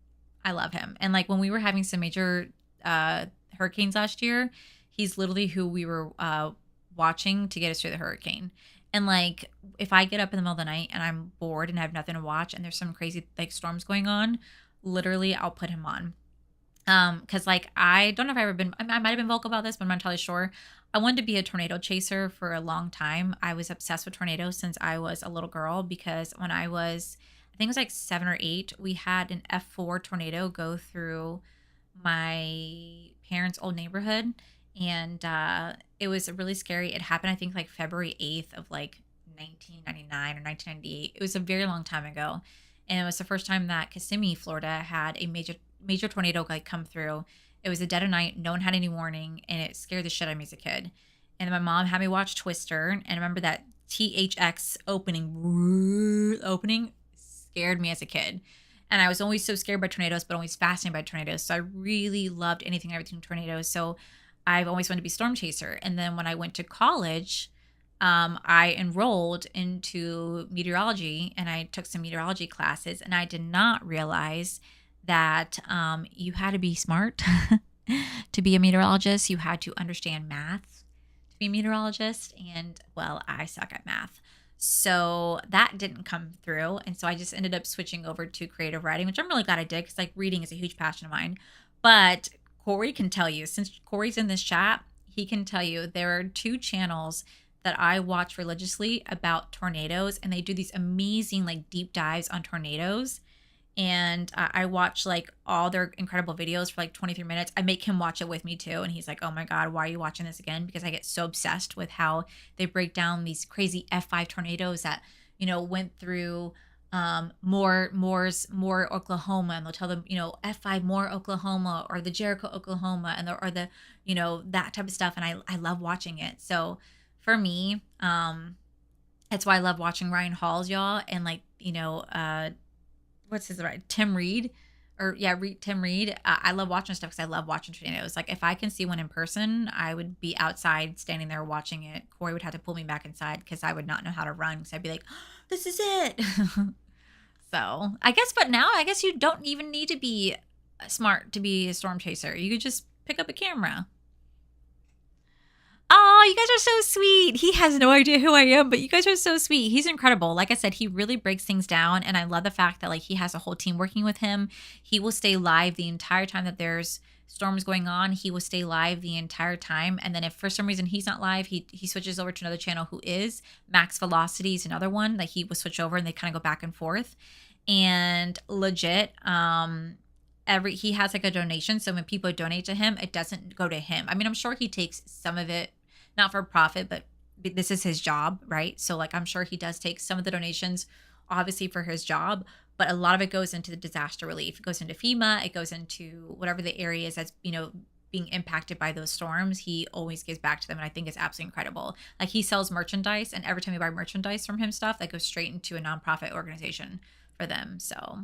I love him. And like when we were having some major hurricanes last year, he's literally who we were watching to get us through the hurricane. And like if I get up in the middle of the night and I'm bored and I have nothing to watch and there's some crazy like storms going on, literally I'll put him on. Cause like, I don't know if I've ever been, I might've been vocal about this, but I'm not entirely sure. I wanted to be a tornado chaser for a long time. I was obsessed with tornadoes since I was a little girl, because when I was, I think it was like 7 or 8, we had an F4 tornado go through my parents' old neighborhood. And, it was really scary. It happened, I think like February 8th of like 1999 or 1998. It was a very long time ago. And it was the first time that Kissimmee, Florida had a major tornado like come through. It was a dead of night. No one had any warning, and it scared the shit out of me as a kid. And my mom had me watch Twister, and I remember that THX opening scared me as a kid. And I was always so scared by tornadoes, but always fascinated by tornadoes. So I really loved anything and everything tornadoes. So I've always wanted to be storm chaser. And then when I went to college, I enrolled into meteorology, and I took some meteorology classes, and I did not realize that you had to be smart to be a meteorologist. You had to understand math to be a meteorologist. And well, I suck at math. So that didn't come through. And so I just ended up switching over to creative writing, which I'm really glad I did, because like reading is a huge passion of mine. But Corey can tell you, since Corey's in this chat, he can tell you there are 2 channels that I watch religiously about tornadoes, and they do these amazing like deep dives on tornadoes. And I watch like all their incredible videos for like 23 minutes. I make him watch it with me too. And he's like, oh my God, why are you watching this again? Because I get so obsessed with how they break down these crazy F5 tornadoes that, you know, went through Moore, Oklahoma. And they'll tell them, you know, F5 Moore, Oklahoma, or the Jericho, Oklahoma, and or the, you know, that type of stuff. And I love watching it. So for me, that's why I love watching Ryan Halls, y'all. And like, you know, what's his right? Tim Reed. Tim Reed. I love watching stuff because I love watching tornadoes. Like if I can see one in person, I would be outside standing there watching it. Corey would have to pull me back inside because I would not know how to run. So I'd be like, oh, this is it. So I guess you don't even need to be smart to be a storm chaser. You could just pick up a camera. Oh, you guys are so sweet. He has no idea who I am, but you guys are so sweet. He's incredible. Like I said, he really breaks things down, and I love the fact that like he has a whole team working with him. He will stay live the entire time that there's storms going on. He will stay live the entire time, and then if for some reason he's not live, he switches over to another channel who is. Max Velocity is another one that he will switch over, and they kind of go back and forth. And legit, he has like a donation. So when people donate to him, it doesn't go to him. I mean, I'm sure he takes some of it, not for profit, but this is his job, right? So like, I'm sure he does take some of the donations, obviously for his job, but a lot of it goes into the disaster relief. It goes into FEMA. It goes into whatever the area is that's, being impacted by those storms. He always gives back to them. And I think it's absolutely incredible. Like he sells merchandise, and every time you buy merchandise from him stuff, that goes straight into a nonprofit organization for them. So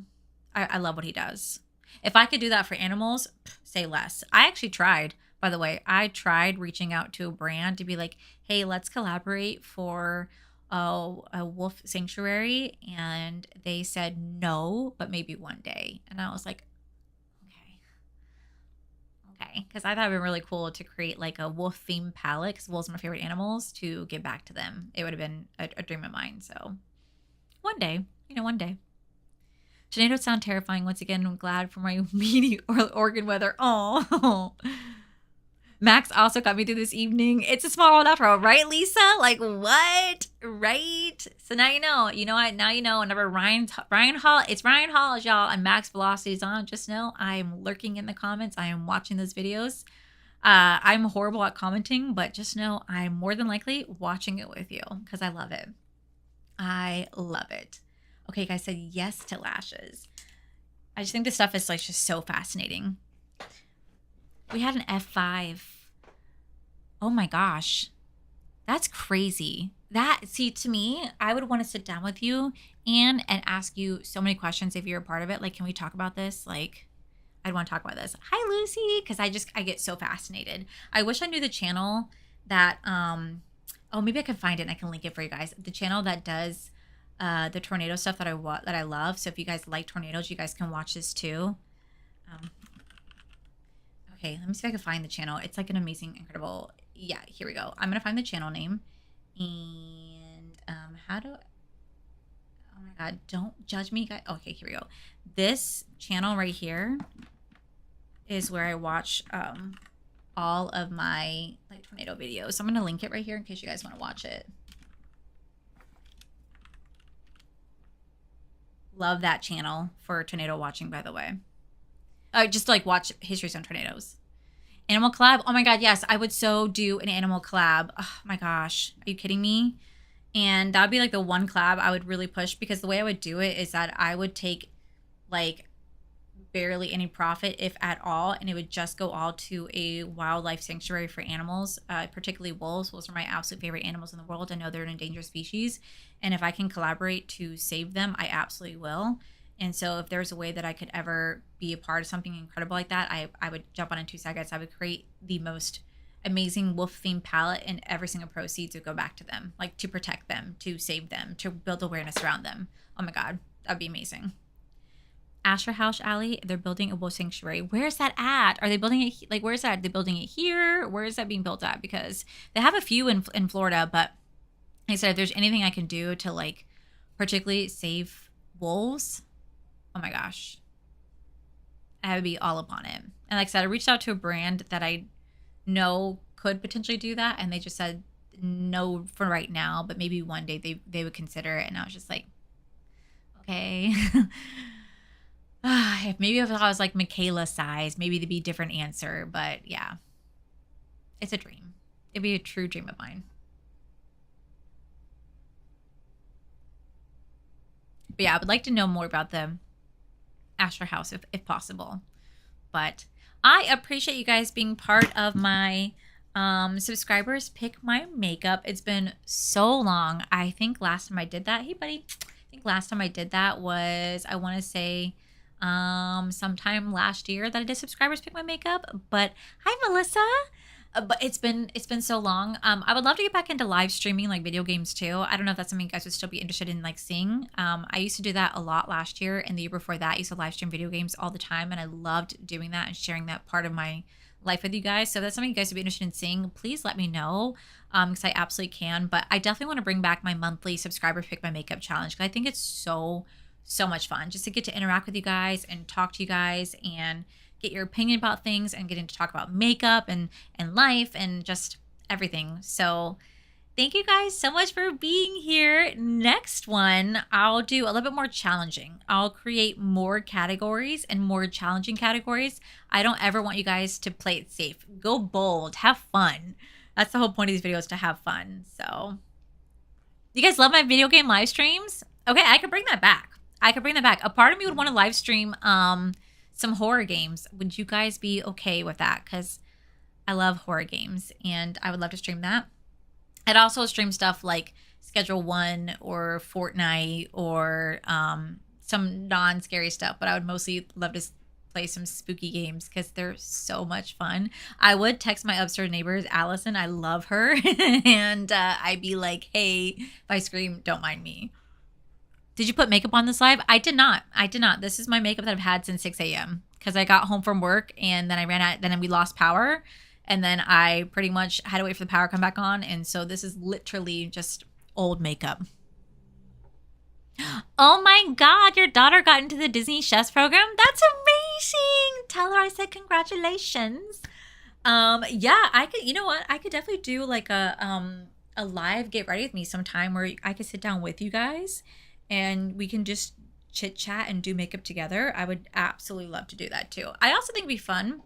I love what he does. If I could do that for animals, say less. I actually tried, by the way. I tried reaching out to a brand to be like, hey, let's collaborate for a wolf sanctuary. And they said no, but maybe one day. And I was like, okay. Because I thought it'd be really cool to create like a wolf themed palette, because wolves are my favorite animals, to give back to them. It would have been a dream of mine. So one day, one day. Tornadoes sound terrifying. Once again, I'm glad for my meaty organ weather. Oh, Max also got me through this evening. It's a small world after all, right, Lisa? Like what? Right? So now you know. You know what? Now you know. Whenever Ryan Hall, it's Ryan Hall, y'all, and Max Velocity is on. Just know I'm lurking in the comments. I am watching those videos. I'm horrible at commenting, but just know I'm more than likely watching it with you because I love it. I love it. Okay, you guys said yes to lashes. I just think this stuff is like just so fascinating. We had an F5. Oh my gosh. That's crazy. See, to me, I would want to sit down with you and ask you so many questions if you're a part of it. Like, can we talk about this? Like, I'd want to talk about this. Hi, Lucy. Because I get so fascinated. I wish I knew the channel that, maybe I can find it and I can link it for you guys. The channel that does the tornado stuff that I love. So if you guys like tornadoes, you guys can watch this too. Okay, let me see if I can find the channel. It's like an amazing, incredible. Yeah, here we go. I'm gonna find the channel name, and oh my God, don't judge me, guys. Okay, here we go. This channel right here is where I watch all of my like tornado videos. So I'm gonna link it right here in case you guys want to watch it. Love that channel for tornado watching, by the way. Just to like watch histories on tornadoes. Animal collab. Oh my God, yes. I would so do an animal collab. Oh my gosh. Are you kidding me? And that would be like the one collab I would really push, because the way I would do it is that I would take like barely any profit, if at all, and it would just go all to a wildlife sanctuary for animals, particularly wolves. Those are my absolute favorite animals in the world. I know they're an endangered species, and if I can collaborate to save them, I absolutely will. And so if there's a way that I could ever be a part of something incredible like that, I would jump on in 2 seconds. I would create the most amazing wolf themed palette, and every single proceeds would go back to them, like to protect them, to save them, to build awareness around them. Oh my God, that'd be amazing. Asher House Alley, they're building a wolf sanctuary. Where's that at? Are they building it? Like, where's that? Are they building it here? Where is that being built at? Because they have a few in Florida, but like I said, if there's anything I can do to like particularly save wolves, oh my gosh, I would be all upon it. And like I said, I reached out to a brand that I know could potentially do that, and they just said no for right now, but maybe one day they would consider it. And I was just like, okay. Maybe if I was like Michaela size, maybe it'd be a different answer. But yeah, it's a dream. It'd be a true dream of mine. But yeah, I would like to know more about the Asher House if possible. But I appreciate you guys being part of my subscribers pick my makeup. It's been so long. I think last time I did that, hey buddy, I think last time I did that was, I want to say sometime last year that I did subscribers pick my makeup. But hi Melissa. But it's been so long. I would love to get back into live streaming, like video games too. I don't know if that's something you guys would still be interested in, like seeing. I used to do that a lot last year, and the year before that I used to live stream video games all the time, and I loved doing that and sharing that part of my life with you guys. So if that's something you guys would be interested in seeing, please let me know, because I absolutely can. But I definitely want to bring back my monthly subscriber pick my makeup challenge, because I think it's so much fun just to get to interact with you guys and talk to you guys and get your opinion about things and getting to talk about makeup and life and just everything. So thank you guys so much for being here. Next one, I'll do a little bit more challenging. I'll create more categories and more challenging categories. I don't ever want you guys to play it safe. Go bold, have fun. That's the whole point of these videos, to have fun. So, you guys love my video game live streams? Okay, I could bring that back. A part of me would want to live stream some horror games. Would you guys be okay with that? Because I love horror games and I would love to stream that. I'd also stream stuff like Schedule 1 or Fortnite or some non-scary stuff, but I would mostly love to play some spooky games because they're so much fun. I would text my upstairs neighbors, Allison, I love her, and I'd be like, hey, if I scream, don't mind me. Did you put makeup on this live? I did not. This is my makeup that I've had since 6 a.m. because I got home from work and then I ran out, then we lost power. And then I pretty much had to wait for the power to come back on. And so this is literally just old makeup. Oh my God, your daughter got into the Disney Chefs program? That's amazing. Tell her I said congratulations. Yeah, I could, you know what? I could definitely do like a live get ready with me sometime where I could sit down with you guys and we can just chit chat and do makeup together. I would absolutely love to do that too. I also think it'd be fun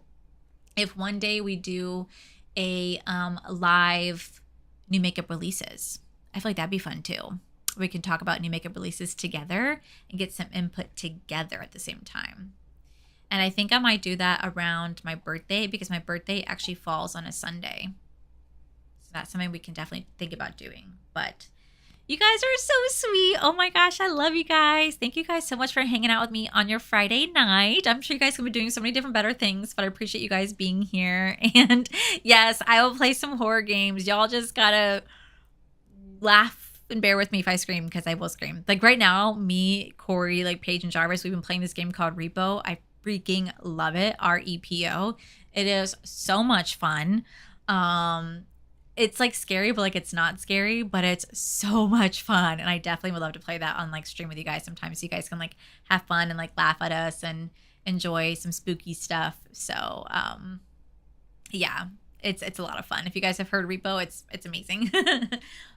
if one day we do a live new makeup releases. I feel like that'd be fun too. We can talk about new makeup releases together and get some input together at the same time. And I think I might do that around my birthday because my birthday actually falls on a Sunday. So that's something we can definitely think about doing. But you guys are so sweet. Oh my gosh, I love you guys. Thank you guys so much for hanging out with me on your Friday night. I'm sure you guys can be doing so many different better things, but I appreciate you guys being here. And yes, I will play some horror games. Y'all just gotta laugh and bear with me if I scream because I will scream. Like right now, me, Corey, like Paige and Jarvis, we've been playing this game called Repo. I freaking love it. REPO. It is so much fun. It's like scary, but like it's not scary, but it's so much fun. And I definitely would love to play that on like stream with you guys sometimes so you guys can like have fun and like laugh at us and enjoy some spooky stuff. So yeah, it's a lot of fun. If you guys have heard Repo, it's amazing.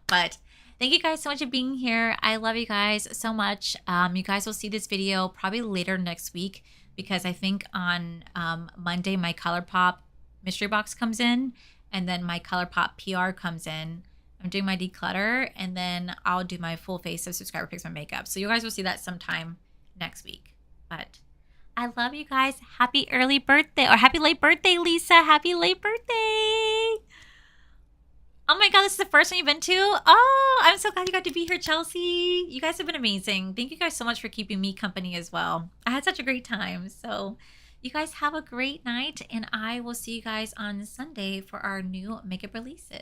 But thank you guys so much for being here. I love you guys so much. You guys will see this video probably later next week because I think on Monday my ColourPop mystery box comes in. And then my ColourPop PR comes in. I'm doing my declutter, and then I'll do my full face of subscriber picks, my makeup. So you guys will see that sometime next week. But I love you guys. Happy early birthday, or happy late birthday, Lisa. Happy late birthday. Oh my God, this is the first one you've been to? Oh, I'm so glad you got to be here, Chelsea. You guys have been amazing. Thank you guys so much for keeping me company as well. I had such a great time. So you guys have a great night, and I will see you guys on Sunday for our new makeup releases.